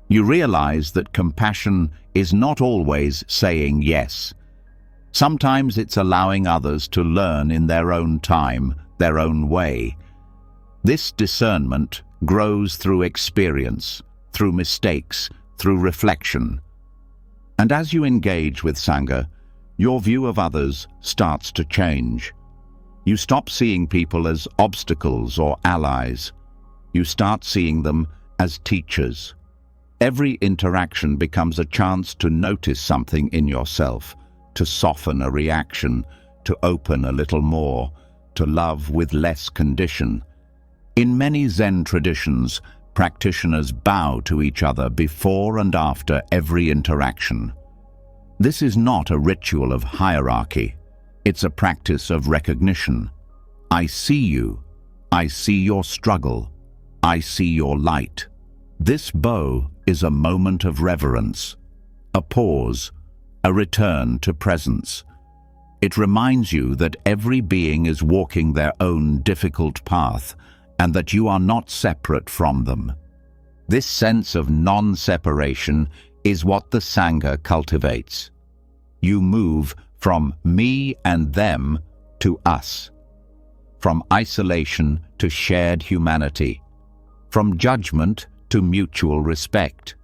You realize that compassion is not always saying yes. Sometimes it's allowing others to learn in their own time, their own way. This discernment grows through experience, through mistakes, through reflection. And as you engage with Sangha, your view of others starts to change. You stop seeing people as obstacles or allies. You start seeing them as teachers. Every interaction becomes a chance to notice something in yourself, to soften a reaction, to open a little more, to love with less condition. In many Zen traditions, practitioners bow to each other before and after every interaction. This is not a ritual of hierarchy. It's a practice of recognition. I see you. I see your struggle. I see your light. This bow is a moment of reverence, a pause, a return to presence. It reminds you that every being is walking their own difficult path and that you are not separate from them. This sense of non-separation is what the Sangha cultivates. You move from me and them to us. from isolation to shared humanity, from judgment to mutual respect.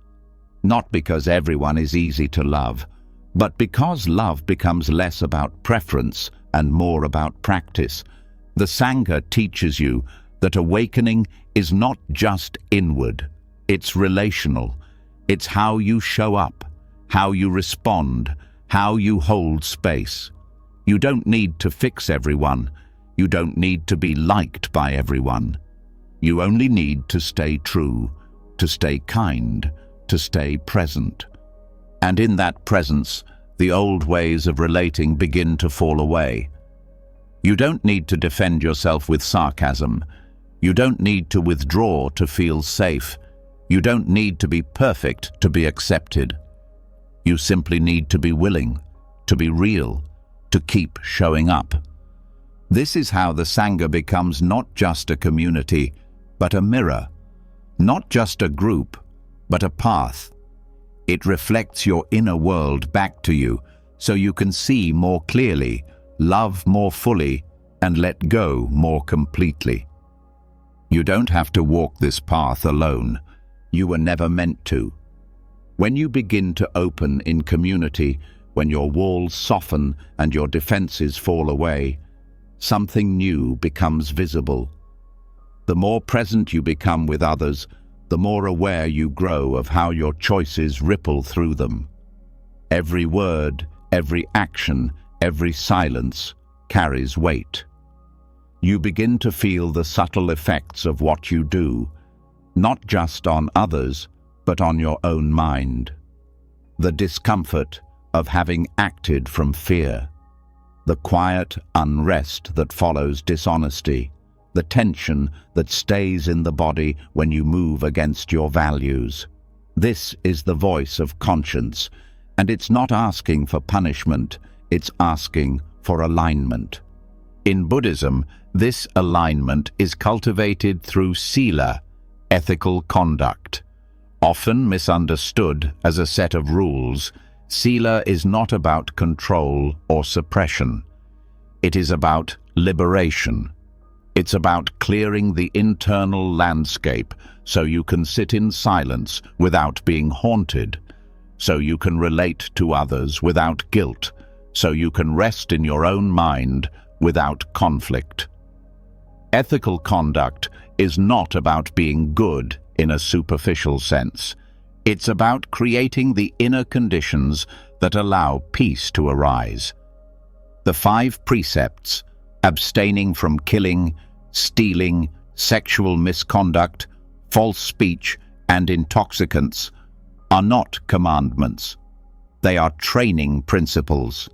Not because everyone is easy to love, but because love becomes less about preference and more about practice. The Sangha teaches you that awakening is not just inward, it's relational. It's how you show up, how you respond, how you hold space. You don't need to fix everyone. You don't need to be liked by everyone. You only need to stay true, to stay kind, to stay present. And in that presence, the old ways of relating begin to fall away. You don't need to defend yourself with sarcasm. You don't need to withdraw to feel safe. You don't need to be perfect to be accepted. You simply need to be willing, to be real, to keep showing up. This is how the Sangha becomes not just a community, but a mirror. Not just a group, but a path. It reflects your inner world back to you, so you can see more clearly, love more fully, and let go more completely. You don't have to walk this path alone. You were never meant to. When you begin to open in community, when your walls soften and your defenses fall away, something new becomes visible. The more present you become with others, the more aware you grow of how your choices ripple through them. Every word, every action, every silence carries weight. You begin to feel the subtle effects of what you do, not just on others, but on your own mind. The discomfort of having acted from fear, the quiet unrest that follows dishonesty, the tension that stays in the body when you move against your values. This is the voice of conscience, and it's not asking for punishment, it's asking for alignment. In Buddhism, this alignment is cultivated through sila, ethical conduct. Often misunderstood as a set of rules, sila is not about control or suppression. It is about liberation. It's about clearing the internal landscape so you can sit in silence without being haunted, so you can relate to others without guilt, so you can rest in your own mind without conflict. Ethical conduct is not about being good in a superficial sense. It's about creating the inner conditions that allow peace to arise. The 5 precepts, abstaining from killing, stealing, sexual misconduct, false speech, and intoxicants, are not commandments. They are training principles.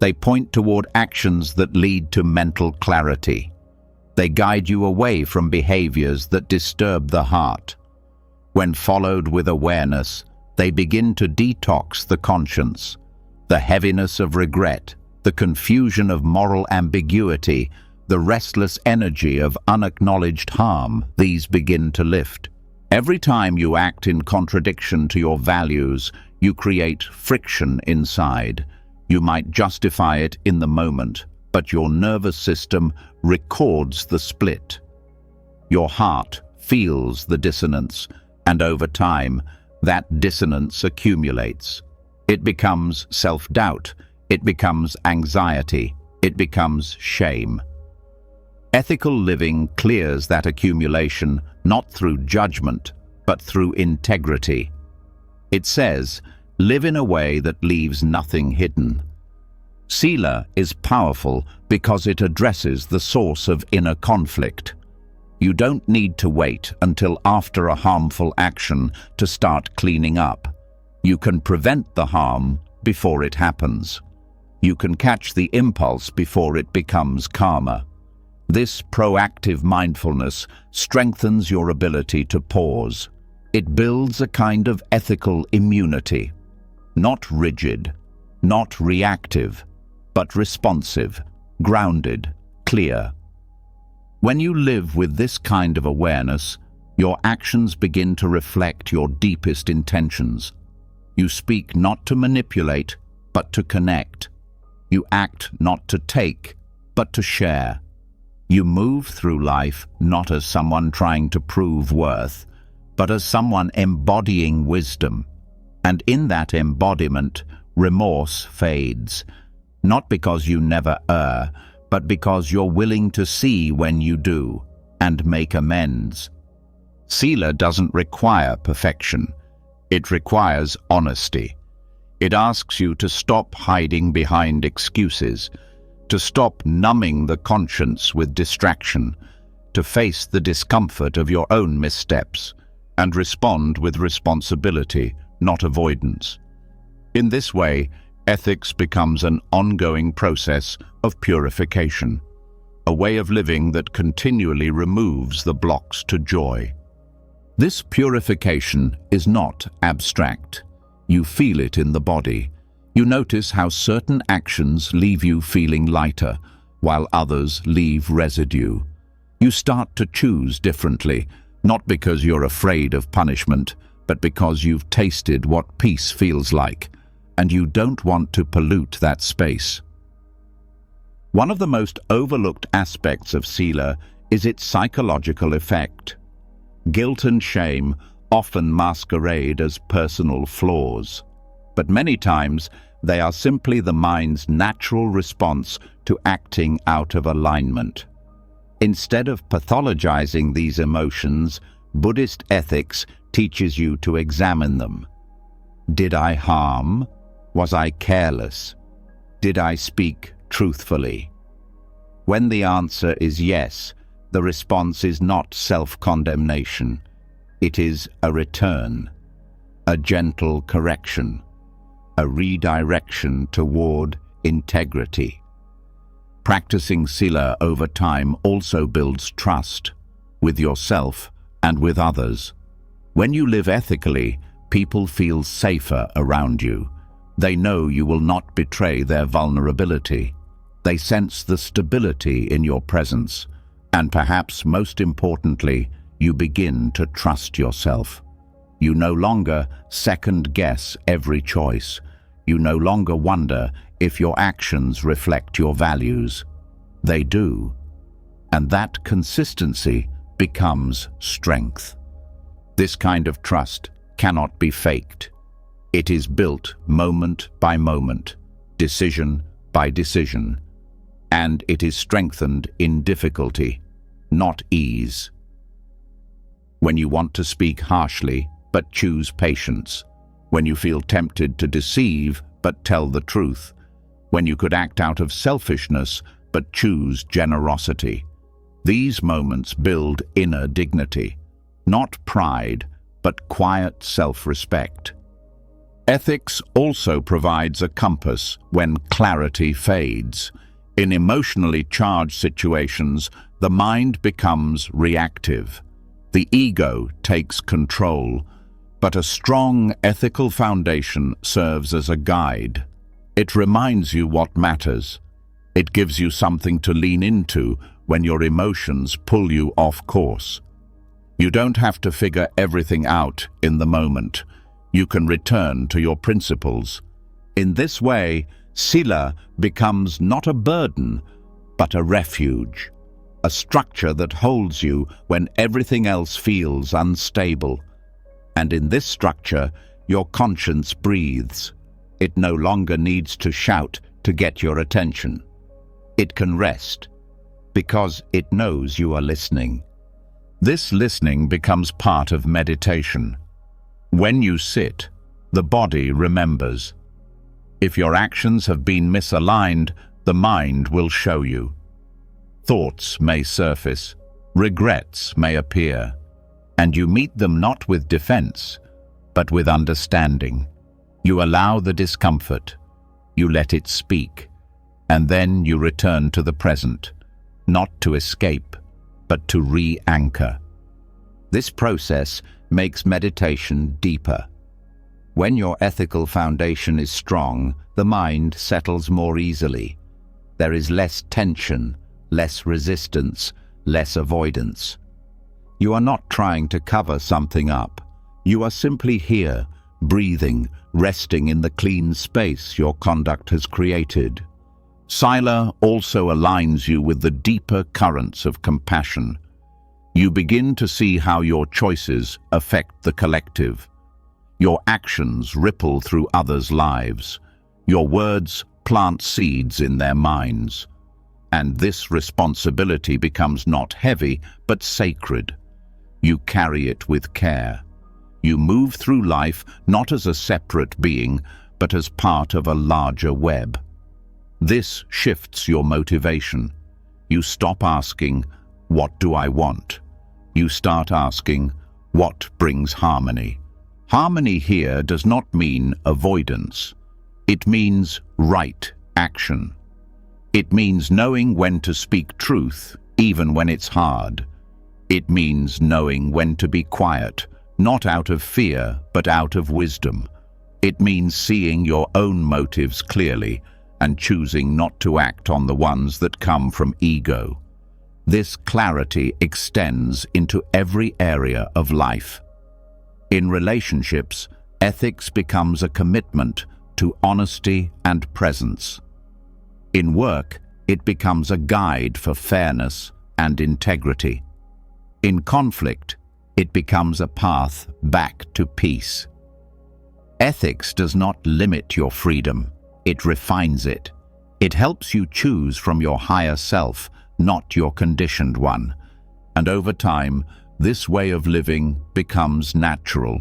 They point toward actions that lead to mental clarity. They guide you away from behaviors that disturb the heart. When followed with awareness, they begin to detox the conscience. The heaviness of regret, the confusion of moral ambiguity, the restless energy of unacknowledged harm, these begin to lift. Every time you act in contradiction to your values, you create friction inside. You might justify it in the moment, but your nervous system records the split. Your heart feels the dissonance, and over time, that dissonance accumulates. It becomes self-doubt, it becomes anxiety, it becomes shame. Ethical living clears that accumulation not through judgment, but through integrity. It says, live in a way that leaves nothing hidden. Sila is powerful because it addresses the source of inner conflict. You don't need to wait until after a harmful action to start cleaning up. You can prevent the harm before it happens. You can catch the impulse before it becomes karma. This proactive mindfulness strengthens your ability to pause. It builds a kind of ethical immunity. Not rigid, not reactive, but responsive, grounded, clear. When you live with this kind of awareness, your actions begin to reflect your deepest intentions. You speak not to manipulate, but to connect. You act not to take, but to share. You move through life not as someone trying to prove worth, but as someone embodying wisdom. And in that embodiment, remorse fades, not because you never err, but because you're willing to see when you do and make amends. Sila doesn't require perfection. It requires honesty. It asks you to stop hiding behind excuses, to stop numbing the conscience with distraction, to face the discomfort of your own missteps, and respond with responsibility, not avoidance. In this way, ethics becomes an ongoing process of purification, a way of living that continually removes the blocks to joy. This purification is not abstract. You feel it in the body. You notice how certain actions leave you feeling lighter, while others leave residue. You start to choose differently, not because you're afraid of punishment, but because you've tasted what peace feels like, and you don't want to pollute that space. One of the most overlooked aspects of Sila is its psychological effect. Guilt and shame often masquerade as personal flaws, but many times they are simply the mind's natural response to acting out of alignment. Instead of pathologizing these emotions, Buddhist ethics teaches you to examine them. Did I harm? Was I careless? Did I speak truthfully? When the answer is yes, the response is not self-condemnation. It is a return, a gentle correction, a redirection toward integrity. Practicing Sila over time also builds trust with yourself and with others. When you live ethically, people feel safer around you. They know you will not betray their vulnerability. They sense the stability in your presence. And perhaps most importantly, you begin to trust yourself. You no longer second-guess every choice. You no longer wonder if your actions reflect your values. They do. And that consistency becomes strength. This kind of trust cannot be faked. It is built moment by moment, decision by decision, and it is strengthened in difficulty, not ease. When you want to speak harshly, but choose patience. When you feel tempted to deceive, but tell the truth. When you could act out of selfishness, but choose generosity. These moments build inner dignity, not pride, but quiet self-respect. Ethics also provides a compass when clarity fades. In emotionally charged situations, the mind becomes reactive. The ego takes control, but a strong ethical foundation serves as a guide. It reminds you what matters. It gives you something to lean into when your emotions pull you off course. You don't have to figure everything out in the moment. You can return to your principles. In this way, Sila becomes not a burden, but a refuge, a structure that holds you when everything else feels unstable. And in this structure, your conscience breathes. It no longer needs to shout to get your attention. It can rest, because it knows you are listening. This listening becomes part of meditation. When you sit, the body remembers. If your actions have been misaligned, the mind will show you. Thoughts may surface, regrets may appear, and you meet them not with defense, but with understanding. You allow the discomfort, you let it speak, and then you return to the present, not to escape, but to re-anchor. This process makes meditation deeper. When your ethical foundation is strong, the mind settles more easily. There is less tension, less resistance, less avoidance. You are not trying to cover something up. You are simply here, breathing, resting in the clean space your conduct has created. Sila also aligns you with the deeper currents of compassion. You begin to see how your choices affect the collective. Your actions ripple through others' lives. Your words plant seeds in their minds. And this responsibility becomes not heavy, but sacred. You carry it with care. You move through life not as a separate being, but as part of a larger web. This shifts your motivation. You stop asking, "What do I want?" You start asking, "What brings harmony?" Harmony here does not mean avoidance. It means right action. It means knowing when to speak truth, even when it's hard. It means knowing when to be quiet, not out of fear, but out of wisdom. It means seeing your own motives clearly and choosing not to act on the ones that come from ego. This clarity extends into every area of life. In relationships, ethics becomes a commitment to honesty and presence. In work, it becomes a guide for fairness and integrity. In conflict, it becomes a path back to peace. Ethics does not limit your freedom, it refines it. It helps you choose from your higher self, not your conditioned one. And over time, this way of living becomes natural.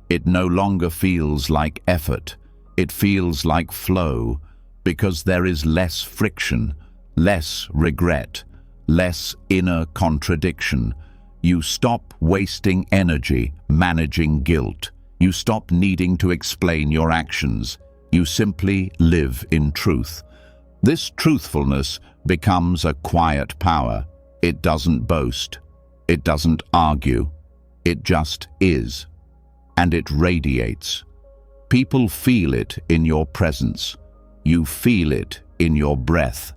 It no longer feels like effort. It feels like flow, because there is less friction, less regret, less inner contradiction. You stop wasting energy managing guilt. You stop needing to explain your actions. You simply live in truth. This truthfulness becomes a quiet power. It doesn't boast. It doesn't argue. It just is. And it radiates. People feel it in your presence. You feel it in your breath.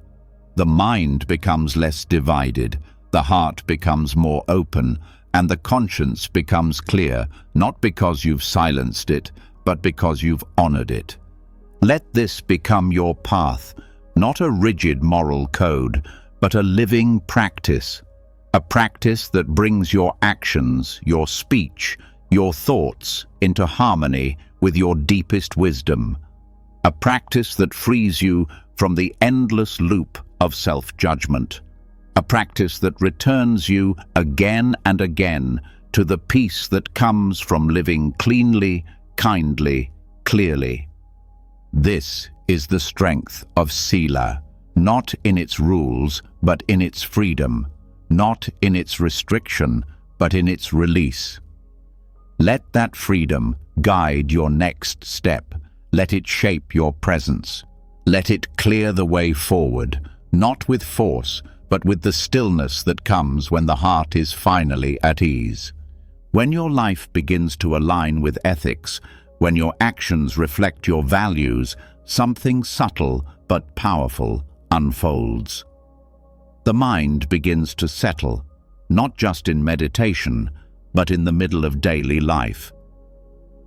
The mind becomes less divided. The heart becomes more open. And the conscience becomes clear, not because you've silenced it, but because you've honored it. Let this become your path, not a rigid moral code, but a living practice. A practice that brings your actions, your speech, your thoughts into harmony with your deepest wisdom. A practice that frees you from the endless loop of self-judgment. A practice that returns you again and again to the peace that comes from living cleanly, kindly, clearly. This is the strength of Sila, not in its rules, but in its freedom, not in its restriction, but in its release. Let that freedom guide your next step. Let it shape your presence. Let it clear the way forward, not with force, but with the stillness that comes when the heart is finally at ease. When your life begins to align with ethics, when your actions reflect your values, something subtle but powerful unfolds. The mind begins to settle, not just in meditation, but in the middle of daily life.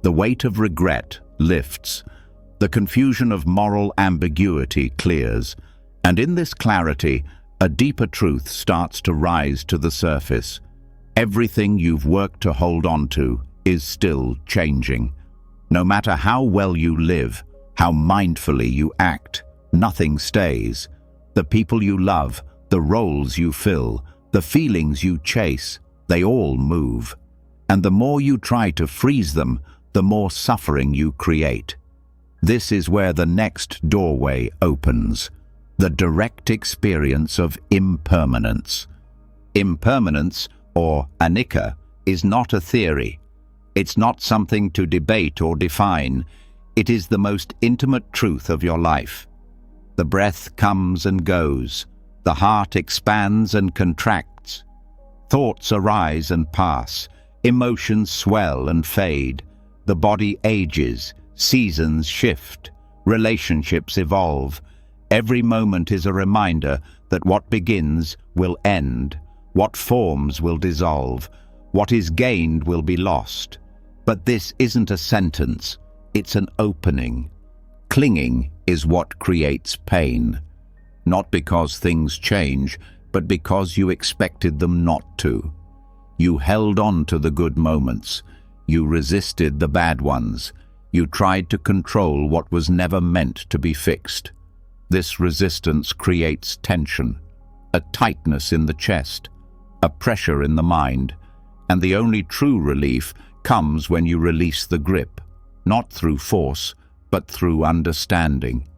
The weight of regret lifts, the confusion of moral ambiguity clears, and in this clarity, a deeper truth starts to rise to the surface. Everything you've worked to hold on to is still changing. No matter how well you live, how mindfully you act, nothing stays. The people you love, the roles you fill, the feelings you chase, they all move. And the more you try to freeze them, the more suffering you create. This is where the next doorway opens. The direct experience of impermanence. Impermanence, or anicca, is not a theory. It's not something to debate or define. It is the most intimate truth of your life. The breath comes and goes. The heart expands and contracts. Thoughts arise and pass. Emotions swell and fade. The body ages. Seasons shift. Relationships evolve. Every moment is a reminder that what begins will end, what forms will dissolve, what is gained will be lost. But this isn't a sentence, it's an opening. Clinging is what creates pain. not because things change, but because you expected them not to. You held on to the good moments. You resisted the bad ones. You tried to control what was never meant to be fixed. This resistance creates tension, a tightness in the chest, a pressure in the mind, and the only true relief comes when you release the grip, not through force, but through understanding.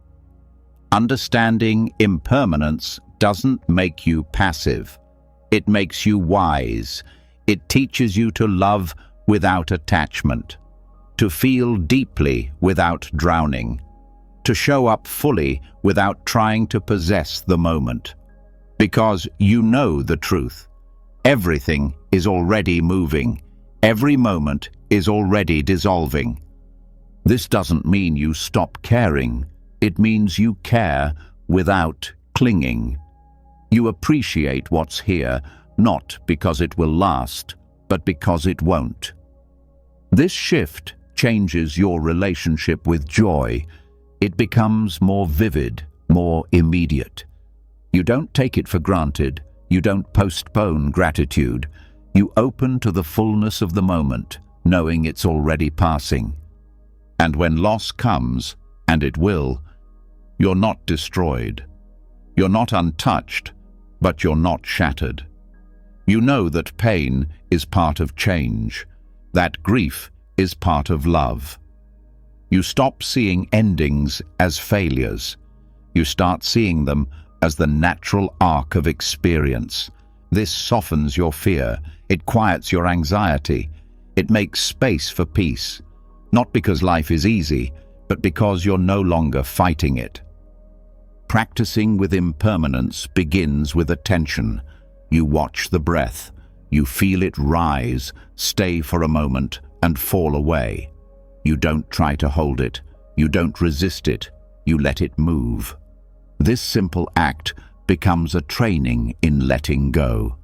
Understanding impermanence doesn't make you passive. It makes you wise. It teaches you to love without attachment, to feel deeply without drowning, to show up fully without trying to possess the moment. Because you know the truth. Everything is already moving. Every moment is already dissolving. This doesn't mean you stop caring. It means you care without clinging. You appreciate what's here, not because it will last, but because it won't. This shift changes your relationship with joy. It becomes more vivid, more immediate. You don't take it for granted. You don't postpone gratitude. You open to the fullness of the moment, knowing it's already passing. And when loss comes, and it will, you're not destroyed. You're not untouched, but you're not shattered. You know that pain is part of change, that grief is part of love. You stop seeing endings as failures. You start seeing them as the natural arc of experience. This softens your fear. It quiets your anxiety. It makes space for peace, not because life is easy, but because you're no longer fighting it. Practicing with impermanence begins with attention. You watch the breath. You feel it rise, stay for a moment, and fall away. You don't try to hold it. You don't resist it. You let it move. This simple act becomes a training in letting go.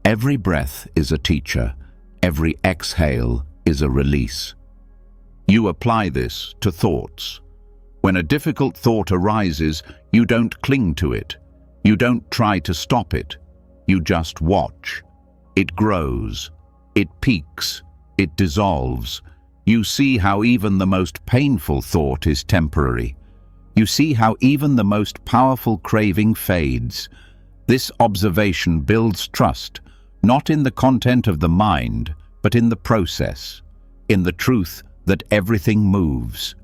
Every breath is a teacher. Every exhale is a release. You apply this to thoughts. When a difficult thought arises, you don't cling to it. You don't try to stop it. You just watch. It grows. It peaks. It dissolves. You see how even the most painful thought is temporary. You see how even the most powerful craving fades. This observation builds trust, not in the content of the mind, but in the process, in the truth that everything moves.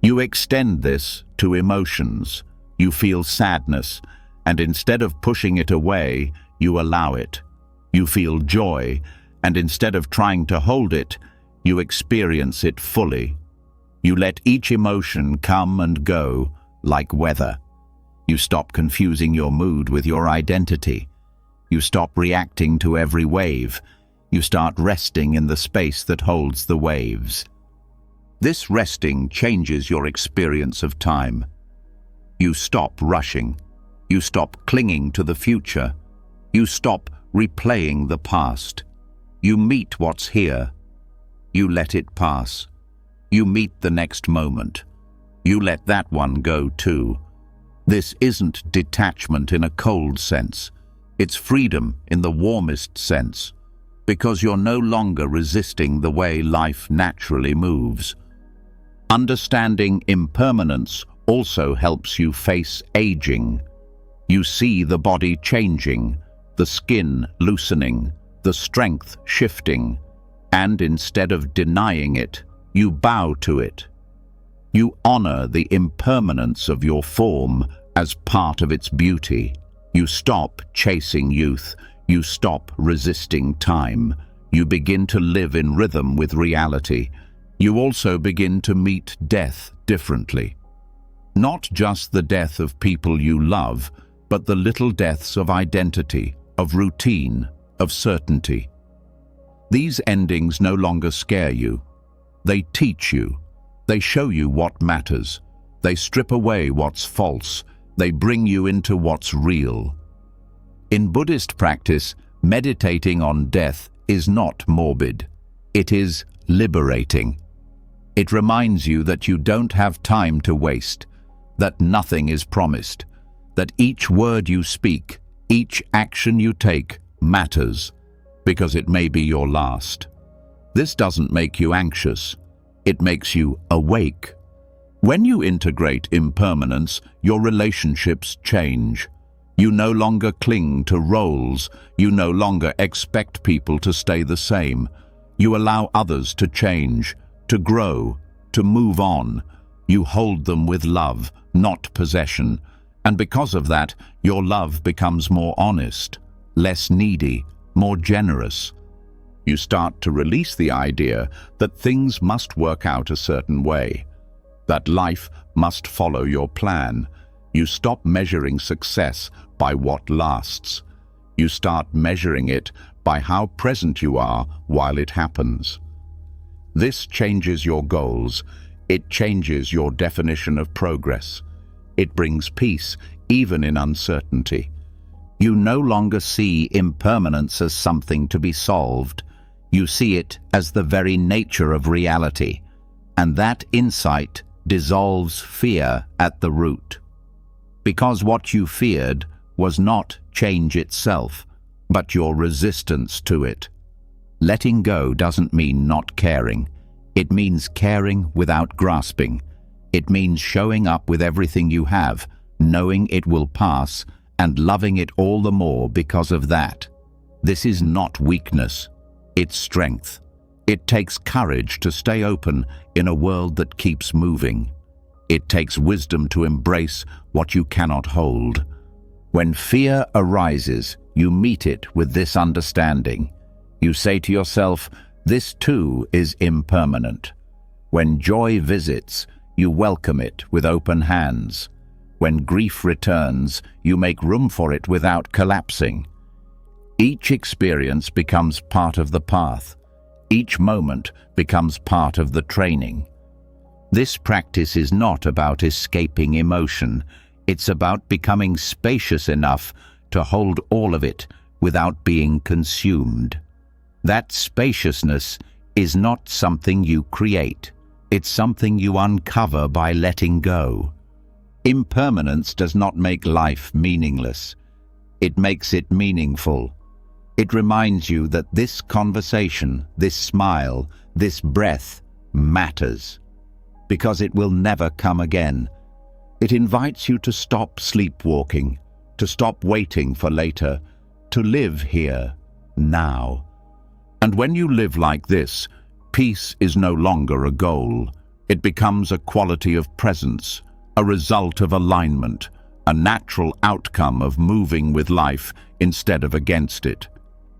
You extend this to emotions. You feel sadness, and instead of pushing it away, you allow it. You feel joy, and instead of trying to hold it, you experience it fully. You let each emotion come and go like weather. You stop confusing your mood with your identity. You stop reacting to every wave. You start resting in the space that holds the waves. This resting changes your experience of time. You stop rushing. You stop clinging to the future. You stop replaying the past. You meet what's here. You let it pass. You meet the next moment. You let that one go too. This isn't detachment in a cold sense. It's freedom in the warmest sense, because you're no longer resisting the way life naturally moves. Understanding impermanence also helps you face aging. You see the body changing, the skin loosening, the strength shifting, and instead of denying it, you bow to it. You honor the impermanence of your form as part of its beauty. You stop chasing youth. You stop resisting time. You begin to live in rhythm with reality. You also begin to meet death differently. Not just the death of people you love, but the little deaths of identity, of routine, of certainty. These endings no longer scare you. They teach you. They show you what matters. They strip away what's false. They bring you into what's real. In Buddhist practice, meditating on death is not morbid. It is liberating. It reminds you that you don't have time to waste, that nothing is promised, that each word you speak, each action you take, matters, because it may be your last. This doesn't make you anxious. It makes you awake. When you integrate impermanence, your relationships change. You no longer cling to roles. You no longer expect people to stay the same. You allow others to change, to grow, to move on. You hold them with love, not possession. And because of that, your love becomes more honest, less needy, more generous. You start to release the idea that things must work out a certain way, that life must follow your plan. You stop measuring success by what lasts. You start measuring it by how present you are while it happens. This changes your goals. It changes your definition of progress. It brings peace, even in uncertainty. You no longer see impermanence as something to be solved. You see it as the very nature of reality, and that insight dissolves fear at the root. Because what you feared was not change itself, but your resistance to it. Letting go doesn't mean not caring. It means caring without grasping. It means showing up with everything you have, knowing it will pass, and loving it all the more because of that. This is not weakness. It's strength. It takes courage to stay open in a world that keeps moving. It takes wisdom to embrace what you cannot hold. When fear arises, you meet it with this understanding. You say to yourself, this too is impermanent. When joy visits, you welcome it with open hands. When grief returns, you make room for it without collapsing. Each experience becomes part of the path. Each moment becomes part of the training. This practice is not about escaping emotion. It's about becoming spacious enough to hold all of it without being consumed. That spaciousness is not something you create. It's something you uncover by letting go. Impermanence does not make life meaningless. It makes it meaningful. It reminds you that this conversation, this smile, this breath matters, because it will never come again. It invites you to stop sleepwalking, to stop waiting for later, to live here, now. And when you live like this, peace is no longer a goal. It becomes a quality of presence, a result of alignment, a natural outcome of moving with life instead of against it.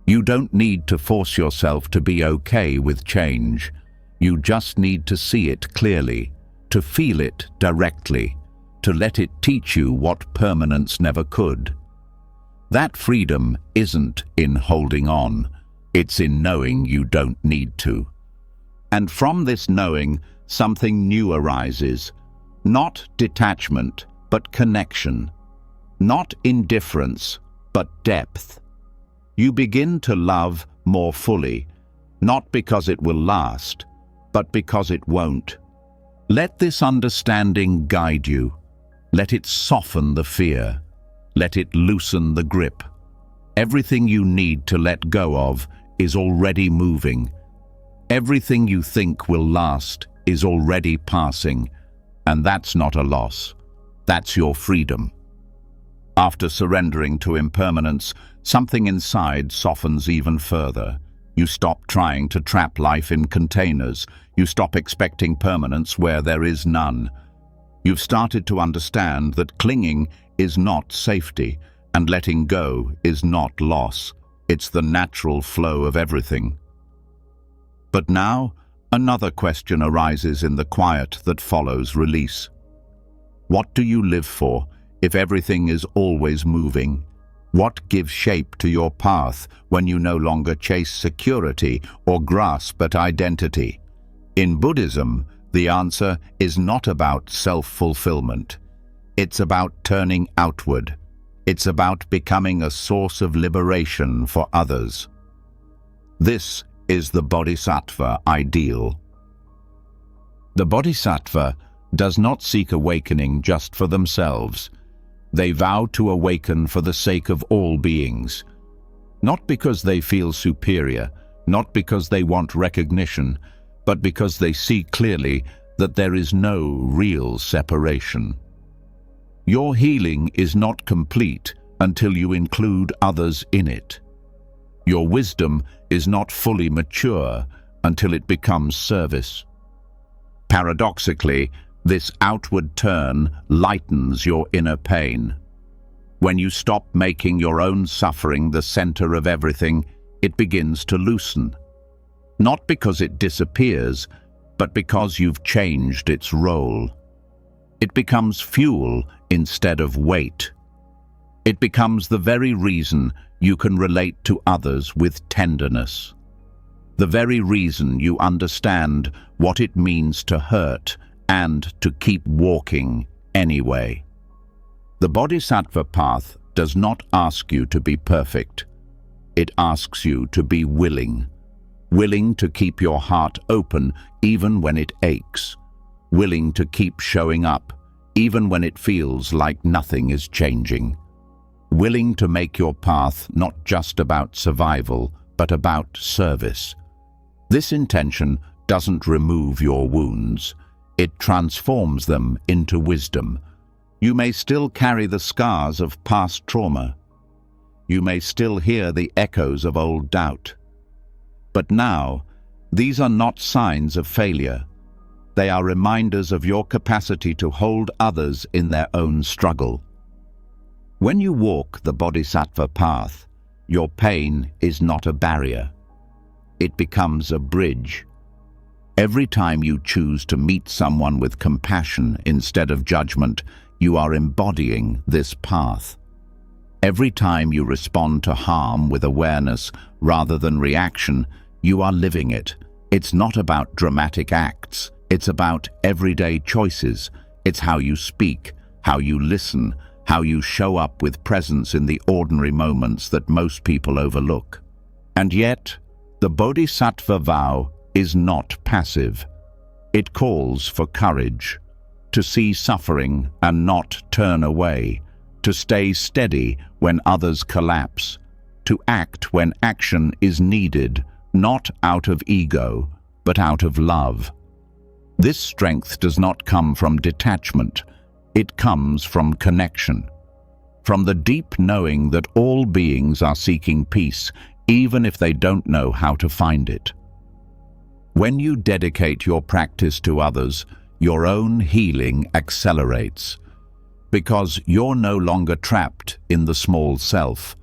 You don't need to force yourself to be okay with change. You just need to see it clearly, to feel it directly, to let it teach you what permanence never could. That freedom isn't in holding on. It's in knowing you don't need to. And from this knowing, something new arises. Not detachment, but connection. Not indifference, but depth. You begin to love more fully, not because it will last, but because it won't. Let this understanding guide you. Let it soften the fear. Let it loosen the grip. Everything you need to let go of is already moving. Everything you think will last is already passing, and that's not a loss. That's your freedom. After surrendering to impermanence, something inside softens even further. You stop trying to trap life in containers. You stop expecting permanence where there is none. You've started to understand that clinging is not safety, and letting go is not loss. It's the natural flow of everything. But now, another question arises in the quiet that follows release. What do you live for if everything is always moving? What gives shape to your path when you no longer chase security or grasp at identity? In Buddhism, the answer is not about self-fulfillment. It's about turning outward. It's about becoming a source of liberation for others. This is the bodhisattva ideal. The bodhisattva does not seek awakening just for themselves. They vow to awaken for the sake of all beings. Not because they feel superior, not because they want recognition, but because they see clearly that there is no real separation. Your healing is not complete until you include others in it. Your wisdom is not fully mature until it becomes service. Paradoxically, this outward turn lightens your inner pain. When you stop making your own suffering the center of everything, it begins to loosen. Not because it disappears, but because you've changed its role. It becomes fuel instead of weight. It becomes the very reason you can relate to others with tenderness. The very reason you understand what it means to hurt and to keep walking anyway. The Bodhisattva path does not ask you to be perfect. It asks you to be willing. Willing to keep your heart open even when it aches. Willing to keep showing up even when it feels like nothing is changing. Willing to make your path not just about survival, but about service. This intention doesn't remove your wounds. It transforms them into wisdom. You may still carry the scars of past trauma. You may still hear the echoes of old doubt. But now, these are not signs of failure. They are reminders of your capacity to hold others in their own struggle. When you walk the Bodhisattva path, your pain is not a barrier. It becomes a bridge. Every time you choose to meet someone with compassion instead of judgment, you are embodying this path. Every time you respond to harm with awareness rather than reaction, you are living it. It's not about dramatic acts. It's about everyday choices. It's how you speak, how you listen, how you show up with presence in the ordinary moments that most people overlook. And yet, the Bodhisattva vow is not passive. It calls for courage, to see suffering and not turn away, to stay steady when others collapse, to act when action is needed, not out of ego, but out of love. This strength does not come from detachment. It comes from connection, from the deep knowing that all beings are seeking peace, even if they don't know how to find it. When you dedicate your practice to others, your own healing accelerates, because you're no longer trapped in the small self.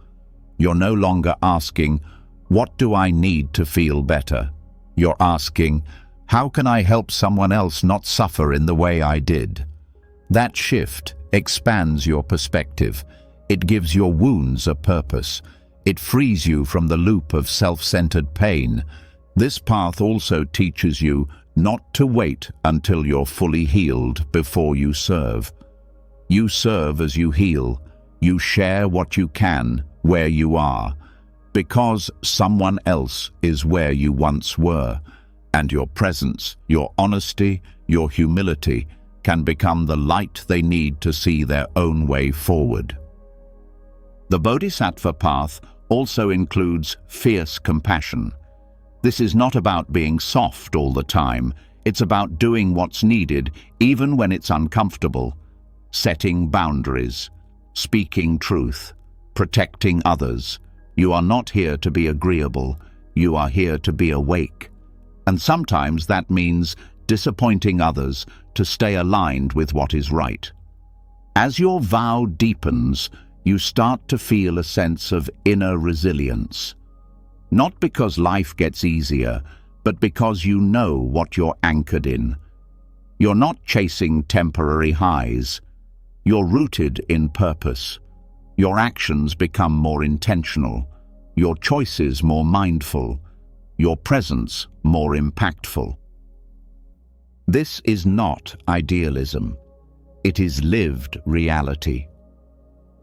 You're no longer asking, "What do I need to feel better?" You're asking, "How can I help someone else not suffer in the way I did?" That shift expands your perspective. It gives your wounds a purpose. It frees you from the loop of self-centered pain. This path also teaches you not to wait until you're fully healed before you serve. You serve as you heal. You share what you can where you are, because someone else is where you once were, and your presence, your honesty, your humility can become the light they need to see their own way forward. The Bodhisattva path also includes fierce compassion. This is not about being soft all the time. It's about doing what's needed, even when it's uncomfortable, setting boundaries, speaking truth, protecting others. You are not here to be agreeable. You are here to be awake. And sometimes that means disappointing others to stay aligned with what is right. As your vow deepens, you start to feel a sense of inner resilience. Not because life gets easier, but because you know what you're anchored in. You're not chasing temporary highs. You're rooted in purpose. Your actions become more intentional, your choices more mindful, your presence more impactful. This is not idealism. It is lived reality.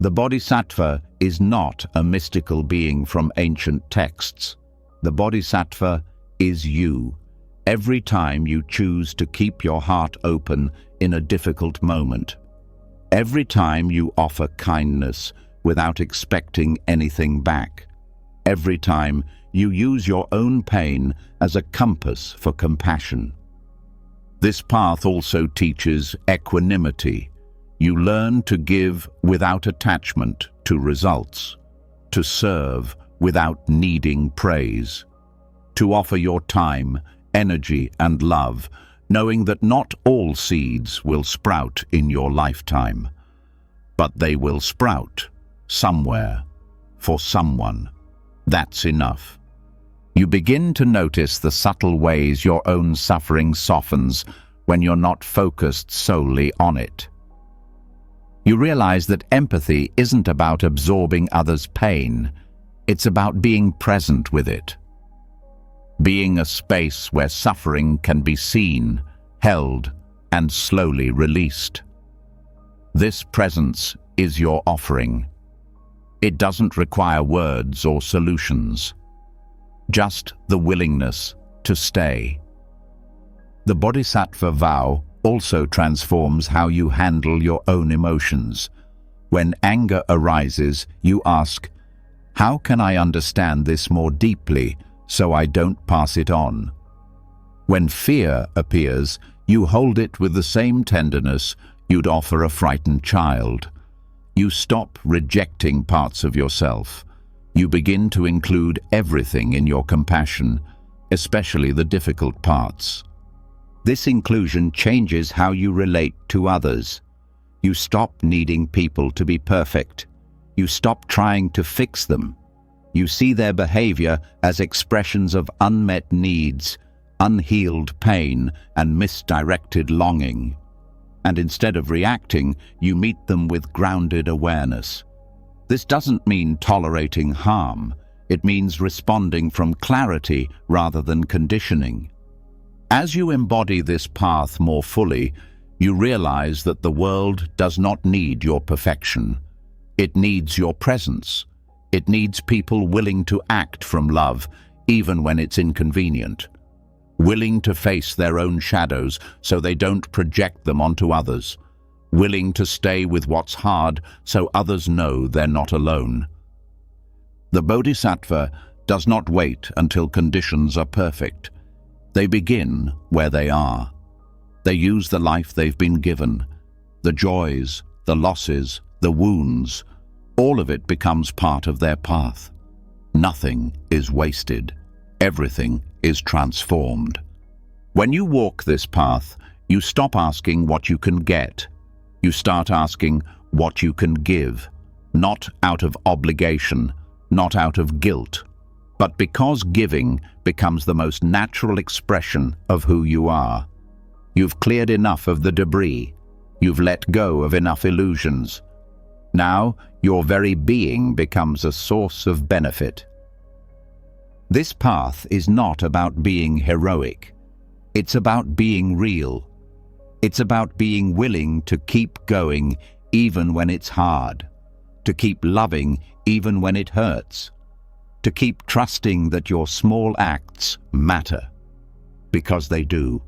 The Bodhisattva is not a mystical being from ancient texts. The Bodhisattva is you, every time you choose to keep your heart open in a difficult moment. Every time you offer kindness without expecting anything back. Every time you use your own pain as a compass for compassion. This path also teaches equanimity. You learn to give without attachment to results, to serve without needing praise, to offer your time, energy, and love, knowing that not all seeds will sprout in your lifetime, but they will sprout somewhere for someone. That's enough. You begin to notice the subtle ways your own suffering softens when you're not focused solely on it. You realize that empathy isn't about absorbing others' pain, it's about being present with it. Being a space where suffering can be seen, held, and slowly released. This presence is your offering. It doesn't require words or solutions, just the willingness to stay. The bodhisattva vow also transforms how you handle your own emotions. When anger arises, you ask, "How can I understand this more deeply so I don't pass it on?" When fear appears, you hold it with the same tenderness you'd offer a frightened child. You stop rejecting parts of yourself. You begin to include everything in your compassion, especially the difficult parts. This inclusion changes how you relate to others. You stop needing people to be perfect. You stop trying to fix them. You see their behavior as expressions of unmet needs, unhealed pain, and misdirected longing. And instead of reacting, you meet them with grounded awareness. This doesn't mean tolerating harm. It means responding from clarity rather than conditioning. As you embody this path more fully, you realize that the world does not need your perfection. It needs your presence. It needs people willing to act from love, even when it's inconvenient. Willing to face their own shadows so they don't project them onto others. Willing to stay with what's hard so others know they're not alone. The bodhisattva does not wait until conditions are perfect. They begin where they are. They use the life they've been given. The joys, the losses, the wounds, all of it becomes part of their path. Nothing is wasted. Everything is transformed. When you walk this path, you stop asking what you can get. You start asking what you can give, not out of obligation, not out of guilt, but because giving becomes the most natural expression of who you are. You've cleared enough of the debris. You've let go of enough illusions. Now, your very being becomes a source of benefit. This path is not about being heroic. It's about being real. It's about being willing to keep going even when it's hard, to keep loving even when it hurts, to keep trusting that your small acts matter, because they do.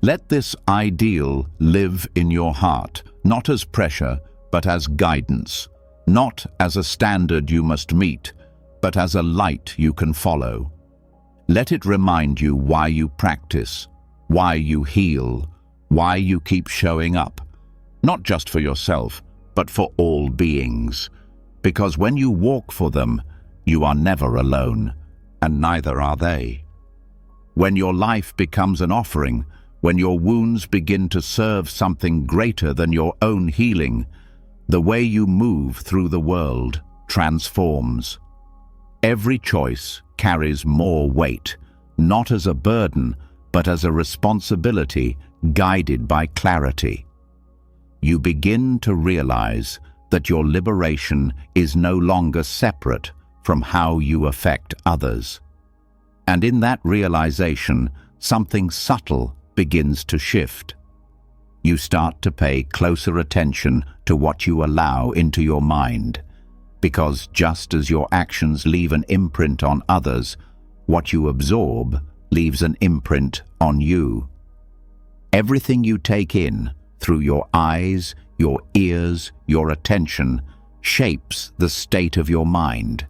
Let this ideal live in your heart, not as pressure, but as guidance, not as a standard you must meet, but as a light you can follow. Let it remind you why you practice, why you heal, why you keep showing up, not just for yourself, but for all beings. Because when you walk for them, you are never alone, and neither are they. When your life becomes an offering, when your wounds begin to serve something greater than your own healing, the way you move through the world transforms. Every choice carries more weight, not as a burden, but as a responsibility guided by clarity. You begin to realize that your liberation is no longer separate from how you affect others. And in that realization, something subtle begins to shift. You start to pay closer attention to what you allow into your mind, because just as your actions leave an imprint on others, what you absorb leaves an imprint on you. Everything you take in, through your eyes, your ears, your attention, shapes the state of your mind.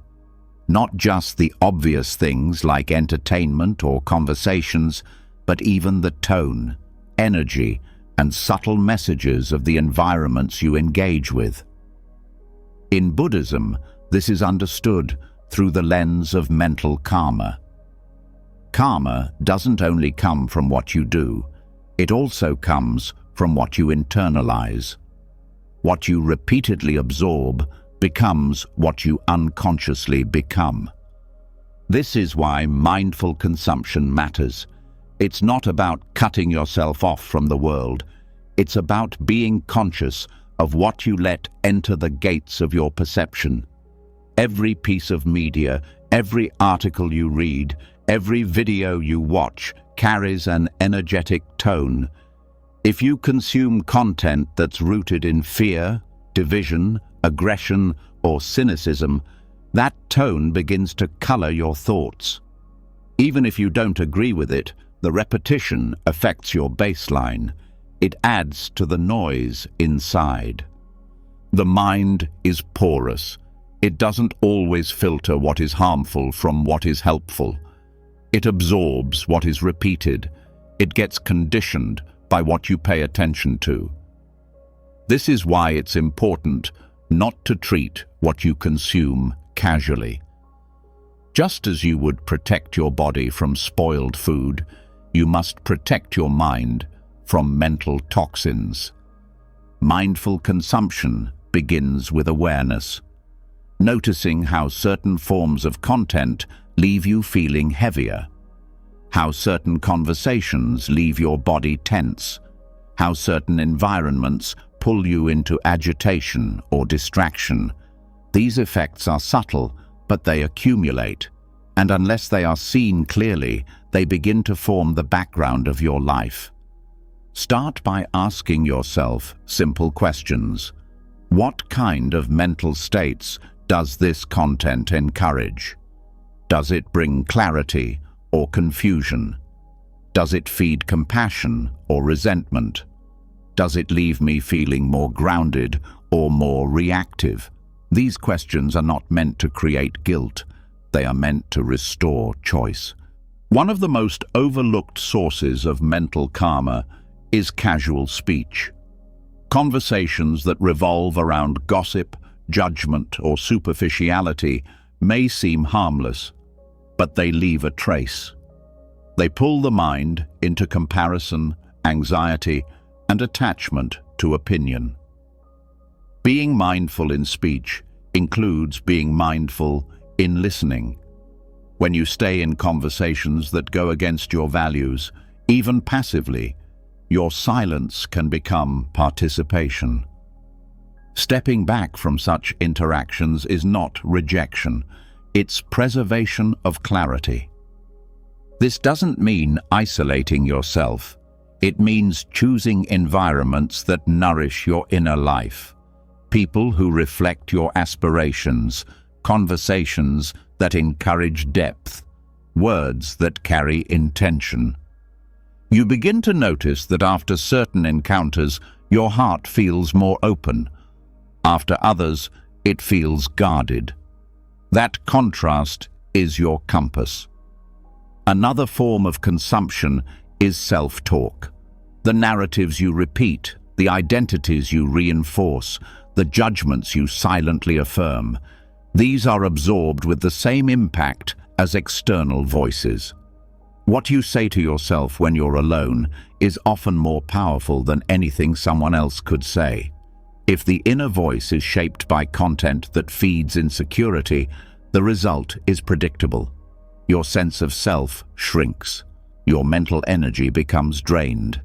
Not just the obvious things like entertainment or conversations, but even the tone, energy, and subtle messages of the environments you engage with. In Buddhism, this is understood through the lens of mental karma. Karma doesn't only come from what you do, it also comes from what you internalize. What you repeatedly absorb becomes what you unconsciously become. This is why mindful consumption matters. It's not about cutting yourself off from the world. It's about being conscious of what you let enter the gates of your perception. Every piece of media, every article you read, every video you watch carries an energetic tone. If you consume content that's rooted in fear, division, aggression, or cynicism, that tone begins to color your thoughts. Even if you don't agree with it, the repetition affects your baseline. It adds to the noise inside. The mind is porous. It doesn't always filter what is harmful from what is helpful. It absorbs what is repeated. It gets conditioned by what you pay attention to. This is why it's important not to treat what you consume casually. Just as you would protect your body from spoiled food, you must protect your mind from mental toxins. Mindful consumption begins with awareness, noticing how certain forms of content leave you feeling heavier, how certain conversations leave your body tense, how certain environments pull you into agitation or distraction. These effects are subtle, but they accumulate, and unless they are seen clearly, they begin to form the background of your life. Start by asking yourself simple questions. What kind of mental states does this content encourage? Does it bring clarity or confusion? Does it feed compassion or resentment? Does it leave me feeling more grounded or more reactive? These questions are not meant to create guilt. They are meant to restore choice. One of the most overlooked sources of mental karma is casual speech. Conversations that revolve around gossip, judgment, or superficiality may seem harmless, but they leave a trace. They pull the mind into comparison, anxiety, and attachment to opinion. Being mindful in speech includes being mindful in listening. When you stay in conversations that go against your values, even passively, your silence can become participation. Stepping back from such interactions is not rejection, it's preservation of clarity. This doesn't mean isolating yourself. It means choosing environments that nourish your inner life, people who reflect your aspirations, conversations that encourage depth, words that carry intention. You begin to notice that after certain encounters, your heart feels more open. After others, it feels guarded. That contrast is your compass. Another form of consumption is self-talk. The narratives you repeat, the identities you reinforce, the judgments you silently affirm. These are absorbed with the same impact as external voices. What you say to yourself when you're alone is often more powerful than anything someone else could say. If the inner voice is shaped by content that feeds insecurity, the result is predictable. Your sense of self shrinks. Your mental energy becomes drained.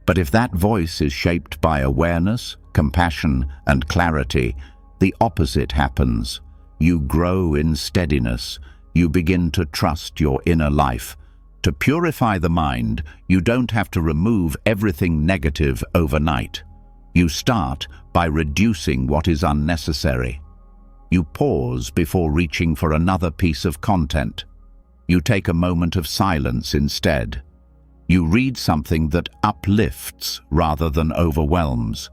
But if that voice is shaped by awareness, compassion, and clarity, the opposite happens. You grow in steadiness. You begin to trust your inner life. To purify the mind, you don't have to remove everything negative overnight. You start by reducing what is unnecessary. You pause before reaching for another piece of content. You take a moment of silence instead. You read something that uplifts rather than overwhelms.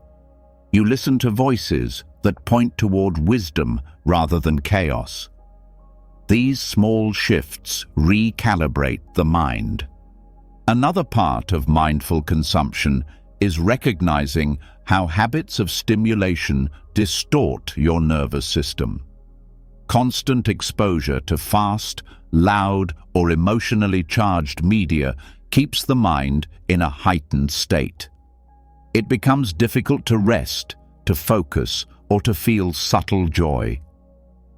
You listen to voices that point toward wisdom rather than chaos. These small shifts recalibrate the mind. Another part of mindful consumption is recognizing how habits of stimulation distort your nervous system. Constant exposure to fast, loud, or emotionally charged media keeps the mind in a heightened state. It becomes difficult to rest, to focus, or to feel subtle joy.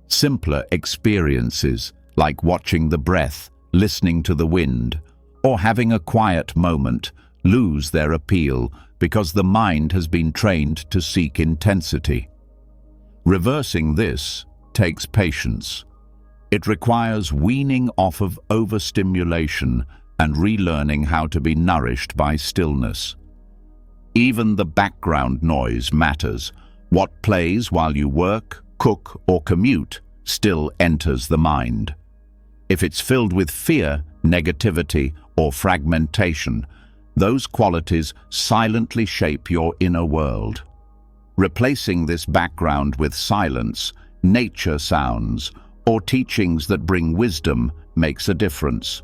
Simpler experiences, like watching the breath, listening to the wind, or having a quiet moment, lose their appeal because the mind has been trained to seek intensity. Reversing this takes patience. It requires weaning off of overstimulation and relearning how to be nourished by stillness. Even the background noise matters. What plays while you work, cook, or commute still enters the mind. If it's filled with fear, negativity, or fragmentation, those qualities silently shape your inner world. Replacing this background with silence, nature sounds, or teachings that bring wisdom makes a difference.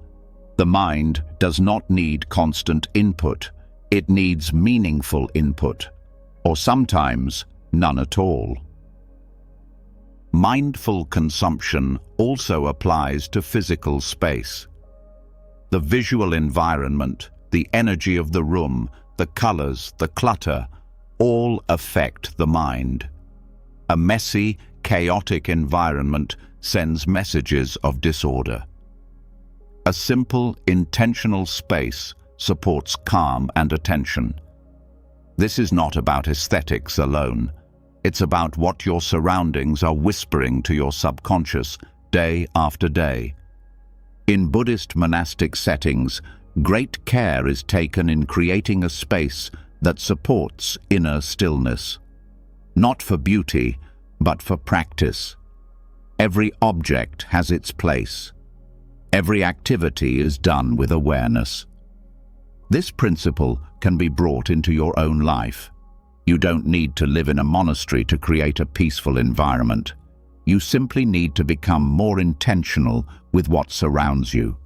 The mind does not need constant input. It needs meaningful input, or sometimes none at all. Mindful consumption also applies to physical space. The visual environment, the energy of the room, the colors, the clutter, all affect the mind. A messy, chaotic environment sends messages of disorder. A simple, intentional space supports calm and attention. This is not about aesthetics alone. It's about what your surroundings are whispering to your subconscious day after day. In Buddhist monastic settings, great care is taken in creating a space that supports inner stillness. Not for beauty, but for practice. Every object has its place. Every activity is done with awareness. This principle can be brought into your own life. You don't need to live in a monastery to create a peaceful environment. You simply need to become more intentional with what surrounds you.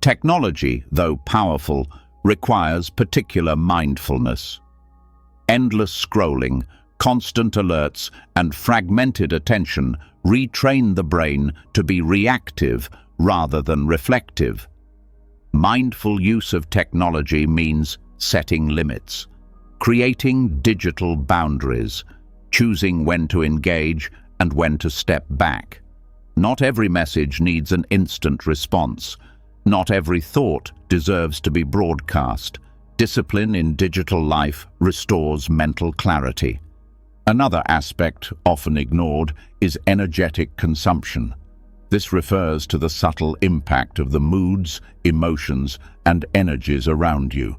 Technology, though powerful, requires particular mindfulness. Endless scrolling, constant alerts, and fragmented attention retrain the brain to be reactive rather than reflective. Mindful use of technology means setting limits, creating digital boundaries, choosing when to engage and when to step back. Not every message needs an instant response. Not every thought deserves to be broadcast. Discipline in digital life restores mental clarity. Another aspect, often ignored, is energetic consumption. This refers to the subtle impact of the moods, emotions, and energies around you.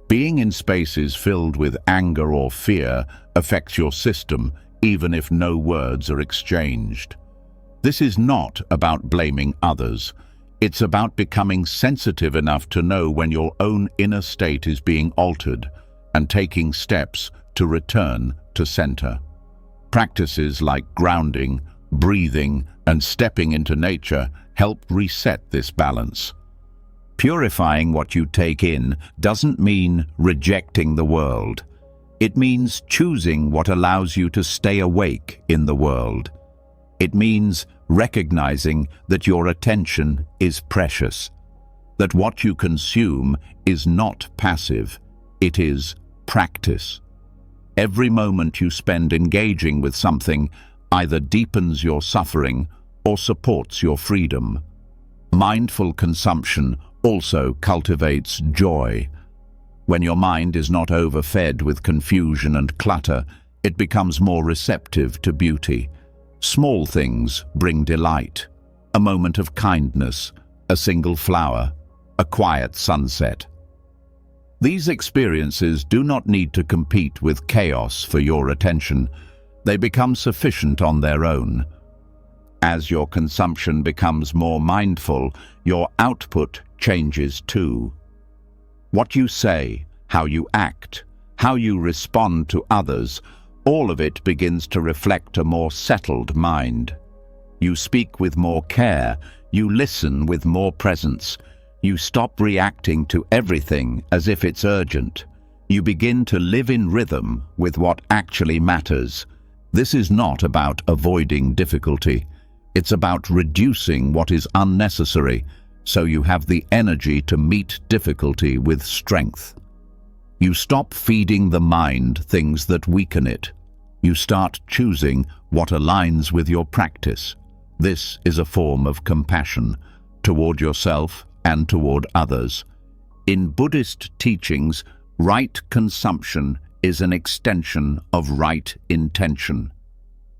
Being in spaces filled with anger or fear affects your system, even if no words are exchanged. This is not about blaming others. It's about becoming sensitive enough to know when your own inner state is being altered and taking steps to return to center. Practices like grounding, breathing, and stepping into nature help reset this balance. Purifying what you take in doesn't mean rejecting the world. It means choosing what allows you to stay awake in the world. It means recognizing that your attention is precious, that what you consume is not passive, it is practice. Every moment you spend engaging with something either deepens your suffering or supports your freedom. Mindful consumption also cultivates joy. When your mind is not overfed with confusion and clutter, it becomes more receptive to beauty. Small things bring delight. A moment of kindness, a single flower, a quiet sunset. These experiences do not need to compete with chaos for your attention. They become sufficient on their own. As your consumption becomes more mindful, your output changes too. What you say, how you act, how you respond to others, all of it begins to reflect a more settled mind. You speak with more care, you listen with more presence, you stop reacting to everything as if it's urgent. You begin to live in rhythm with what actually matters. This is not about avoiding difficulty. It's about reducing what is unnecessary, so you have the energy to meet difficulty with strength. You stop feeding the mind things that weaken it. You start choosing what aligns with your practice. This is a form of compassion toward yourself and toward others. In Buddhist teachings, right consumption is an extension of right intention.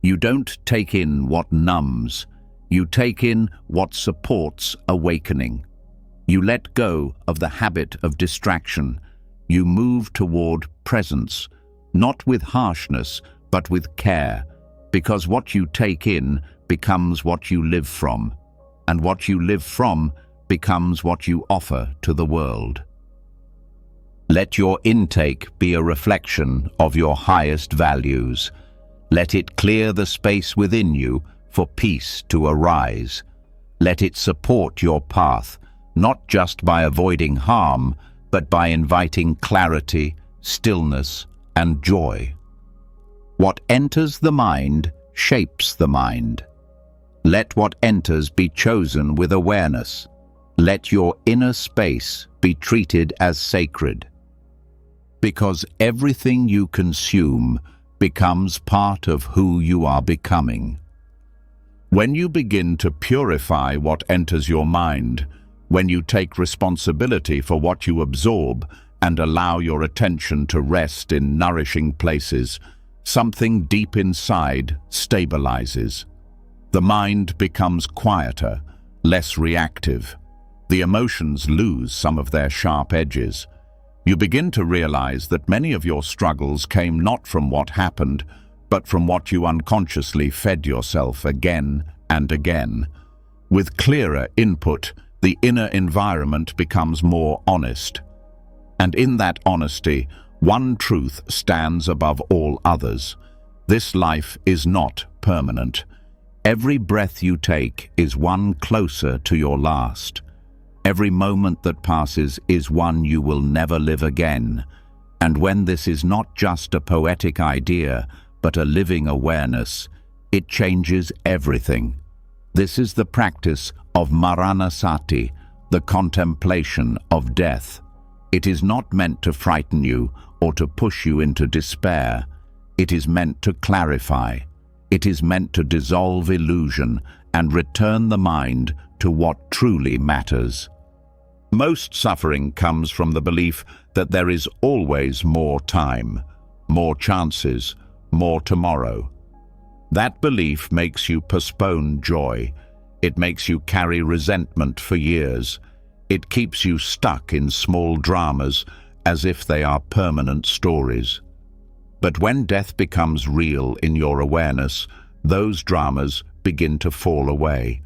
You don't take in what numbs, you take in what supports awakening. You let go of the habit of distraction. You move toward presence, not with harshness, but with care, because what you take in becomes what you live from, and what you live from becomes what you offer to the world. Let your intake be a reflection of your highest values. Let it clear the space within you for peace to arise. Let it support your path, not just by avoiding harm, but by inviting clarity, stillness, and joy. What enters the mind shapes the mind. Let what enters be chosen with awareness. Let your inner space be treated as sacred. Because everything you consume becomes part of who you are becoming. When you begin to purify what enters your mind, when you take responsibility for what you absorb and allow your attention to rest in nourishing places, something deep inside stabilizes. The mind becomes quieter, less reactive. The emotions lose some of their sharp edges. You begin to realize that many of your struggles came not from what happened, but from what you unconsciously fed yourself again and again. With clearer input, the inner environment becomes more honest. And in that honesty, one truth stands above all others. This life is not permanent. Every breath you take is one closer to your last. Every moment that passes is one you will never live again. And when this is not just a poetic idea, but a living awareness, it changes everything. This is the practice of Maranasati, the contemplation of death. It is not meant to frighten you or to push you into despair. It is meant to clarify. It is meant to dissolve illusion and return the mind to what truly matters. Most suffering comes from the belief that there is always more time, more chances, more tomorrow. That belief makes you postpone joy. It makes you carry resentment for years. It keeps you stuck in small dramas as if they are permanent stories. But when death becomes real in your awareness, those dramas begin to fall away.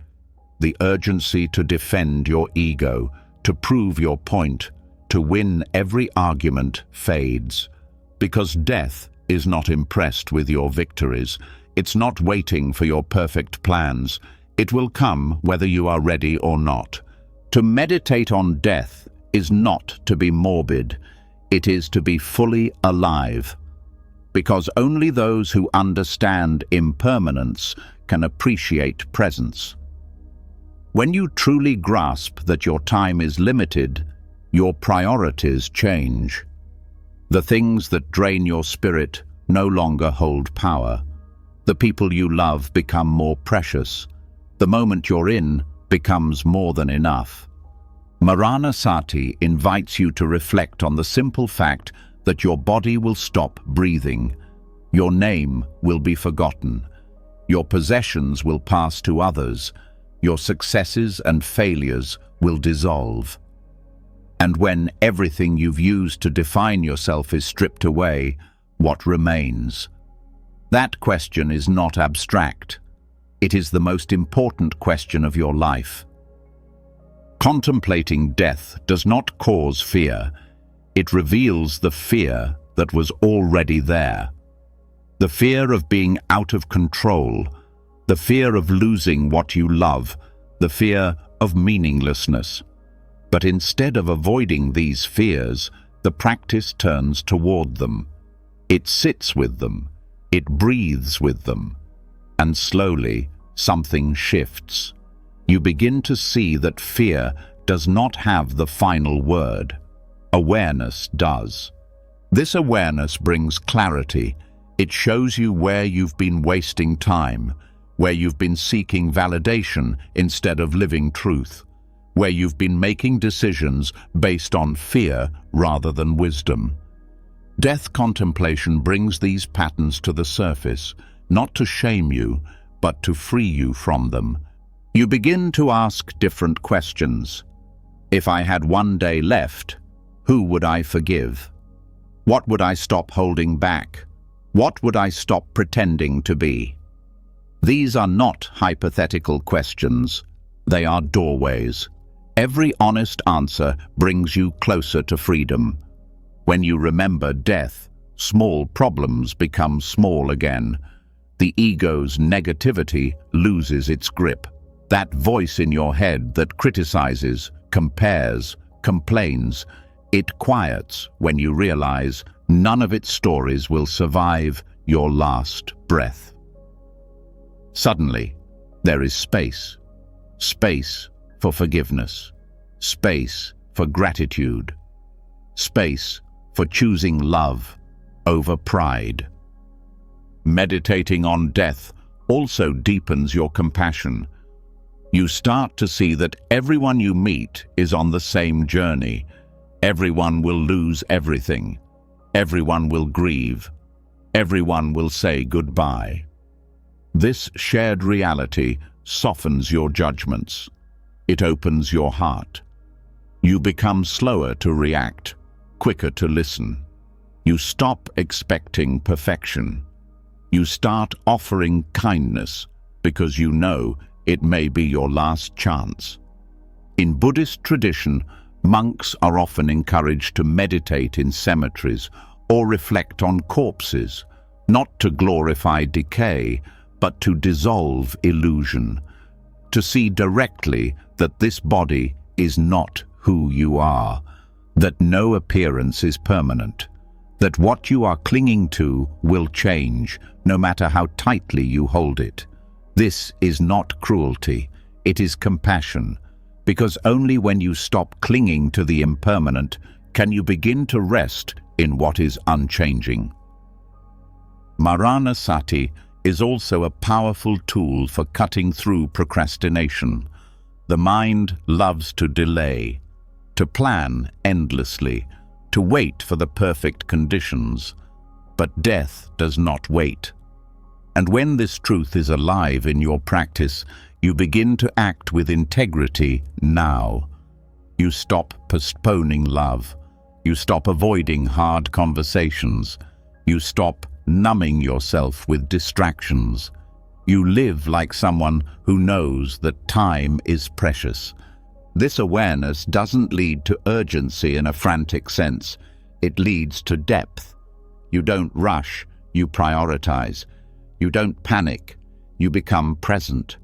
The urgency to defend your ego, to prove your point, to win every argument fades. Because death is not impressed with your victories. It's not waiting for your perfect plans. It will come whether you are ready or not. To meditate on death is not to be morbid. It is to be fully alive. Because only those who understand impermanence can appreciate presence. When you truly grasp that your time is limited, your priorities change. The things that drain your spirit no longer hold power. The people you love become more precious. The moment you're in becomes more than enough. Maranasati invites you to reflect on the simple fact that your body will stop breathing. Your name will be forgotten. Your possessions will pass to others. Your successes and failures will dissolve. And when everything you've used to define yourself is stripped away, what remains? That question is not abstract. It is the most important question of your life. Contemplating death does not cause fear. It reveals the fear that was already there. The fear of being out of control, the fear of losing what you love, the fear of meaninglessness. But instead of avoiding these fears, the practice turns toward them. It sits with them, it breathes with them, and slowly something shifts. You begin to see that fear does not have the final word. Awareness does. This awareness brings clarity. It shows you where you've been wasting time, where you've been seeking validation instead of living truth, where you've been making decisions based on fear rather than wisdom. Death contemplation brings these patterns to the surface, not to shame you, but to free you from them. You begin to ask different questions. If I had one day left, who would I forgive? What would I stop holding back? What would I stop pretending to be? These are not hypothetical questions. They are doorways. Every honest answer brings you closer to freedom. When you remember death, small problems become small again. The ego's negativity loses its grip. That voice in your head that criticizes, compares, complains, it quiets when you realize none of its stories will survive your last breath. Suddenly, there is space. Space for forgiveness. Space for gratitude. Space for choosing love over pride. Meditating on death also deepens your compassion. You start to see that everyone you meet is on the same journey. Everyone will lose everything. Everyone will grieve. Everyone will say goodbye. This shared reality softens your judgments. It opens your heart. You become slower to react, quicker to listen. You stop expecting perfection. You start offering kindness because you know it may be your last chance. In Buddhist tradition, monks are often encouraged to meditate in cemeteries or reflect on corpses, not to glorify decay, but to dissolve illusion, to see directly that this body is not who you are, that no appearance is permanent, that what you are clinging to will change, no matter how tightly you hold it. This is not cruelty, it is compassion, because only when you stop clinging to the impermanent can you begin to rest in what is unchanging. Maranasati is also a powerful tool for cutting through procrastination. The mind loves to delay, to plan endlessly, to wait for the perfect conditions. But death does not wait. And when this truth is alive in your practice, you begin to act with integrity now. You stop postponing love. You stop avoiding hard conversations. You stop numbing yourself with distractions. You live like someone who knows that time is precious. This awareness doesn't lead to urgency in a frantic sense. It leads to depth. You don't rush, you prioritize. You don't panic, you become present.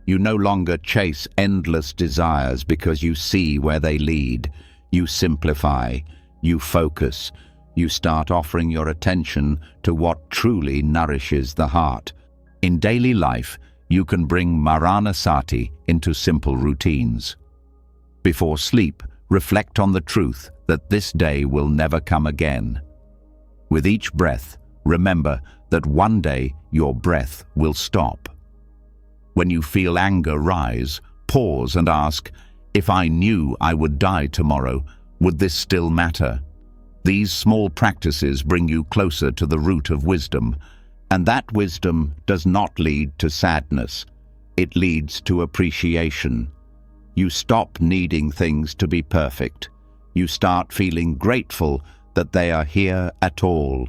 You no longer chase endless desires because you see where they lead. You simplify, you focus. You start offering your attention to what truly nourishes the heart. In daily life, you can bring Maranasati into simple routines. Before sleep, reflect on the truth that this day will never come again. With each breath, remember that one day your breath will stop. When you feel anger rise, pause and ask, if I knew I would die tomorrow, would this still matter? These small practices bring you closer to the root of wisdom, and that wisdom does not lead to sadness. It leads to appreciation. You stop needing things to be perfect. You start feeling grateful that they are here at all.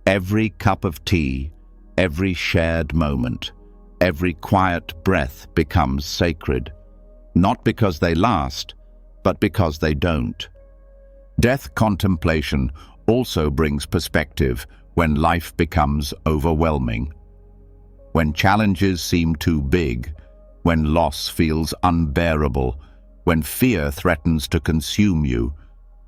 Every cup of tea, every shared moment, every quiet breath becomes sacred, not because they last, but because they don't. Death contemplation also brings perspective when life becomes overwhelming. When challenges seem too big, when loss feels unbearable, when fear threatens to consume you,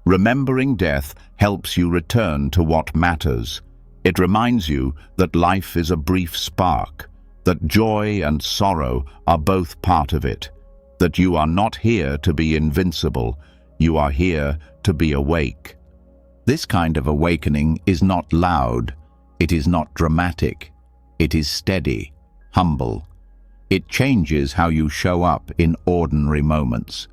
remembering death helps you return to what matters. It reminds you that life is a brief spark, that joy and sorrow are both part of it, that you are not here to be invincible, you are here to be awake. This kind of awakening is not loud, it is not dramatic, it is steady, humble. It changes how you show up in ordinary moments.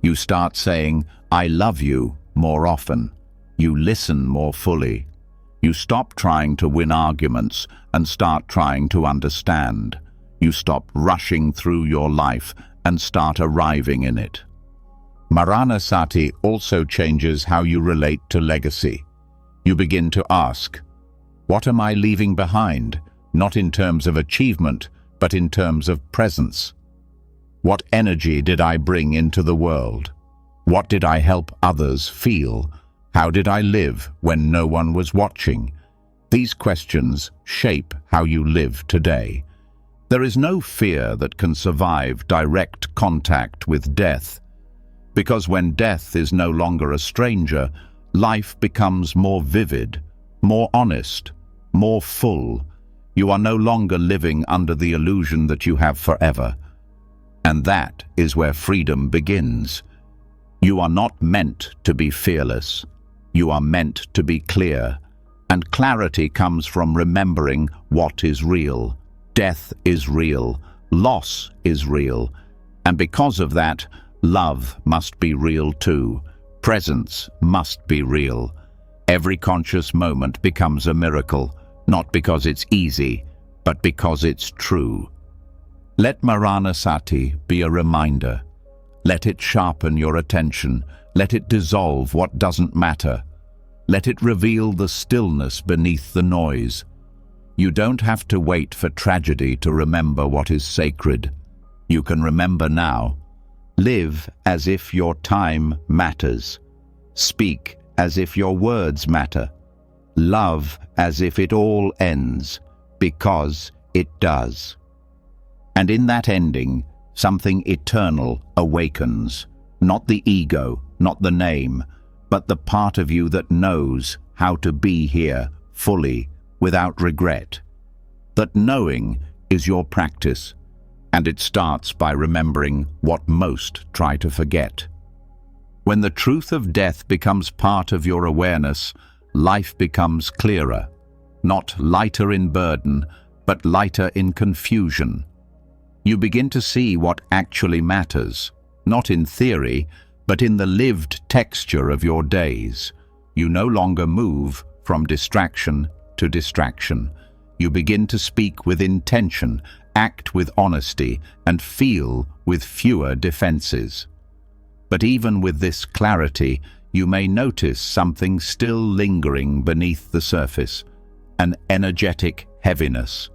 You start saying, "I love you," more often. You listen more fully. You stop trying to win arguments and start trying to understand. You stop rushing through your life and start arriving in it. Maranasati also changes how you relate to legacy. You begin to ask, what am I leaving behind? Not in terms of achievement, but in terms of presence. What energy did I bring into the world? What did I help others feel? How did I live when no one was watching? These questions shape how you live today. There is no fear that can survive direct contact with death, because when death is no longer a stranger, life becomes more vivid, more honest, more full. You are no longer living under the illusion that you have forever. And that is where freedom begins. You are not meant to be fearless. You are meant to be clear. And clarity comes from remembering what is real. Death is real. Loss is real. And because of that, love must be real too. Presence must be real. Every conscious moment becomes a miracle, not because it's easy, but because it's true. Let Maranasati be a reminder. Let it sharpen your attention. Let it dissolve what doesn't matter. Let it reveal the stillness beneath the noise. You don't have to wait for tragedy to remember what is sacred. You can remember now. Live as if your time matters. Speak as if your words matter. Love as if it all ends, because it does. And in that ending, something eternal awakens. Not the ego, not the name, but the part of you that knows how to be here fully, without regret. That knowing is your practice, and it starts by remembering what most try to forget. When the truth of death becomes part of your awareness, life becomes clearer, not lighter in burden, but lighter in confusion. You begin to see what actually matters, not in theory, but in the lived texture of your days. You no longer move from distraction to distraction. You begin to speak with intention, act with honesty, and feel with fewer defenses. But even with this clarity, you may notice something still lingering beneath the surface, an energetic heaviness.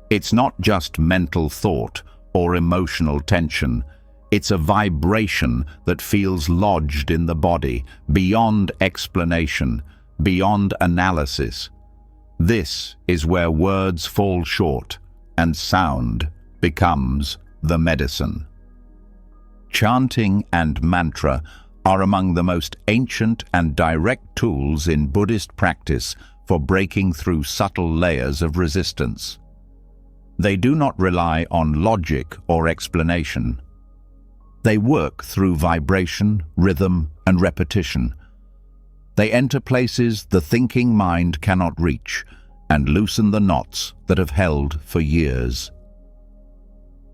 It's not just mental thought or emotional tension. It's a vibration that feels lodged in the body, beyond explanation, beyond analysis. This is where words fall short and sound becomes the medicine. Chanting and mantra are among the most ancient and direct tools in Buddhist practice for breaking through subtle layers of resistance. They do not rely on logic or explanation. They work through vibration, rhythm, and repetition. They enter places the thinking mind cannot reach and loosen the knots that have held for years.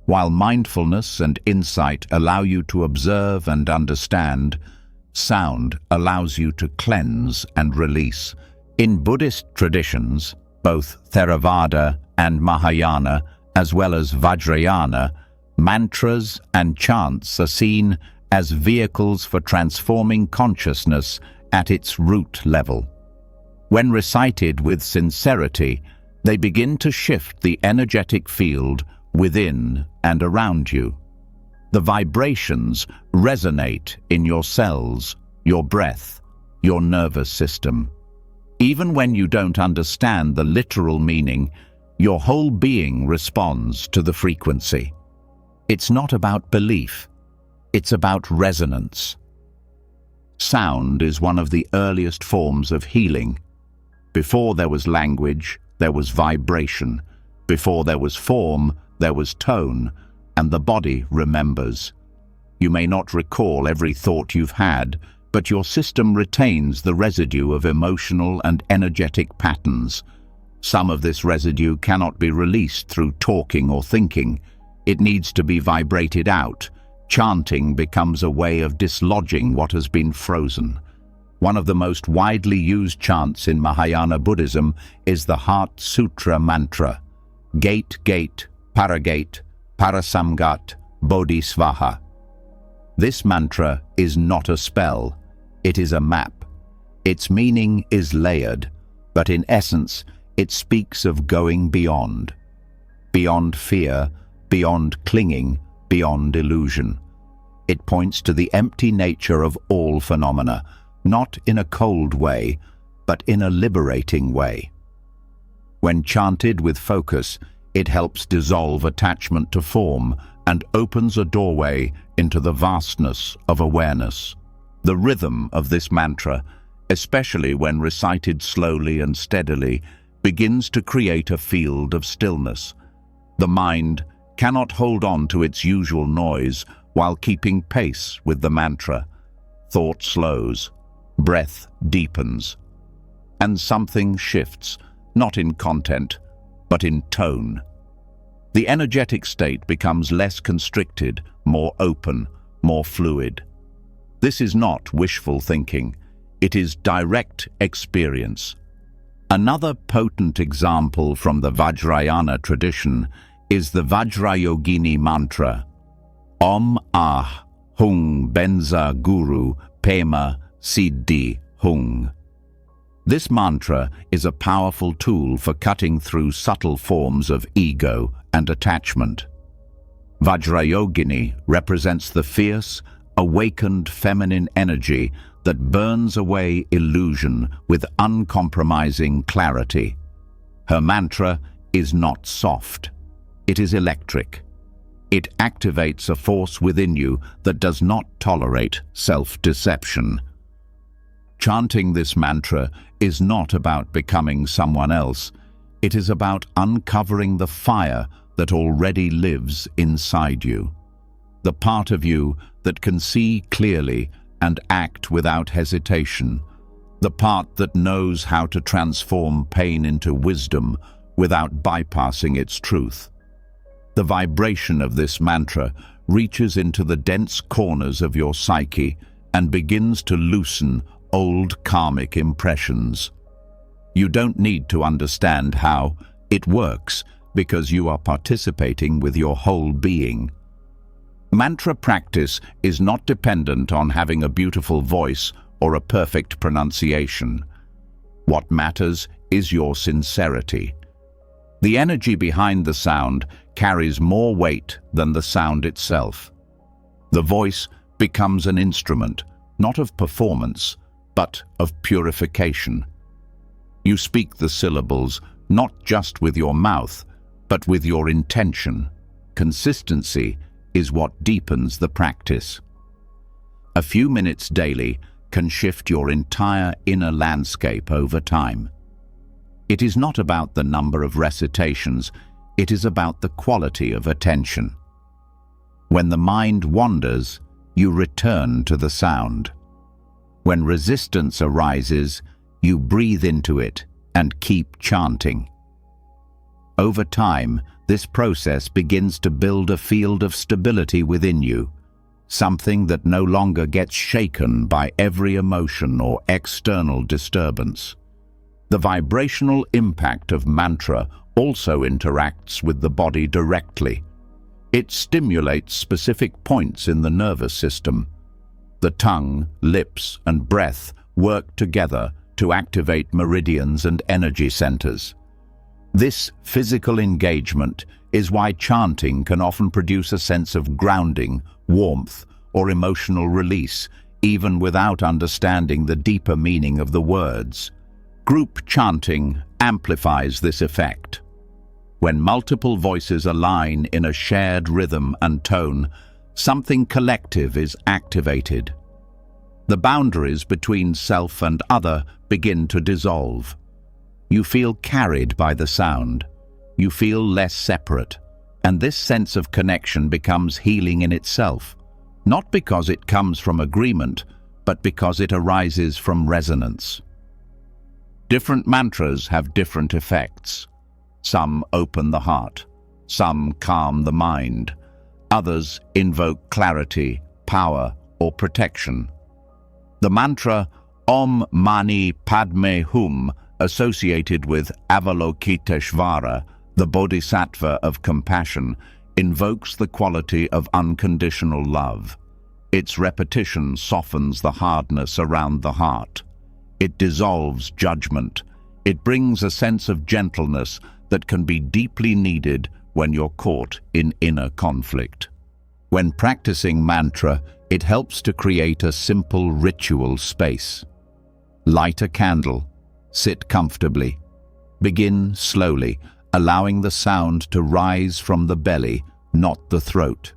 While mindfulness and insight allow you to observe and understand, sound allows you to cleanse and release. In Buddhist traditions, both Theravada and Mahayana, as well as Vajrayana, mantras and chants are seen as vehicles for transforming consciousness at its root level. When recited with sincerity, they begin to shift the energetic field within and around you. The vibrations resonate in your cells, your breath, your nervous system. Even when you don't understand the literal meaning, your whole being responds to the frequency. It's not about belief, it's about resonance. Sound is one of the earliest forms of healing. Before there was language, there was vibration. Before there was form, there was tone, and the body remembers. You may not recall every thought you've had, but your system retains the residue of emotional and energetic patterns. Some of this residue cannot be released through talking or thinking. It needs to be vibrated out. Chanting becomes a way of dislodging what has been frozen. One of the most widely used chants in Mahayana Buddhism is the Heart Sutra mantra, Gate, Gate, Paragate, Parasamgat, Bodhisvaha. This mantra is not a spell, it is a map. Its meaning is layered, but in essence, it speaks of going beyond. Beyond fear, beyond clinging, beyond illusion. It points to the empty nature of all phenomena, not in a cold way, but in a liberating way. When chanted with focus, it helps dissolve attachment to form and opens a doorway into the vastness of awareness. The rhythm of this mantra, especially when recited slowly and steadily, begins to create a field of stillness. The mind cannot hold on to its usual noise while keeping pace with the mantra. Thought slows, breath deepens, and something shifts, not in content, but in tone. The energetic state becomes less constricted, more open, more fluid. This is not wishful thinking, it is direct experience. Another potent example from the Vajrayana tradition is the Vajrayogini mantra, Om Ah Hung Benza Guru Pema Siddhi Hung. This mantra is a powerful tool for cutting through subtle forms of ego and attachment. Vajrayogini represents the fierce, awakened feminine energy that burns away illusion with uncompromising clarity. Her mantra is not soft. It is electric. It activates a force within you that does not tolerate self-deception. Chanting this mantra is not about becoming someone else. It is about uncovering the fire that already lives inside you. The part of you that can see clearly and act without hesitation. The part that knows how to transform pain into wisdom without bypassing its truth. The vibration of this mantra reaches into the dense corners of your psyche and begins to loosen old karmic impressions. You don't need to understand how it works because you are participating with your whole being. Mantra practice is not dependent on having a beautiful voice or a perfect pronunciation. What matters is your sincerity. The energy behind the sound carries more weight than the sound itself. The voice becomes an instrument, not of performance, but of purification. You speak the syllables not just with your mouth, but with your intention. Consistency is what deepens the practice. A few minutes daily can shift your entire inner landscape over time. It is not about the number of recitations, it is about the quality of attention. When the mind wanders, you return to the sound. When resistance arises, you breathe into it and keep chanting. Over time, this process begins to build a field of stability within you, something that no longer gets shaken by every emotion or external disturbance. The vibrational impact of mantra also interacts with the body directly. It stimulates specific points in the nervous system. The tongue, lips, and breath work together to activate meridians and energy centers. This physical engagement is why chanting can often produce a sense of grounding, warmth, or emotional release, even without understanding the deeper meaning of the words. Group chanting amplifies this effect. When multiple voices align in a shared rhythm and tone, something collective is activated. The boundaries between self and other begin to dissolve. You feel carried by the sound. You feel less separate, and this sense of connection becomes healing in itself, not because it comes from agreement, but because it arises from resonance. Different mantras have different effects. Some open the heart, some calm the mind, others invoke clarity, power, or protection. The mantra Om Mani Padme Hum, associated with Avalokiteshvara, the bodhisattva of compassion, invokes the quality of unconditional love. Its repetition softens the hardness around the heart. It dissolves judgment. It brings a sense of gentleness that can be deeply needed when you're caught in inner conflict. When practicing mantra, it helps to create a simple ritual space. Light a candle. Sit comfortably. Begin slowly, allowing the sound to rise from the belly, not the throat.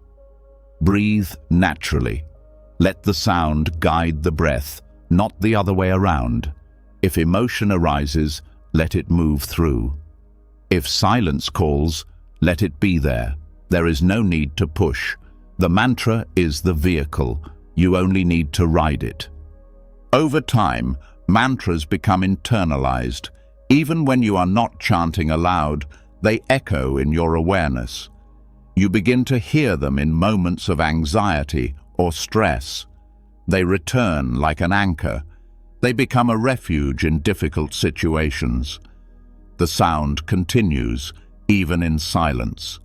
Breathe naturally. Let the sound guide the breath, not the other way around. If emotion arises, let it move through. If silence calls, let it be there. There is no need to push. The mantra is the vehicle. You only need to ride it. Over time, mantras become internalized. Even when you are not chanting aloud, they echo in your awareness. You begin to hear them in moments of anxiety or stress. They return like an anchor. They become a refuge in difficult situations. The sound continues, even in silence.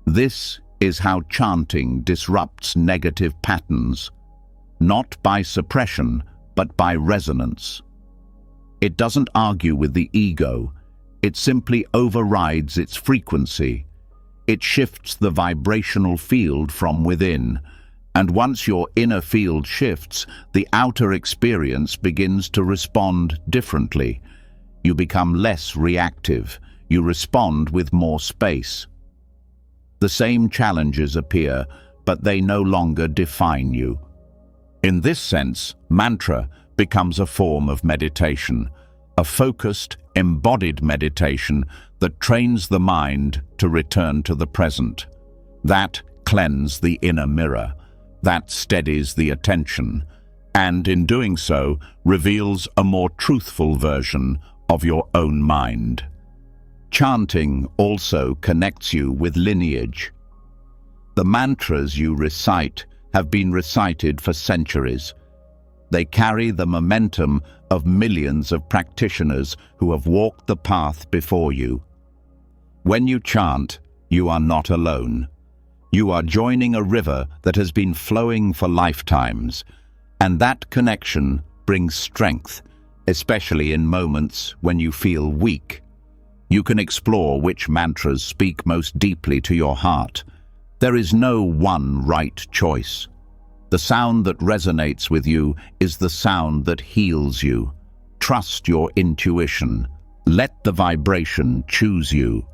This is how chanting disrupts negative patterns, not by suppression, but by resonance. It doesn't argue with the ego. It simply overrides its frequency. It shifts the vibrational field from within, and once your inner field shifts, the outer experience begins to respond differently. You become less reactive. You respond with more space. The same challenges appear, but they no longer define you. In this sense, mantra becomes a form of meditation, a focused, embodied meditation that trains the mind to return to the present. That cleanses the inner mirror, that steadies the attention, and in doing so, reveals a more truthful version of your own mind. Chanting also connects you with lineage. The mantras you recite have been recited for centuries. They carry the momentum of millions of practitioners who have walked the path before you. When you chant, you are not alone. You are joining a river that has been flowing for lifetimes, and that connection brings strength, especially in moments when you feel weak. You can explore which mantras speak most deeply to your heart. There is no one right choice. The sound that resonates with you is the sound that heals you. Trust your intuition. Let the vibration choose you.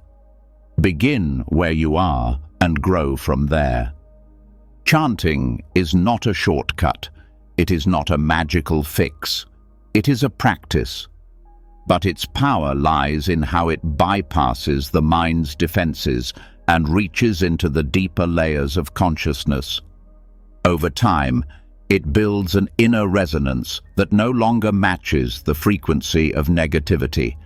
Begin where you are and grow from there. Chanting is not a shortcut. It is not a magical fix. It is a practice. But its power lies in how it bypasses the mind's defenses and reaches into the deeper layers of consciousness. Over time, it builds an inner resonance that no longer matches the frequency of negativity.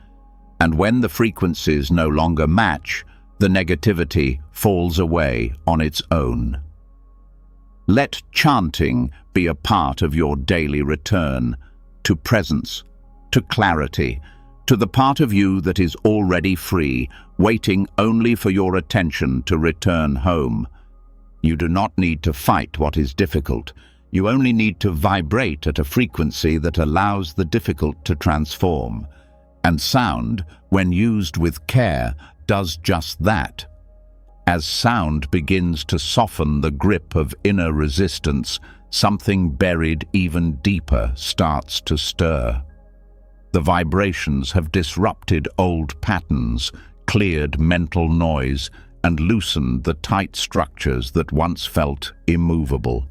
And when the frequencies no longer match, the negativity falls away on its own. Let chanting be a part of your daily return to presence, to clarity, to the part of you that is already free, waiting only for your attention to return home. You do not need to fight what is difficult. You only need to vibrate at a frequency that allows the difficult to transform. And sound, when used with care, does just that. As sound begins to soften the grip of inner resistance, something buried even deeper starts to stir. The vibrations have disrupted old patterns, cleared mental noise, and loosened the tight structures that once felt immovable.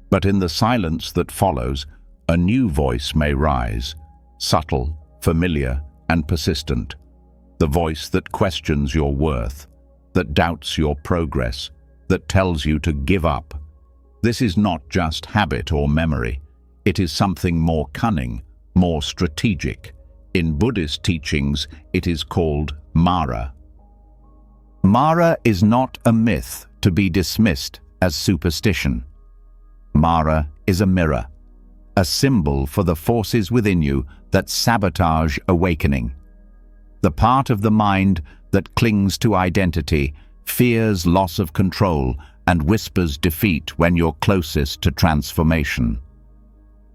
But in the silence that follows, a new voice may rise, subtle, familiar, and persistent. The voice that questions your worth, that doubts your progress, that tells you to give up. This is not just habit or memory. It is something more cunning, more strategic. In Buddhist teachings, it is called Mara. Mara is not a myth to be dismissed as superstition. Mara is a mirror, a symbol for the forces within you that sabotage awakening. The part of the mind that clings to identity, fears loss of control, and whispers defeat when you're closest to transformation.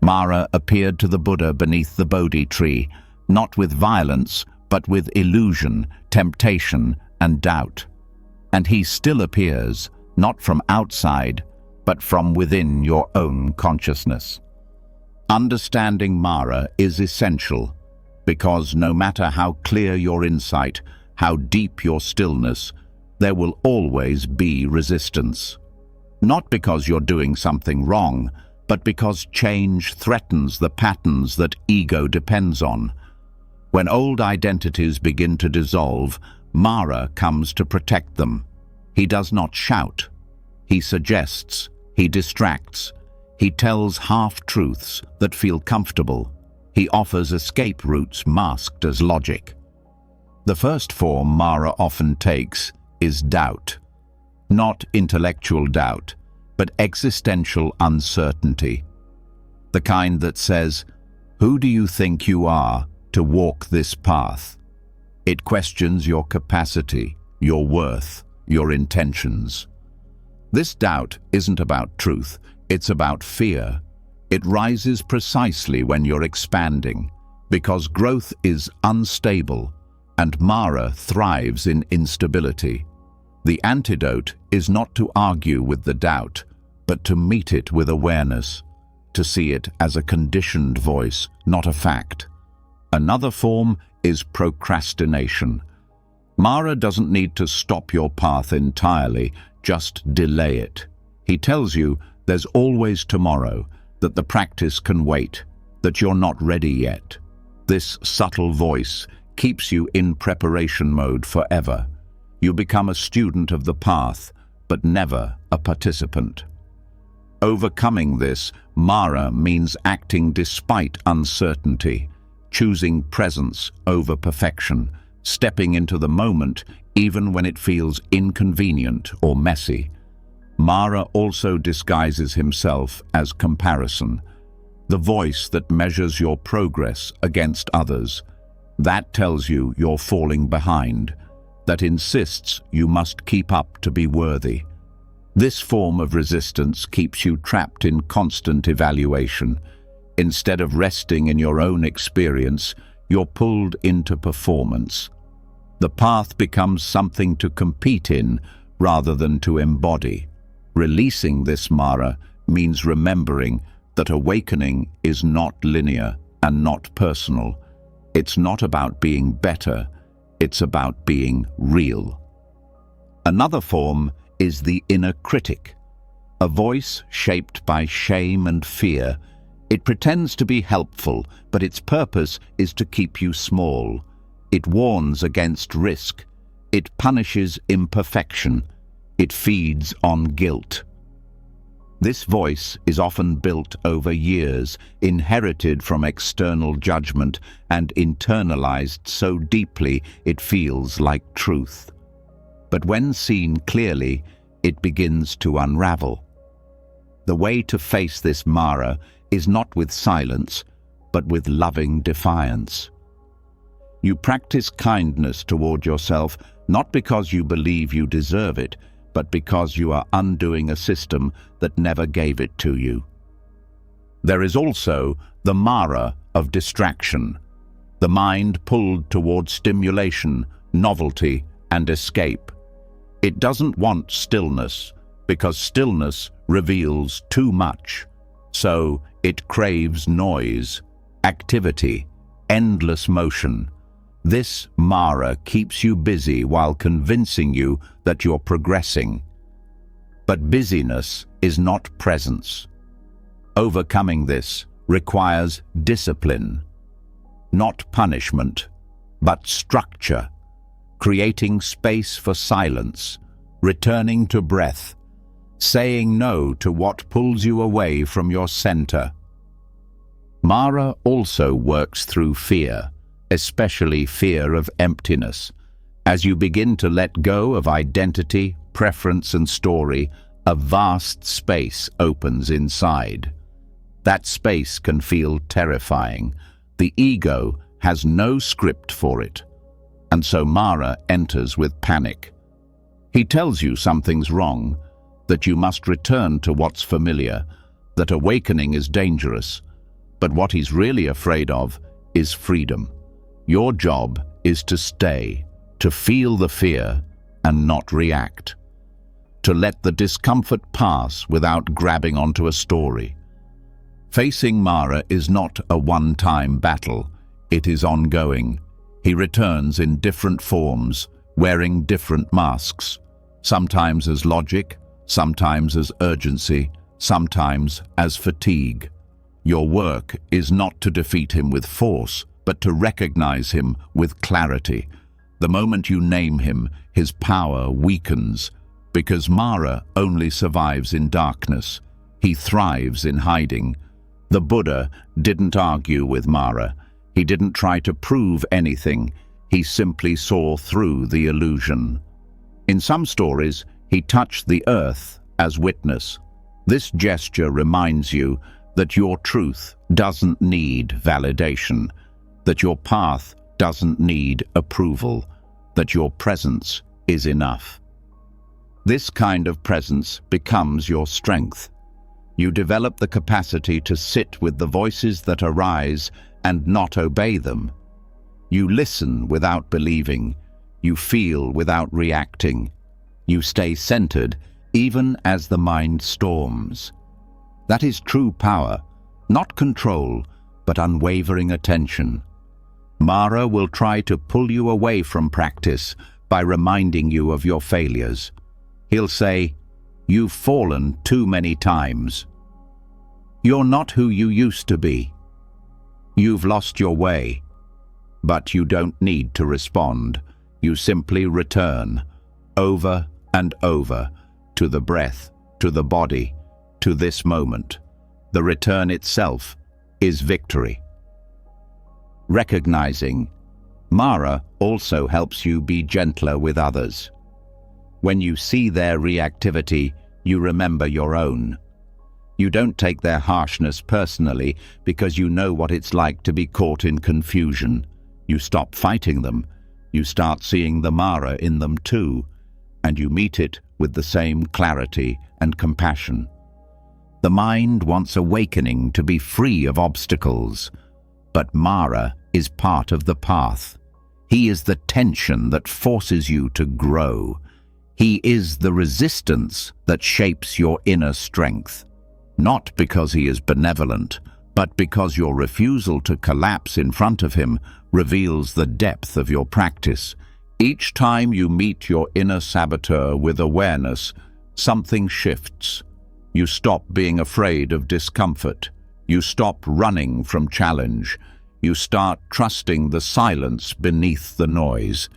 Mara appeared to the Buddha beneath the Bodhi tree, not with violence, but with illusion, temptation, and doubt. And he still appears, not from outside, but from within your own consciousness. Understanding Mara is essential, because no matter how clear your insight, how deep your stillness, there will always be resistance. Not because you're doing something wrong, but because change threatens the patterns that ego depends on. When old identities begin to dissolve, Mara comes to protect them. He does not shout. He suggests. He distracts. He tells half-truths that feel comfortable. He offers escape routes masked as logic. The first form Mara often takes is doubt. Not intellectual doubt, but existential uncertainty. The kind that says, "Who do you think you are to walk this path?" It questions your capacity, your worth, your intentions. This doubt isn't about truth, it's about fear. It rises precisely when you're expanding, because growth is unstable, and Mara thrives in instability. The antidote is not to argue with the doubt, but to meet it with awareness, to see it as a conditioned voice, not a fact. Another form is procrastination. Mara doesn't need to stop your path entirely, just delay it. He tells you there's always tomorrow, that the practice can wait, that you're not ready yet. This subtle voice keeps you in preparation mode forever. You become a student of the path, but never a participant. Overcoming this, Mara means acting despite uncertainty, choosing presence over perfection, stepping into the moment even when it feels inconvenient or messy. Mara also disguises himself as comparison, the voice that measures your progress against others. That tells you you're falling behind, that insists you must keep up to be worthy. This form of resistance keeps you trapped in constant evaluation. Instead of resting in your own experience, you're pulled into performance. The path becomes something to compete in rather than to embody. Releasing this Mara means remembering that awakening is not linear and not personal. It's not about being better, it's about being real. Another form is the inner critic, a voice shaped by shame and fear. It pretends to be helpful, but its purpose is to keep you small. It warns against risk. It punishes imperfection. It feeds on guilt. This voice is often built over years, inherited from external judgment and internalized so deeply it feels like truth. But when seen clearly, it begins to unravel. The way to face this Mara is not with silence, but with loving defiance. You practice kindness toward yourself, not because you believe you deserve it, but because you are undoing a system that never gave it to you. There is also the Mara of distraction, the mind pulled toward stimulation, novelty, and escape. It doesn't want stillness, because stillness reveals too much. So it craves noise, activity, endless motion. This Mara keeps you busy while convincing you that you're progressing. But busyness is not presence. Overcoming this requires discipline, not punishment, but structure, creating space for silence, returning to breath, saying no to what pulls you away from your center. Mara also works through fear, especially fear of emptiness. As you begin to let go of identity, preference, and story, a vast space opens inside. That space can feel terrifying. The ego has no script for it, and so Mara enters with panic. He tells you something's wrong, that you must return to what's familiar, that awakening is dangerous. But what he's really afraid of is freedom. Your job is to stay, to feel the fear and not react, to let the discomfort pass without grabbing onto a story. Facing Mara is not a one-time battle, it is ongoing. He returns in different forms, wearing different masks, sometimes as logic, sometimes as urgency, sometimes as fatigue. Your work is not to defeat him with force, but to recognize him with clarity. The moment you name him, his power weakens, because Mara only survives in darkness. He thrives in hiding. The Buddha didn't argue with Mara. He didn't try to prove anything. He simply saw through the illusion. In some stories, he touched the earth as witness. This gesture reminds you that your truth doesn't need validation, that your path doesn't need approval, that your presence is enough. This kind of presence becomes your strength. You develop the capacity to sit with the voices that arise and not obey them. You listen without believing. You feel without reacting. You stay centered even as the mind storms. That is true power, not control, but unwavering attention. Mara will try to pull you away from practice by reminding you of your failures. He'll say, "You've fallen too many times. You're not who you used to be. You've lost your way." But you don't need to respond. You simply return, over and over, to the breath, to the body, to this moment. The return itself is victory. Recognizing, Mara also helps you be gentler with others. When you see their reactivity, you remember your own. You don't take their harshness personally because you know what it's like to be caught in confusion. You stop fighting them. You start seeing the Mara in them too, and you meet it with the same clarity and compassion. The mind wants awakening to be free of obstacles, but Mara is part of the path. He is the tension that forces you to grow. He is the resistance that shapes your inner strength. Not because he is benevolent, but because your refusal to collapse in front of him reveals the depth of your practice. Each time you meet your inner saboteur with awareness, something shifts. You stop being afraid of discomfort. You stop running from challenge. You start trusting the silence beneath the noise,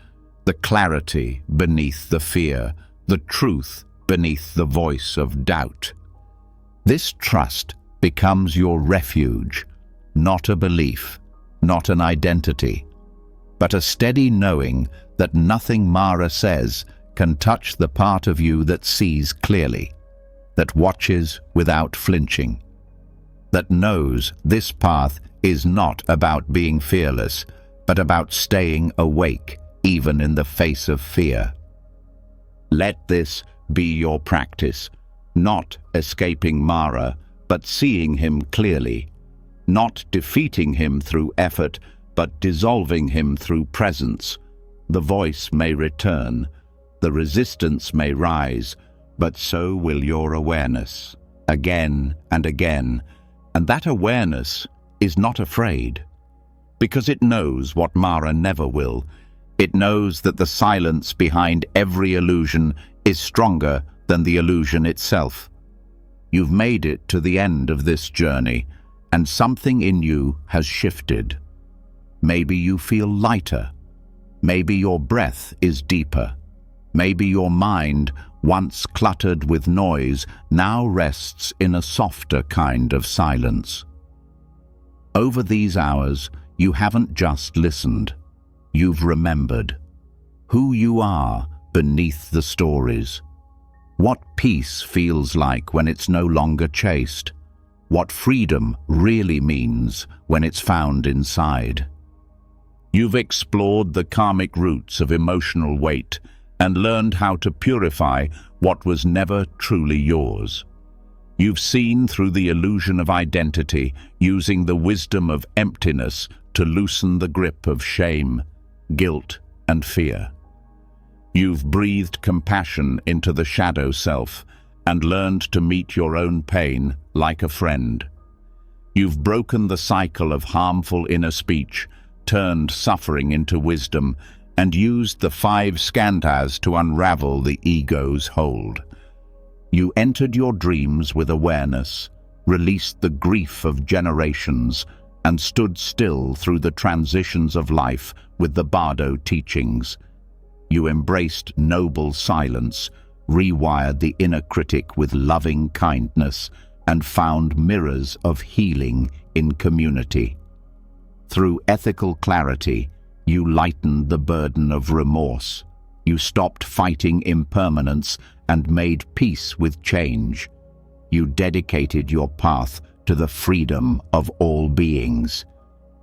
the clarity beneath the fear, the truth beneath the voice of doubt. This trust becomes your refuge, not a belief, not an identity, but a steady knowing that nothing Mara says can touch the part of you that sees clearly, that watches without flinching, that knows this path is not about being fearless, but about staying awake even in the face of fear. Let this be your practice, not escaping Mara, but seeing him clearly, not defeating him through effort, but dissolving him through presence. The voice may return, the resistance may rise, but so will your awareness, again and again. And that awareness is not afraid. because it knows what Mara never will. It knows that the silence behind every illusion is stronger than the illusion itself. You've made it to the end of this journey, and something in you has shifted. Maybe you feel lighter. Maybe your breath is deeper. Maybe your mind, once cluttered with noise, now rests in a softer kind of silence. Over these hours, you haven't just listened. You've remembered who you are beneath the stories. What peace feels like when it's no longer chased. What freedom really means when it's found inside. You've explored the karmic roots of emotional weight and learned how to purify what was never truly yours. You've seen through the illusion of identity, using the wisdom of emptiness to loosen the grip of shame, guilt, and fear. You've breathed compassion into the shadow self and learned to meet your own pain like a friend. You've broken the cycle of harmful inner speech, turned suffering into wisdom, and used the 5 skandhas to unravel the ego's hold. You entered your dreams with awareness, released the grief of generations, and stood still through the transitions of life with the Bardo teachings. You embraced noble silence, rewired the inner critic with loving kindness, and found mirrors of healing in community. Through ethical clarity, you lightened the burden of remorse. You stopped fighting impermanence and made peace with change. You dedicated your path to the freedom of all beings.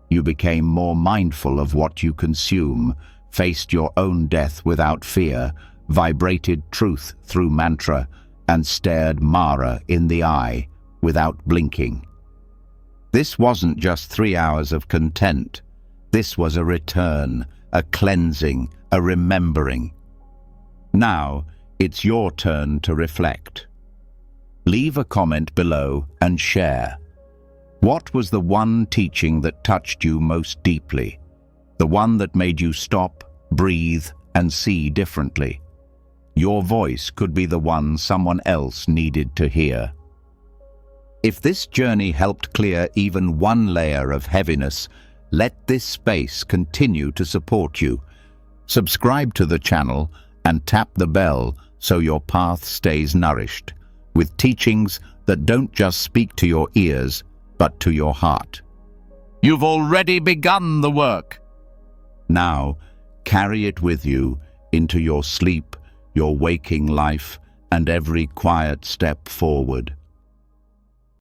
You became more mindful of what you consume, faced your own death without fear, vibrated truth through mantra, and stared Mara in the eye without blinking. This wasn't just 3 hours of content. This was a return, a cleansing, a remembering. Now, it's your turn to reflect. Leave a comment below and share. What was the one teaching that touched you most deeply? The one that made you stop, breathe, and see differently? Your voice could be the one someone else needed to hear. If this journey helped clear even one layer of heaviness, let this space continue to support you. Subscribe to the channel and tap the bell so your path stays nourished, with teachings that don't just speak to your ears, but to your heart. You've already begun the work. Now, carry it with you into your sleep, your waking life, and every quiet step forward.